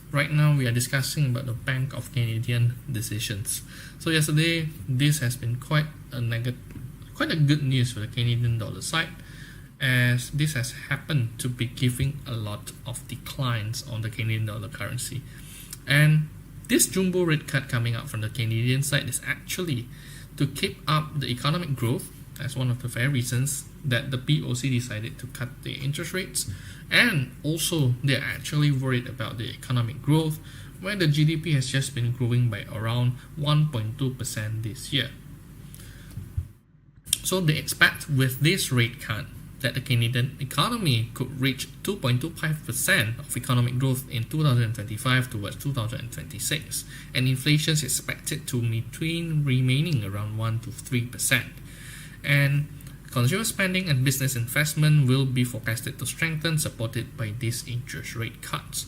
right now we are discussing about the Bank of Canadian decisions. So yesterday this has been quite a good news for the Canadian dollar side, as this has happened to be giving a lot of declines on the Canadian dollar currency. And this jumbo rate cut coming out from the Canadian side is actually to keep up the economic growth. That's one of the very reasons that the BOC decided to cut the interest rates, and also they're actually worried about the economic growth, where the GDP has just been growing by around 1.2% this year. So they expect with this rate cut that the Canadian economy could reach 2.25% of economic growth in 2025 towards 2026, and inflation is expected to remaining around 1 to 3%. And consumer spending and business investment will be forecasted to strengthen, supported by these interest rate cuts.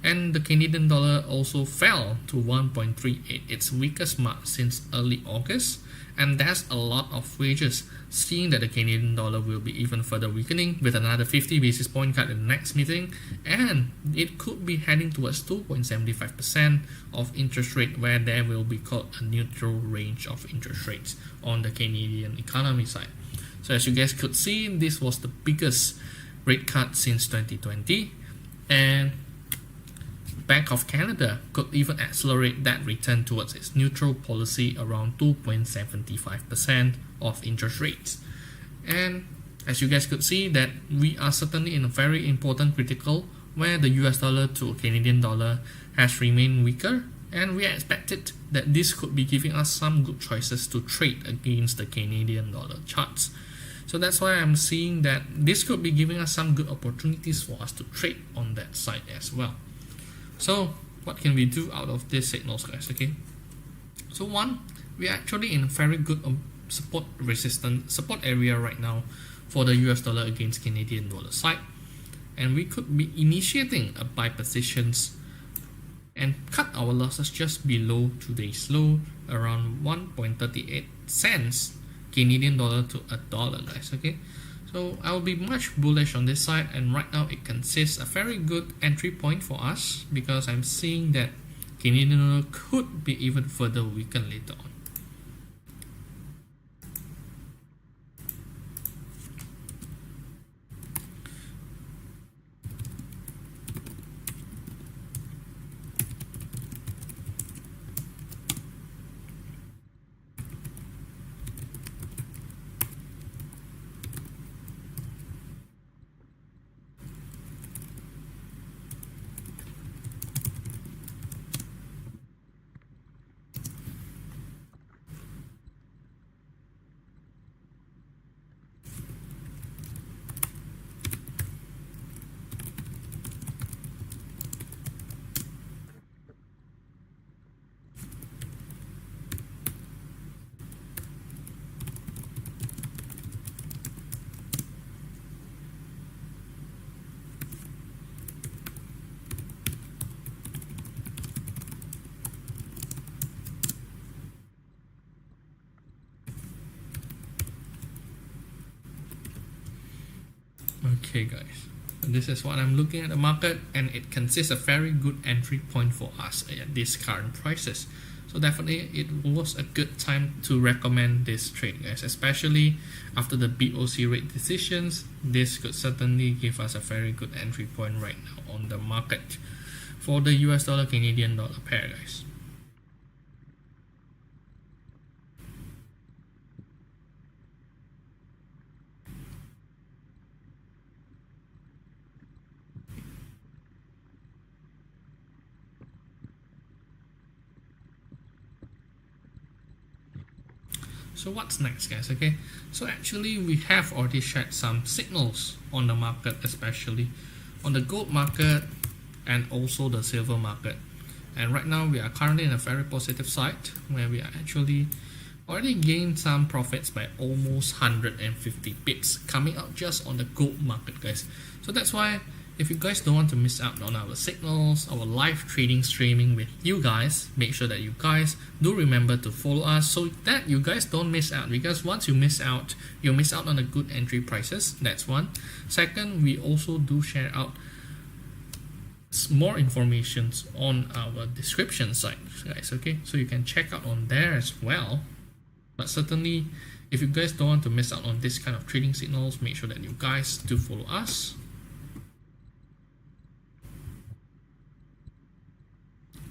And the Canadian dollar also fell to 1.38, its weakest mark since early August. And that's a lot of wages, seeing that the Canadian dollar will be even further weakening with another 50 basis point cut in the next meeting, and it could be heading towards 2.75% of interest rate, where there will be called a neutral range of interest rates on the Canadian economy side. So as you guys could see, this was the biggest rate cut since 2020, and Bank of Canada could even accelerate that return towards its neutral policy around 2.75% of interest rates. And as you guys could see, that we are certainly in a very important critical where the US dollar to Canadian dollar has remained weaker, and we expected that this could be giving us some good choices to trade against the Canadian dollar charts. So that's why I'm seeing that this could be giving us some good opportunities for us to trade on that side as well. So what can we do out of these signals, guys? Okay, so one, we're actually in a very good support area right now for the US dollar against Canadian dollar side, and we could be initiating a buy positions and cut our losses just below today's low, around 1.38 cents Canadian dollar to a dollar, guys. Okay, so I'll be much bullish on this side, and right now it consists a very good entry point for us because I'm seeing that Canadian dollar could be even further weakened later on. Okay guys, so this is what I'm looking at the market, and it consists of very good entry point for us at these current prices. So definitely it was a good time to recommend this trade, guys, especially after the BOC rate decisions. This could certainly give us a very good entry point right now on the market for the US dollar Canadian dollar pair, guys. So what's next, guys? Okay, so actually we have already shared some signals on the market, especially on the gold market and also the silver market. And right now we are currently in a very positive side where we are actually already gained some profits by almost 150 pips coming out just on the gold market, guys. So that's why if you guys don't want to miss out on our signals, our live trading streaming with you guys, make sure that you guys do remember to follow us so that you guys don't miss out, because once you miss out on the good entry prices. That's one. Second, we also do share out more information on our description site, guys. Okay, so you can check out on there as well. But certainly if you guys don't want to miss out on this kind of trading signals, make sure that you guys do follow us.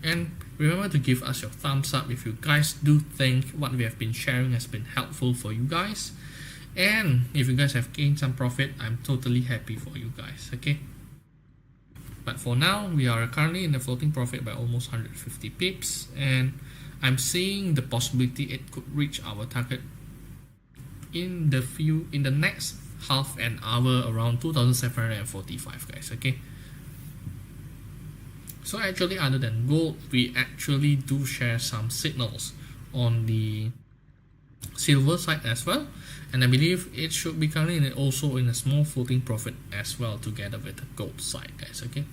And Remember to give us your thumbs up if you guys do think what we have been sharing has been helpful for you guys. And if you guys have gained some profit, I'm totally happy for you guys, okay? But for now, we are currently in a floating profit by almost 150 pips, and I'm seeing the possibility it could reach our target in the next half an hour around 2745, guys, okay? So actually, other than gold, we actually do share some signals on the silver side as well, and I believe it should be currently also in a small floating profit as well together with the gold side, guys, okay?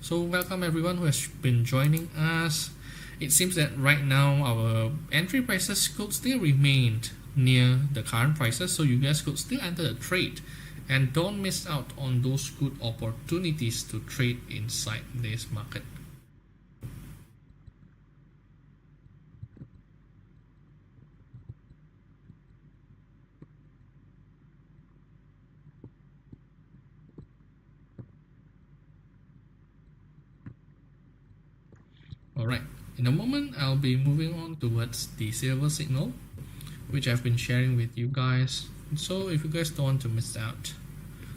So welcome everyone who has been joining us. It seems that right now our entry prices could still remain near the current prices, so you guys could still enter the trade and don't miss out on those good opportunities to trade inside this market. Alright, in a moment I'll be moving on towards the silver signal, which I've been sharing with you guys. So if you guys don't want to miss out,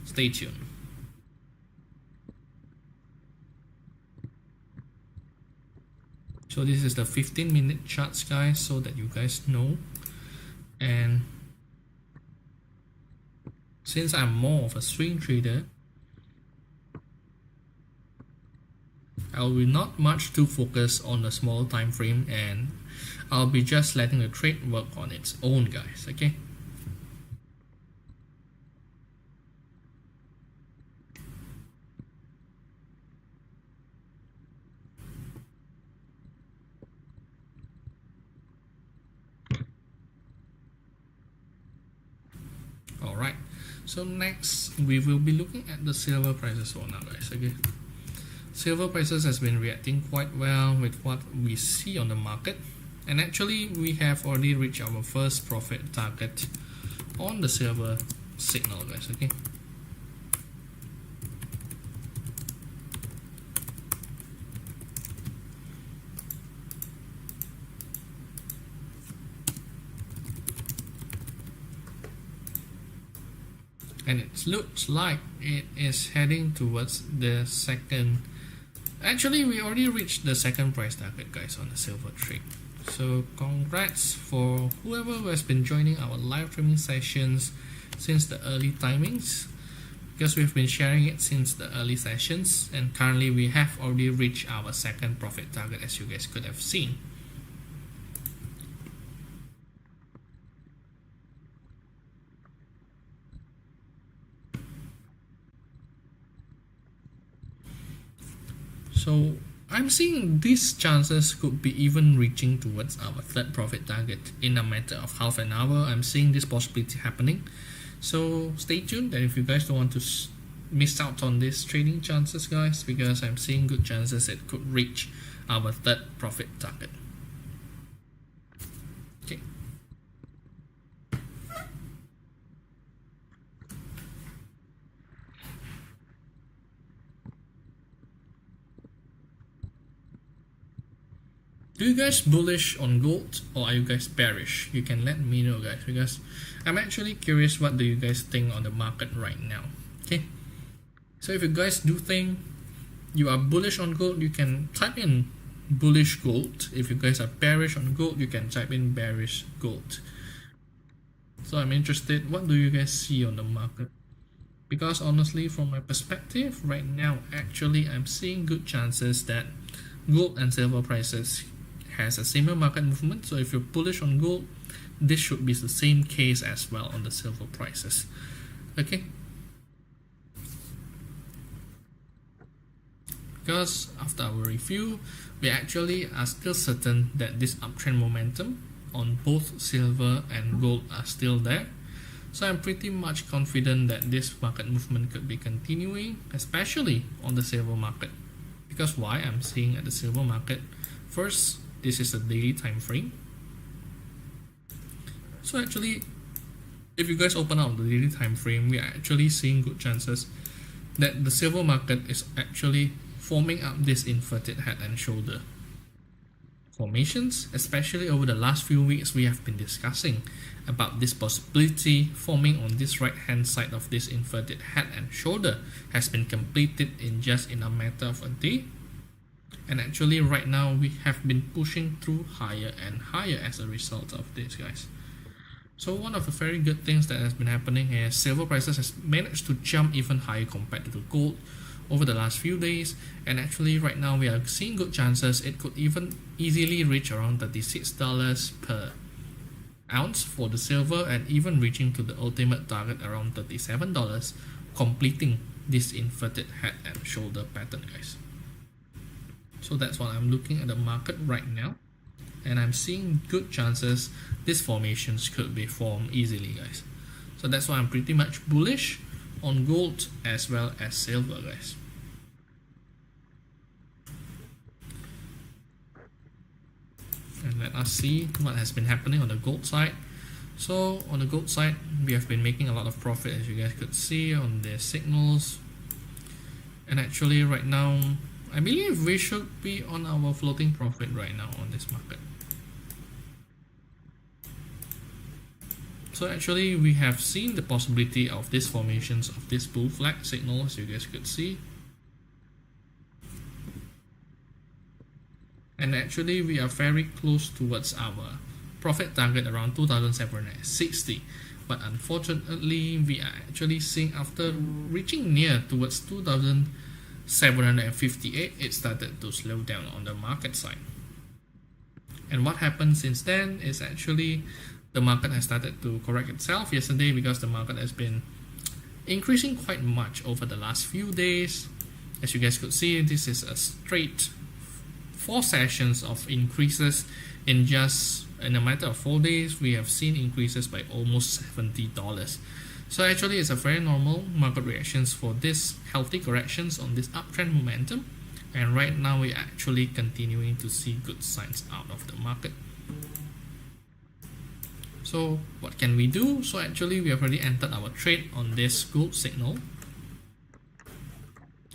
stay tuned. So this is the 15-minute charts, guys, so that you guys know. And since I'm more of a swing trader, I will be not much too focused on the small time frame, and I'll be just letting the trade work on its own, guys, okay? Alright, so next we will be looking at the silver prices for now, guys, okay? Silver prices has been reacting quite well with what we see on the market, and actually we have already reached our first profit target on the silver signal, guys, okay? And it looks like it is heading towards the second. Actually, we already reached the second price target, guys, on the silver trade. So congrats for whoever who has been joining our live streaming sessions since the early timings, because we've been sharing it since the early sessions, and currently we have already reached our second profit target, as you guys could have seen. So I'm seeing these chances could be even reaching towards our third profit target in a matter of half an hour. I'm seeing this possibility happening. So stay tuned, and if you guys don't want to miss out on these trading chances, guys, because I'm seeing good chances it could reach our third profit target. Okay. Do you guys bullish on gold, or are you guys bearish? You can let me know, guys, because I'm actually curious what do you guys think on the market right now. Okay, so if you guys do think you are bullish on gold, you can type in bullish gold. If you guys are bearish on gold, you can type in bearish gold. So I'm interested, what do you guys see on the market? Because honestly, from my perspective right now, actually I'm seeing good chances that gold and silver prices has a similar market movement. So if you're bullish on gold, this should be the same case as well on the silver prices. Okay, because after our review, we actually are still certain that this uptrend momentum on both silver and gold are still there. So I'm pretty much confident that this market movement could be continuing, especially on the silver market. Because why I'm seeing at the silver market, first, this is a daily time frame. So actually, if you guys open out the daily time frame, we are actually seeing good chances that the silver market is actually forming up this inverted head and shoulder formations. Especially over the last few weeks, we have been discussing about this possibility forming on this right hand side of this inverted head and shoulder has been completed in a matter of a day. And actually right now we have been pushing through higher and higher as a result of this, guys. So one of the very good things that has been happening is silver prices has managed to jump even higher compared to the gold over the last few days, and actually right now we are seeing good chances it could even easily reach around $36 per ounce for the silver, and even reaching to the ultimate target around $37, completing this inverted head and shoulder pattern, guys. So that's what I'm looking at the market right now, and I'm seeing good chances these formations could be formed easily, guys. So that's why I'm pretty much bullish on gold as well as silver, guys. And let us see what has been happening on the gold side. So on the gold side, we have been making a lot of profit, as you guys could see on the signals. And actually right now, I believe we should be on our floating profit right now on this market. So actually we have seen the possibility of these formations of this bull flag signal, as you guys could see. And actually we are very close towards our profit target around 2,760. But unfortunately we are actually seeing after reaching near towards 2,758, it started to slow down on the market side. And what happened since then is actually the market has started to correct itself yesterday, because the market has been increasing quite much over the last few days. As you guys could see, this is a straight 4 sessions of increases in a matter of 4 days. We have seen increases by almost $70. So actually it's a very normal market reactions for this healthy corrections on this uptrend momentum, and right now we're actually continuing to see good signs out of the market. So what can we do? So actually we have already entered our trade on this gold signal,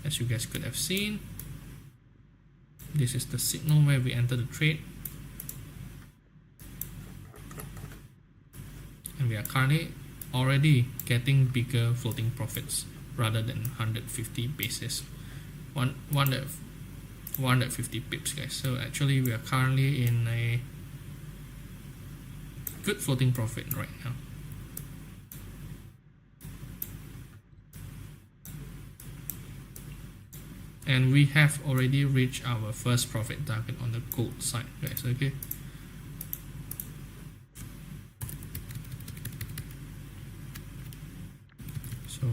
as you guys could have seen. This is the signal where we enter the trade, and we are currently already getting bigger floating profits rather than 150 basis, 150 pips, guys. So actually we are currently in a good floating profit right now. And we have already reached our first profit target on the gold side, guys. Okay. So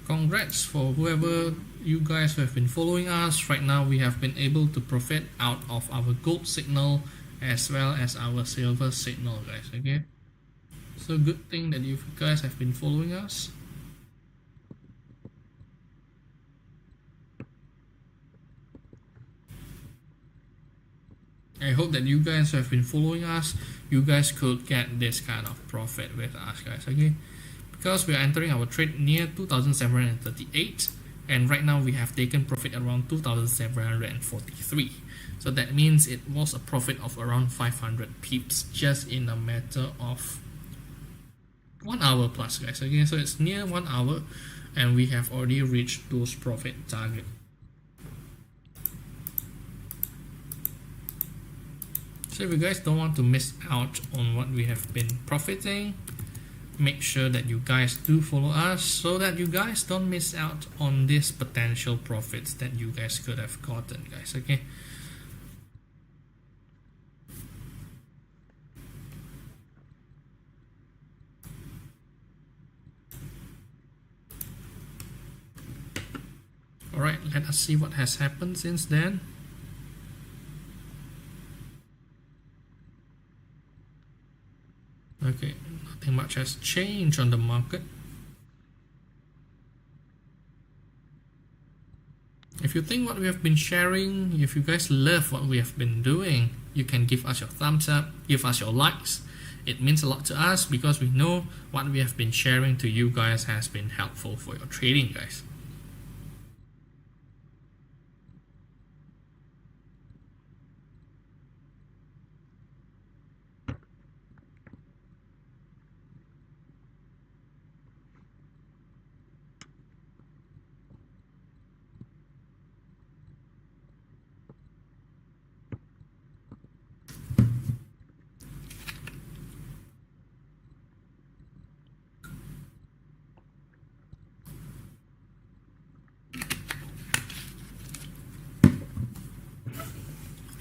congrats for whoever you guys who have been following us. Right now we have been able to profit out of our gold signal as well as our silver signal, guys. Okay, so good thing that you guys have been following us. I hope that you guys who have been following us, you guys could get this kind of profit with us, guys. Okay, because we are entering our trade near 2,738, and right now we have taken profit around 2,743. So that means it was a profit of around 500 pips just in a matter of 1 hour plus, guys. Okay, so it's near 1 hour and we have already reached those profit target. So if you guys don't want to miss out on what we have been profiting, make sure that you guys do follow us so that you guys don't miss out on these potential profits that you guys could have gotten, guys. Okay, alright, let us see what has happened since then. Okay, nothing much has changed on the market. If you think what we have been sharing, if you guys love what we have been doing, you can give us your thumbs up, give us your likes. It means a lot to us because we know what we have been sharing to you guys has been helpful for your trading, guys.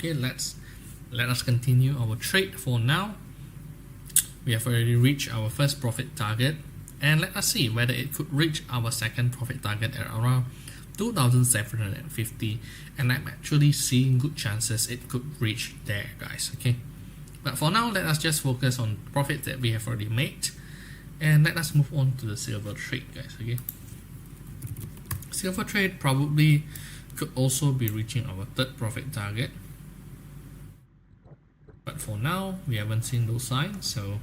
Okay, let us continue our trade. For now, we have already reached our first profit target, and let us see whether it could reach our second profit target at around 2,750, and I'm actually seeing good chances it could reach there, guys. Okay, but for now, let us just focus on profit that we have already made, and let us move on to the silver trade, guys. Okay, silver trade probably could also be reaching our third profit target, but for now we haven't seen those signs, so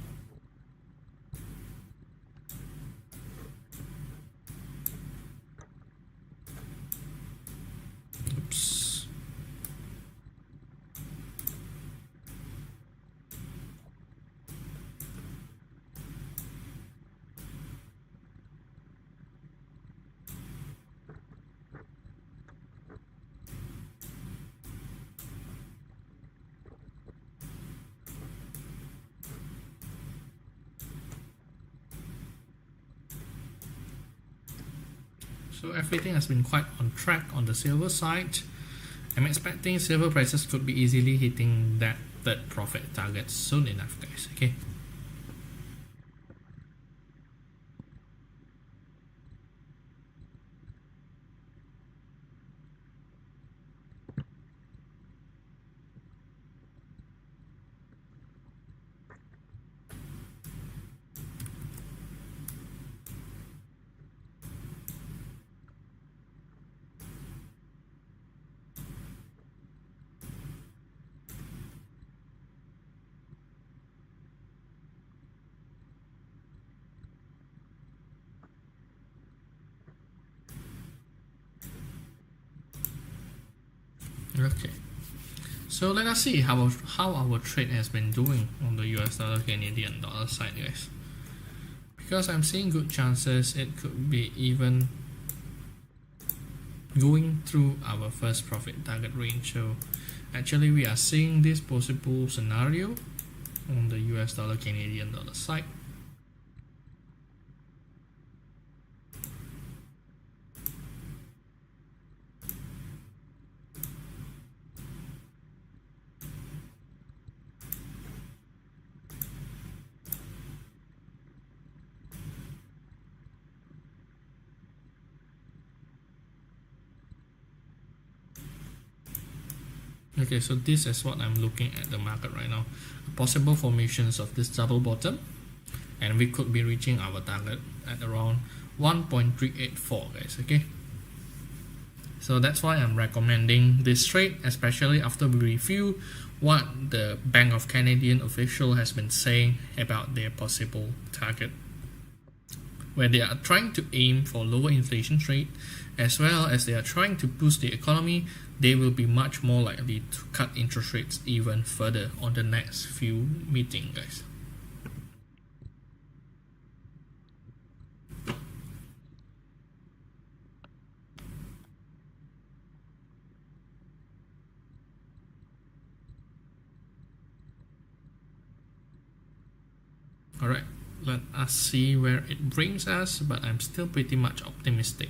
oops. So everything has been quite on track on the silver side. I'm expecting silver prices could be easily hitting that third profit target soon enough, guys. Okay. Okay. So let us see how our trade has been doing on the US dollar Canadian dollar side, guys. Because I'm seeing good chances it could be even going through our first profit target range. So actually we are seeing this possible scenario on the US dollar Canadian dollar side. Okay, so this is what I'm looking at the market right now. Possible formations of this double bottom, and we could be reaching our target at around 1.384, guys. Okay, so that's why I'm recommending this trade, especially after we review what the Bank of Canadian official has been saying about their possible target, where they are trying to aim for lower inflation rate, as well as they are trying to boost the economy. They will be much more likely to cut interest rates even further on the next few meetings, guys. Alright, let us see where it brings us, but I'm still pretty much optimistic.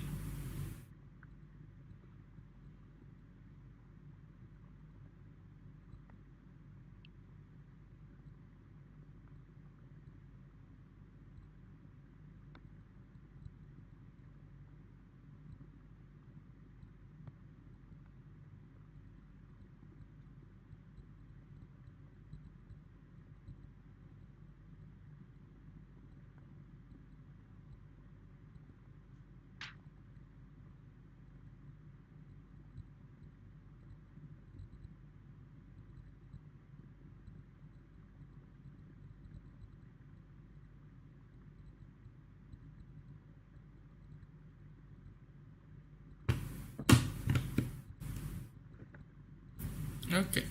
Okay,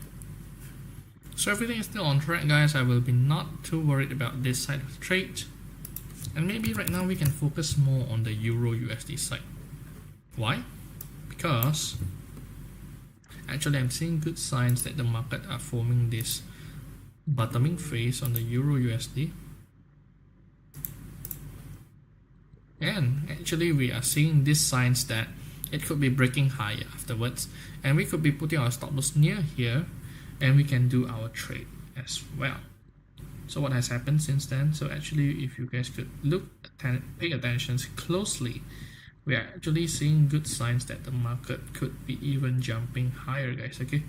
so everything is still on track, guys. I will be not too worried about this side of the trade, and maybe right now we can focus more on the Euro USD side. Why? Because actually I'm seeing good signs that the market are forming this bottoming phase on the Euro USD, and actually we are seeing these signs that it could be breaking higher afterwards, and we could be putting our stop loss near here, and we can do our trade as well. So what has happened since then? So actually, if you guys could pay attention closely, we are actually seeing good signs that the market could be even jumping higher, guys. Okay,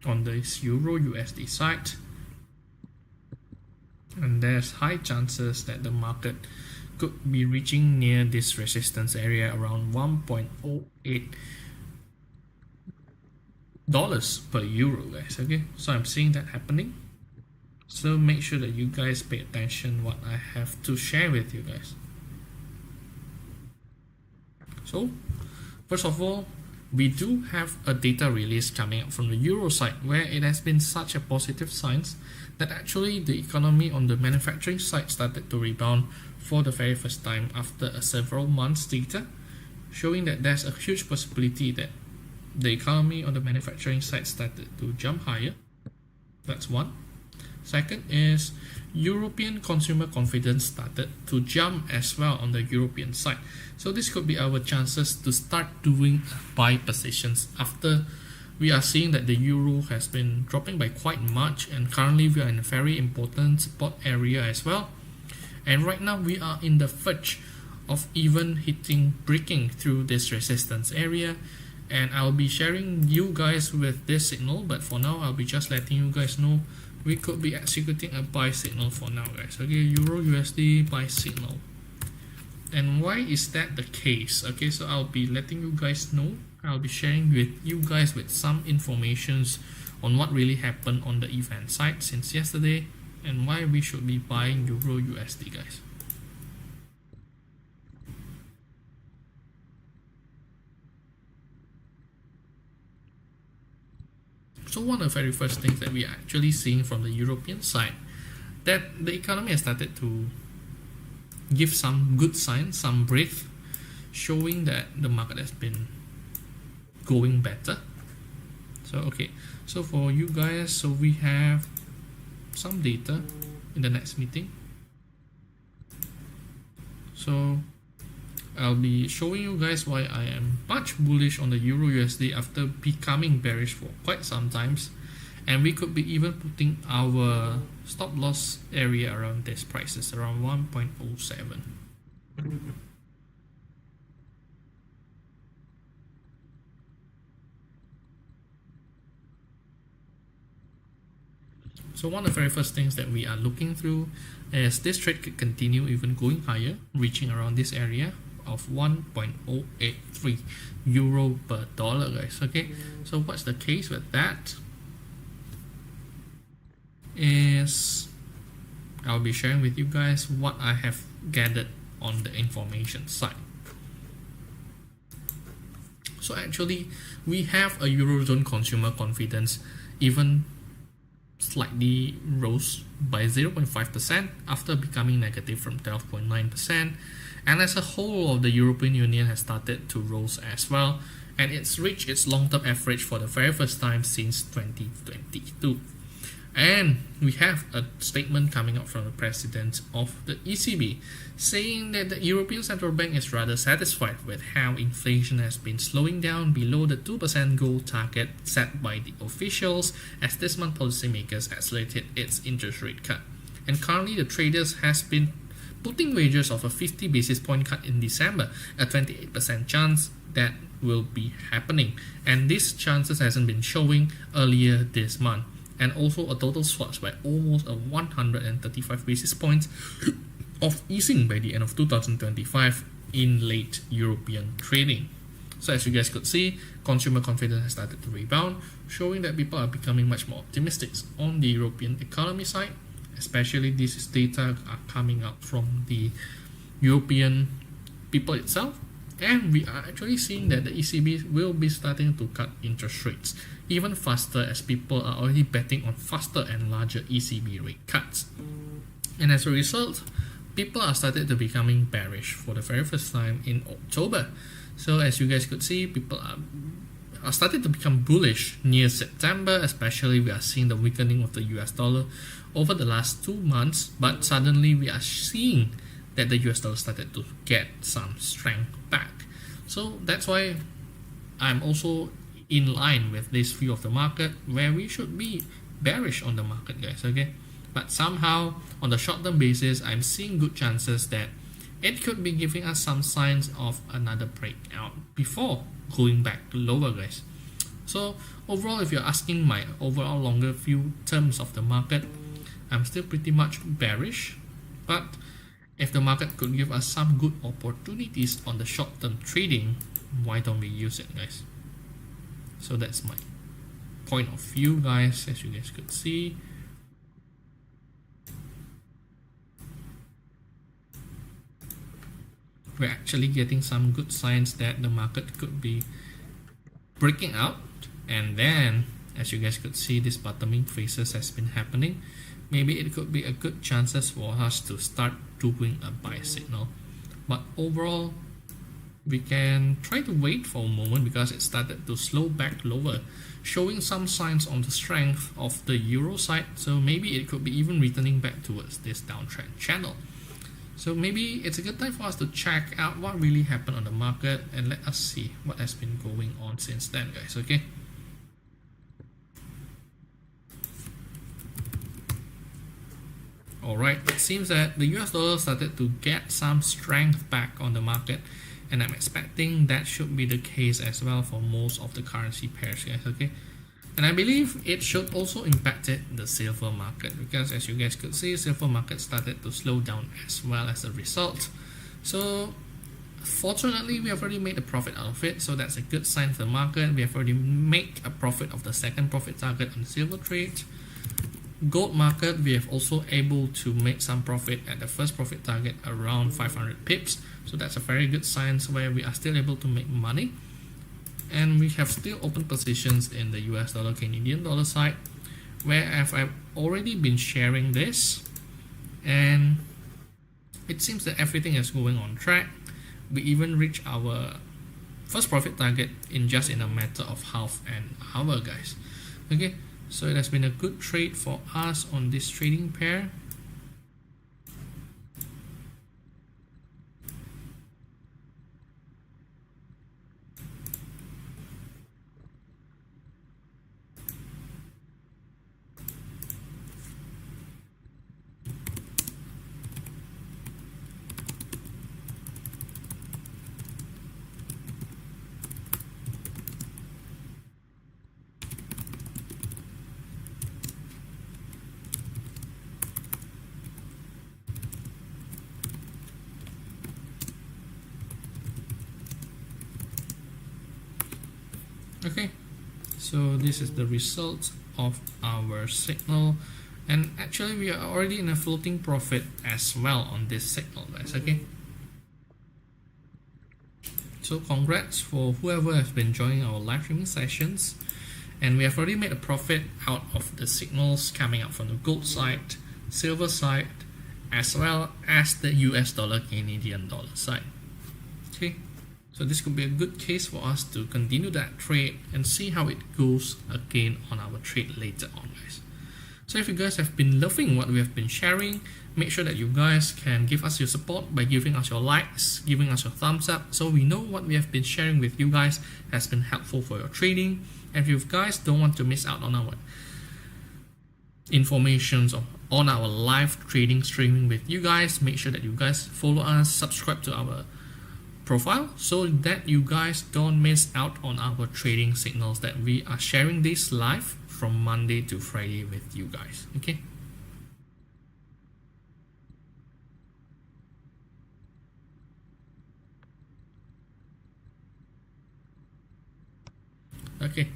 on this Euro USD side, and there's high chances that the market could be reaching near this resistance area around 1.08 dollars per euro, guys. Okay, so I'm seeing that happening, so make sure that you guys pay attention what I have to share with you guys. So first of all, we do have a data release coming up from the euro side, where it has been such a positive signs that actually the economy on the manufacturing side started to rebound for the very first time after a several months data, showing that there's a huge possibility that the economy on the manufacturing side started to jump higher. That's one. Second is European consumer confidence started to jump as well on the European side. So this could be our chances to start doing buy positions after we are seeing that the euro has been dropping by quite much, and currently we are in a very important support area as well. And right now we are in the verge of even breaking through this resistance area, and I'll be sharing you guys with this signal, but for now I'll be just letting you guys know we could be executing a buy signal for now, guys. Okay, Euro USD buy signal. And why is that the case? Okay, so I'll be letting you guys know. I'll be sharing with you guys with some informations on what really happened on the event side since yesterday, and why we should be buying Euro USD, guys. So one of the very first things that we are actually seeing from the European side, that the economy has started to give some good signs, some breath, showing that the market has been going better. So okay, so for you guys, so we have some data in the next meeting. So I'll be showing you guys why I am much bullish on the Euro USD after becoming bearish for quite some times, and we could be even putting our stop loss area around this prices, around 1.07. So one of the very first things that we are looking through is this trade could continue even going higher, reaching around this area of 1.083 euro per dollar, guys. Okay, so what's the case with that is I'll be sharing with you guys what I have gathered on the information side. So actually we have a Eurozone consumer confidence even slightly rose by 0.5% after becoming negative from 12.9%, and as a whole of the European Union has started to rose as well, and it's reached its long-term average for the very first time since 2022. And we have a statement coming out from the president of the ECB saying that the European Central Bank is rather satisfied with how inflation has been slowing down below the 2% goal target set by the officials as this month policymakers accelerated its interest rate cut. And currently the traders has been putting wagers of a 50 basis point cut in December, a 28% chance that will be happening, and these chances hasn't been showing earlier this month. And also a total swaps by almost a 135 basis points of easing by the end of 2025 in late European trading. So as you guys could see, consumer confidence has started to rebound, showing that people are becoming much more optimistic on the European economy side, especially this data are coming out from the European people itself, And we are actually seeing that the ECB will be starting to cut interest rates even faster, as people are already betting on faster and larger ECB rate cuts. And as a result, people are started to becoming bearish for the very first time in October. So as you guys could see, people are starting to become bullish near September, especially we are seeing the weakening of the US dollar over the last 2 months, but suddenly we are seeing that the US dollar started to get some strength back. So that's why I'm also in line with this view of the market, where we should be bearish on the market, guys, okay? But somehow on the short term basis, I'm seeing good chances that it could be giving us some signs of another breakout before going back lower, guys. So overall, if you're asking my overall longer view terms of the market, I'm still pretty much bearish. But if the market could give us some good opportunities on the short term trading, why don't we use it, guys? So that's my point of view, guys, as you guys could see. We're actually getting some good signs that the market could be breaking out, and then as you guys could see, this bottoming phases has been happening. Maybe it could be a good chances for us to start doing a buy signal. But overall, we can try to wait for a moment because it started to slow back lower, showing some signs on the strength of the euro side. So maybe it could be even returning back towards this downtrend channel. So maybe it's a good time for us to check out what really happened on the market, and let us see what has been going on since then, guys, okay? Alright, it seems that the US dollar started to get some strength back on the market, and I'm expecting that should be the case as well for most of the currency pairs, guys, okay? And I believe it should also impact the silver market, because as you guys could see, silver market started to slow down as well as a result. So fortunately, we have already made a profit out of it, so that's a good sign for the market. We have already made a profit of the second profit target on the silver trade. Gold market, we have also able to make some profit at the first profit target around 500 pips. So that's a very good sign where we are still able to make money. And we have still open positions in the US dollar Canadian dollar side, where I've already been sharing this, and it seems that everything is going on track. We even reached our first profit target in a matter of half an hour, guys, okay? So it has been a good trade for us on this trading pair. Okay, so this is the result of our signal, and actually we are already in a floating profit as well on this signal, guys, okay? So congrats for whoever has been joining our live streaming sessions, and we have already made a profit out of the signals coming out from the gold side, silver side, as well as the US dollar Canadian dollar side, okay? So this could be a good case for us to continue that trade and see how it goes again on our trade later on, guys. So if you guys have been loving what we have been sharing, make sure that you guys can give us your support by giving us your likes, giving us your thumbs up, so we know what we have been sharing with you guys has been helpful for your trading. And if you guys don't want to miss out on our informations on our live trading streaming with you guys, make sure that you guys follow us, subscribe to our profile, so that you guys don't miss out on our trading signals that we are sharing this live from Monday to Friday with you guys, okay? Okay.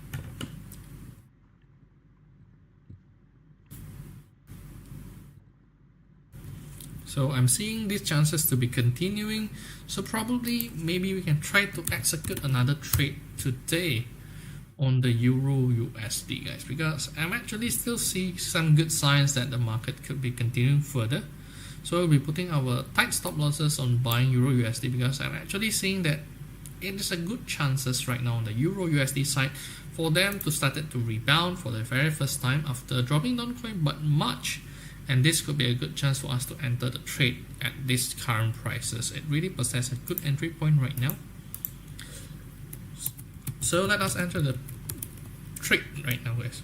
So I'm seeing these chances to be continuing. So probably maybe we can try to execute another trade today on the Euro USD, guys, because I'm actually still seeing some good signs that the market could be continuing further. So we'll be putting our tight stop losses on buying Euro USD because I'm actually seeing that it is a good chances right now on the Euro USD side for them to start to rebound for the very first time after dropping down quite much, and this could be a good chance for us to enter the trade at these current prices. It really possesses a good entry point right now. So let us enter the trade right now, guys.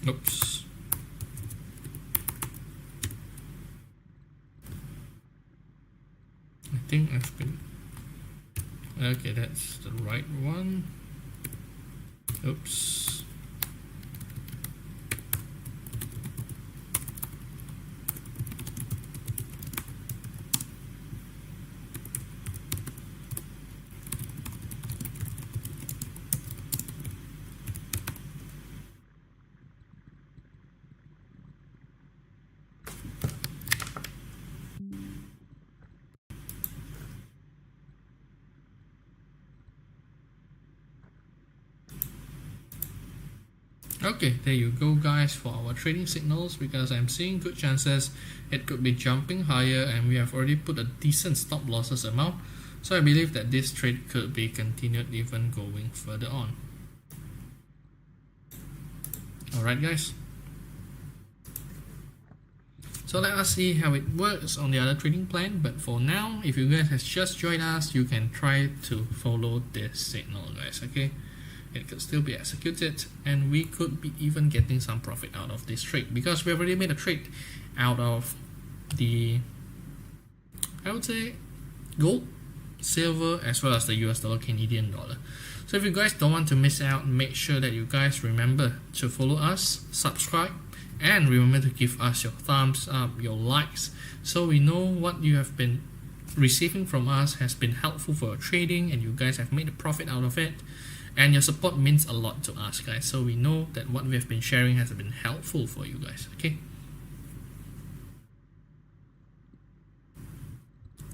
Oops. I think I've been... Okay, that's the right one. Oops. Okay, there you go, guys, for our trading signals, because I'm seeing good chances it could be jumping higher, and we have already put a decent stop losses amount, so I believe that this trade could be continued even going further on. Alright, guys, so let us see how it works on the other trading plan. But for now, if you guys have just joined us, you can try to follow this signal, guys. Okay, it could still be executed, and we could be even getting some profit out of this trade because we have already made a trade out of the, I would say, gold, silver, as well as the US dollar, Canadian dollar. So if you guys don't want to miss out, make sure that you guys remember to follow us, subscribe, and remember to give us your thumbs up, your likes, so we know what you have been receiving from us has been helpful for your trading and you guys have made a profit out of it. And your support means a lot to us, guys, so we know that what we have been sharing has been helpful for you guys. Okay,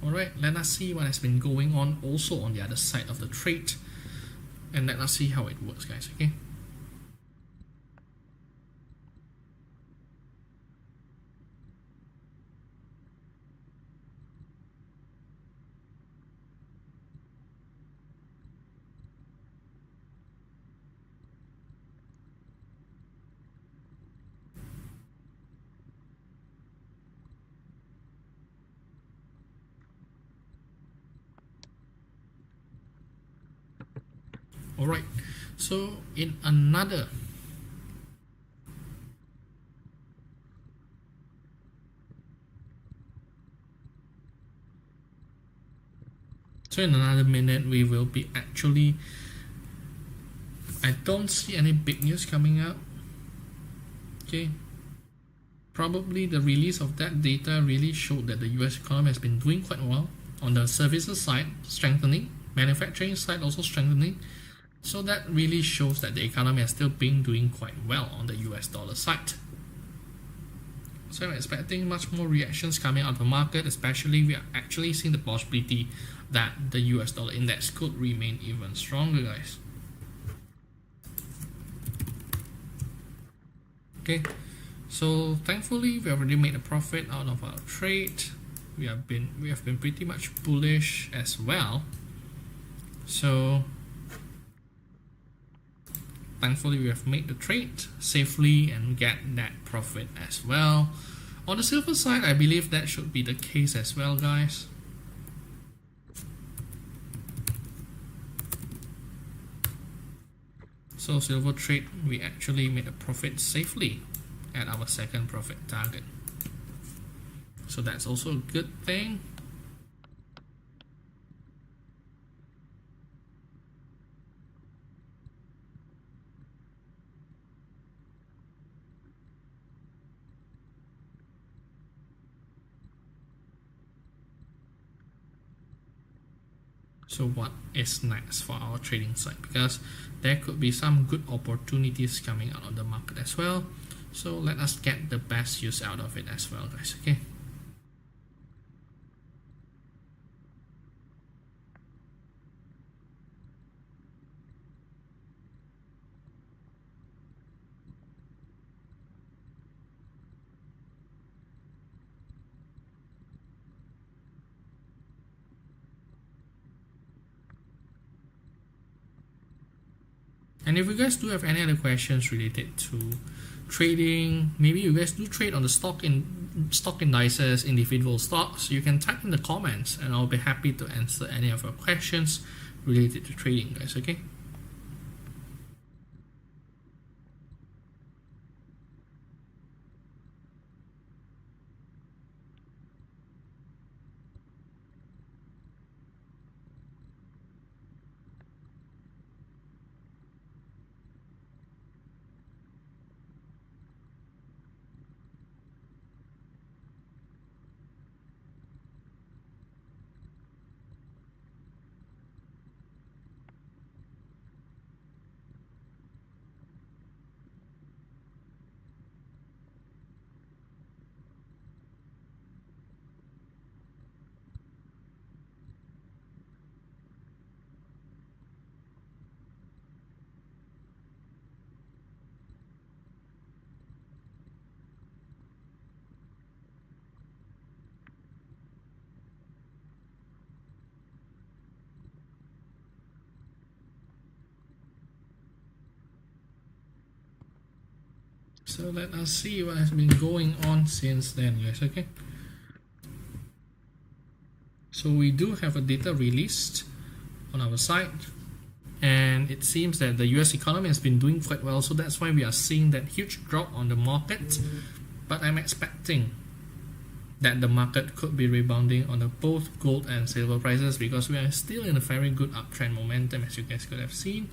alright, let us see what has been going on also on the other side of the trade, and let us see how it works, guys. Okay, alright, so in another minute we will be actually, I don't see any big news coming out. Okay, probably the release of that data really showed that the US economy has been doing quite well. On the services side, strengthening, manufacturing side also strengthening, so that really shows that the economy has still been doing quite well on the US dollar side. So I'm expecting much more reactions coming out of the market, especially we are actually seeing the possibility that the US dollar index could remain even stronger, guys. Okay, so thankfully we already made a profit out of our trade. We have been pretty much bullish as well. So thankfully we have made the trade safely and get that profit as well. On the silver side, I believe that should be the case as well, guys. So silver trade, we actually made a profit safely at our second profit target. so that's also a good thing. So what is next for our trading side? Because there could be some good opportunities coming out of the market as well. So let us get the best use out of it as well, guys. Okay. And if you guys do have any other questions related to trading, maybe you guys do trade on the stock indices, individual stocks, you can type in the comments and I'll be happy to answer any of your questions related to trading, guys. Okay. So let us see what has been going on since then, guys. Okay. So we do have a data released on our site, and it seems that the US economy has been doing quite well, so that's why we are seeing that huge drop on the market. But I'm expecting that the market could be rebounding on the both gold and silver prices, because we are still in a very good uptrend momentum, as you guys could have seen.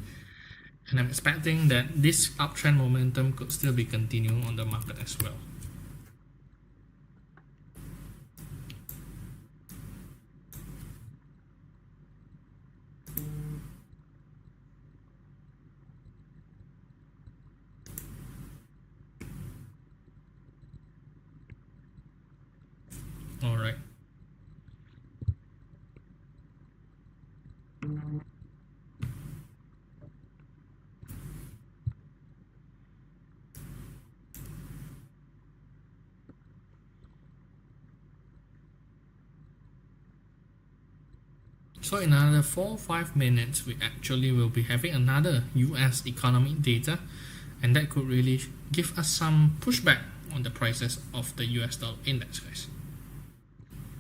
And I'm expecting that this uptrend momentum could still be continuing on the market as well. All right. So in another 4 or 5 minutes, we actually will be having another US economic data, and that could really give us some pushback on the prices of the US dollar index, guys.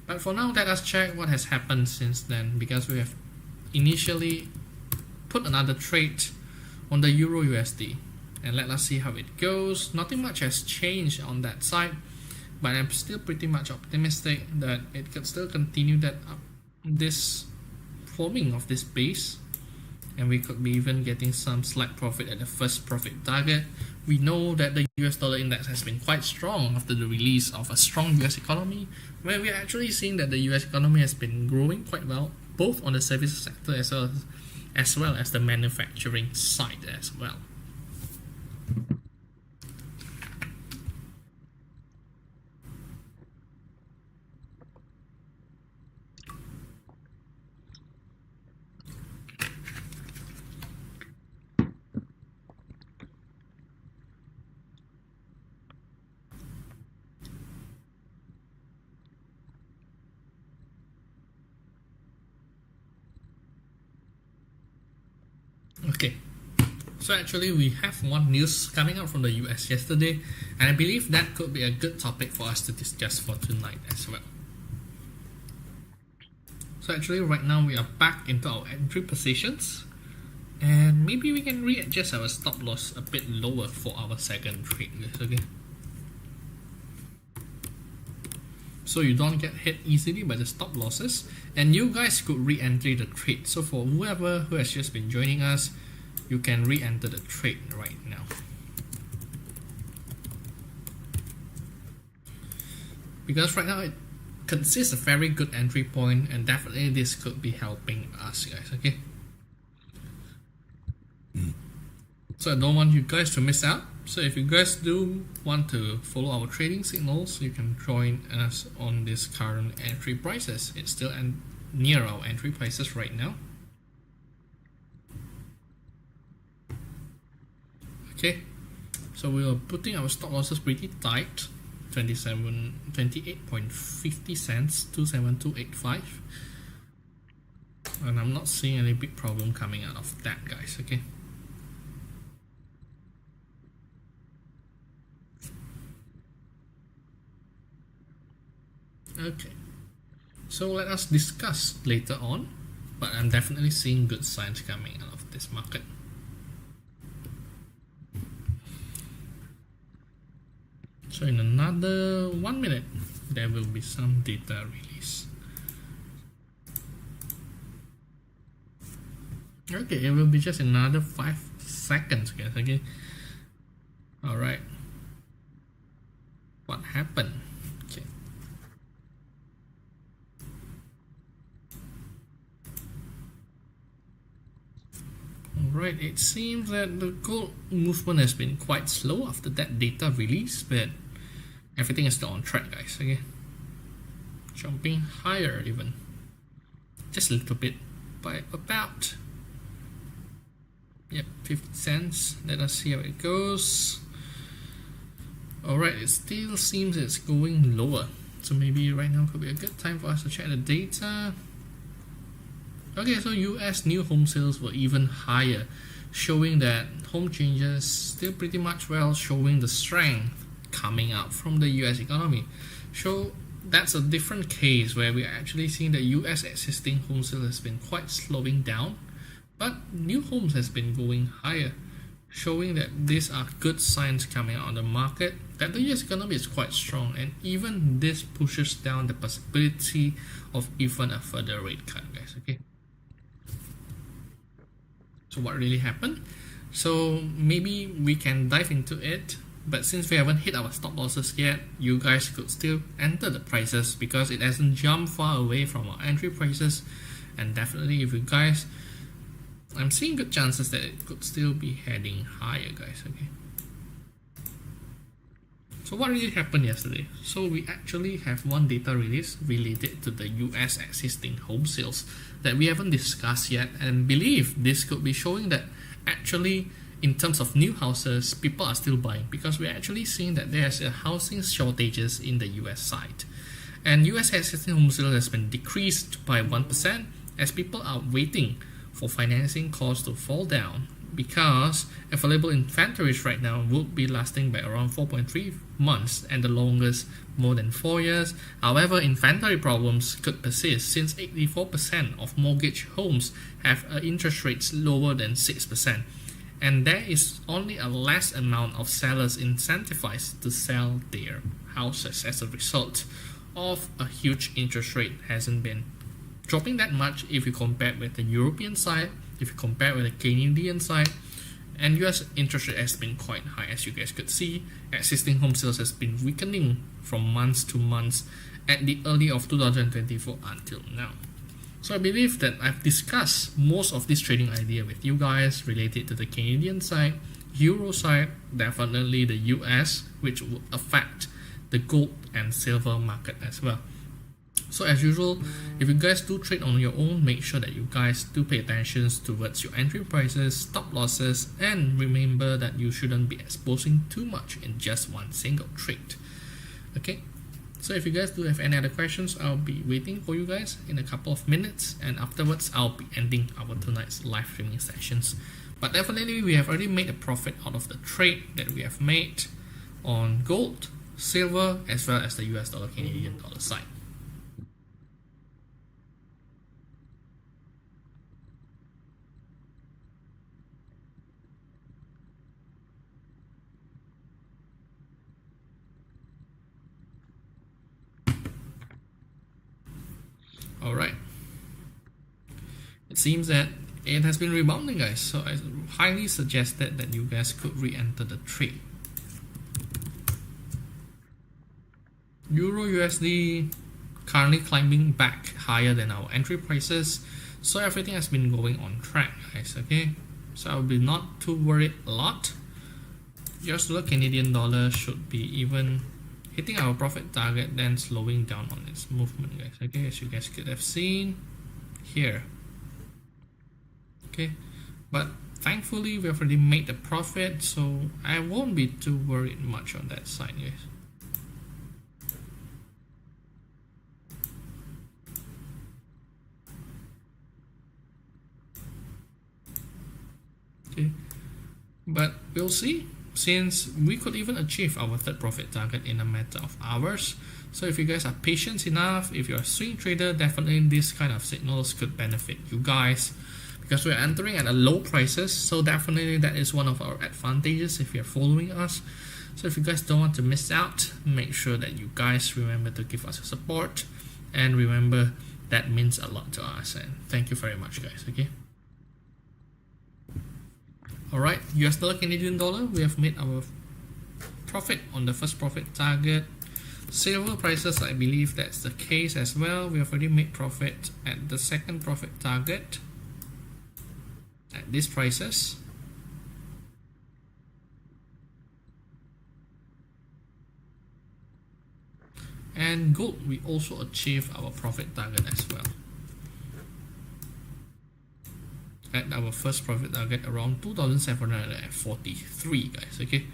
But for now, let us check what has happened since then, because we have initially put another trade on the Euro USD, and let us see how it goes. Nothing much has changed on that side, but I'm still pretty much optimistic that it could still continue that this forming of this base, and we could be even getting some slight profit at the first profit target. We know that the US dollar index has been quite strong after the release of a strong US economy, where we are actually seeing that the US economy has been growing quite well, both on the services sector as well as the manufacturing side as well. Okay, so actually we have one news coming out from the US yesterday, and I believe that could be a good topic for us to discuss for tonight as well. So actually right now we are back into our entry positions, and maybe we can readjust our stop loss a bit lower for our second trade, okay? so you don't get hit easily by the stop losses, and you guys could re-enter the trade. So for whoever who has just been joining us, you can re-enter the trade right now. Because right now it consists a very good entry point, and definitely this could be helping us, guys. Okay. So I don't want you guys to miss out. So if you guys do want to follow our trading signals, you can join us on this current entry prices. It's still near our entry prices right now. Okay, so we are putting our stop losses pretty tight. 28.50 cents, 27285, and I'm not seeing any big problem coming out of that, guys. Okay. Okay, so let us discuss later on, but I'm definitely seeing good signs coming out of this market. So in another 1 minute, there will be some data release. Okay, it will be just another 5 seconds, guys. Okay. All right. What happened? Okay. Alright, it seems that the gold movement has been quite slow after that data release, but everything is still on track, guys. Okay, jumping higher even, just a little bit, by about 50 cents. Let us see how it goes. Alright, it still seems it's going lower, so maybe right now could be a good time for us to check the data. Okay, so US new home sales were even higher, showing that home changes still pretty much well, showing the strength coming out from the US economy. So that's a different case where we're actually seeing that US existing home sales has been quite slowing down, but new homes has been going higher, showing that these are good signs coming out on the market that the US economy is quite strong, and even this pushes down the possibility of even a further rate cut, guys. Okay. So what really happened? So maybe we can dive into it, but since we haven't hit our stop losses yet, you guys could still enter the prices because it hasn't jumped far away from our entry prices, and definitely if you guys, I'm seeing good chances that it could still be heading higher, guys. Okay. So what really happened yesterday? So we actually have one data release related to the US existing home sales that we haven't discussed yet, and believe this could be showing that actually in terms of new houses, people are still buying because we're actually seeing that there's a housing shortages in the US side, and US existing home sales has been decreased by 1% as people are waiting for financing costs to fall down, because available inventories right now would be lasting by around 4.3 months and the longest more than 4 years. However, inventory problems could persist since 84% of mortgage homes have interest rates lower than 6%, and there is only a less amount of sellers incentivized to sell their houses as a result of a huge interest rate hasn't been dropping that much if you compare with the European side, if you compare with the Canadian side, and US interest rate has been quite high. As you guys could see, existing home sales has been weakening from months to months at the early of 2024 until now. So I believe that I've discussed most of this trading idea with you guys related to the Canadian side, Euro side, definitely the US, which will affect the gold and silver market as well. So as usual, if you guys do trade on your own, make sure that you guys do pay attention towards your entry prices, stop losses, and remember that you shouldn't be exposing too much in just one single trade. Okay, so if you guys do have any other questions, I'll be waiting for you guys in a couple of minutes, and afterwards I'll be ending our tonight's live streaming sessions. But definitely we have already made a profit out of the trade that we have made on gold, silver, as well as the US dollar Canadian dollar side. it seems that it has been rebounding, guys. So I highly suggested that you guys could re-enter the trade. Euro USD currently climbing back higher than our entry prices, so everything has been going on track, guys. Okay, so I will be not too worried a lot. US dollar Canadian dollar should be even hitting our profit target, then slowing down on its movement, guys. Okay, as you guys could have seen here. Okay, but thankfully we have already made the profit, so I won't be too worried much on that side, guys. Okay, but we'll see, since we could even achieve our third profit target in a matter of hours. So if you guys are patient enough, if you're a swing trader, definitely this kind of signals could benefit you guys, because we're entering at a low prices, so definitely that is one of our advantages if you're following us. So if you guys don't want to miss out, make sure that you guys remember to give us your support, and remember that means a lot to us, and thank you very much, guys. Okay, alright, US dollar Canadian dollar, we have made our profit on the first profit target. Silver prices, I believe that's the case as well. We have already made profit at the second profit target at these prices. And gold, we also achieved our profit target as well at our first profit target around 2,743, guys. Okay,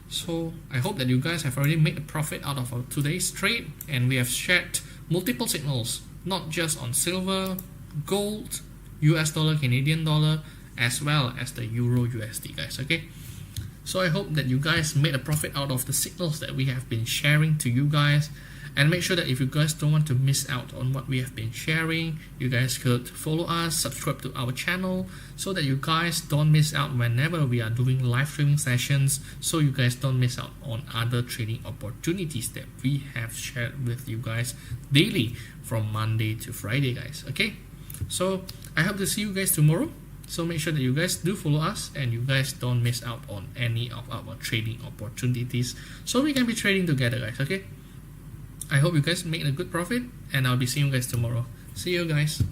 so I hope that you guys have already made a profit out of our today's trade, and we have shared multiple signals, not just on silver, gold, US dollar Canadian dollar, as well as the Euro USD, guys. Okay, so I hope that you guys made a profit out of the signals that we have been sharing to you guys. And make sure that if you guys don't want to miss out on what we have been sharing, you guys could follow us, subscribe to our channel, so that you guys don't miss out whenever we are doing live streaming sessions, so you guys don't miss out on other trading opportunities that we have shared with you guys daily from Monday to Friday, guys. Okay, so I hope to see you guys tomorrow. So make sure that you guys do follow us, and you guys don't miss out on any of our trading opportunities, so we can be trading together, guys. Okay, I hope you guys make a good profit, and I'll be seeing you guys tomorrow. See you guys.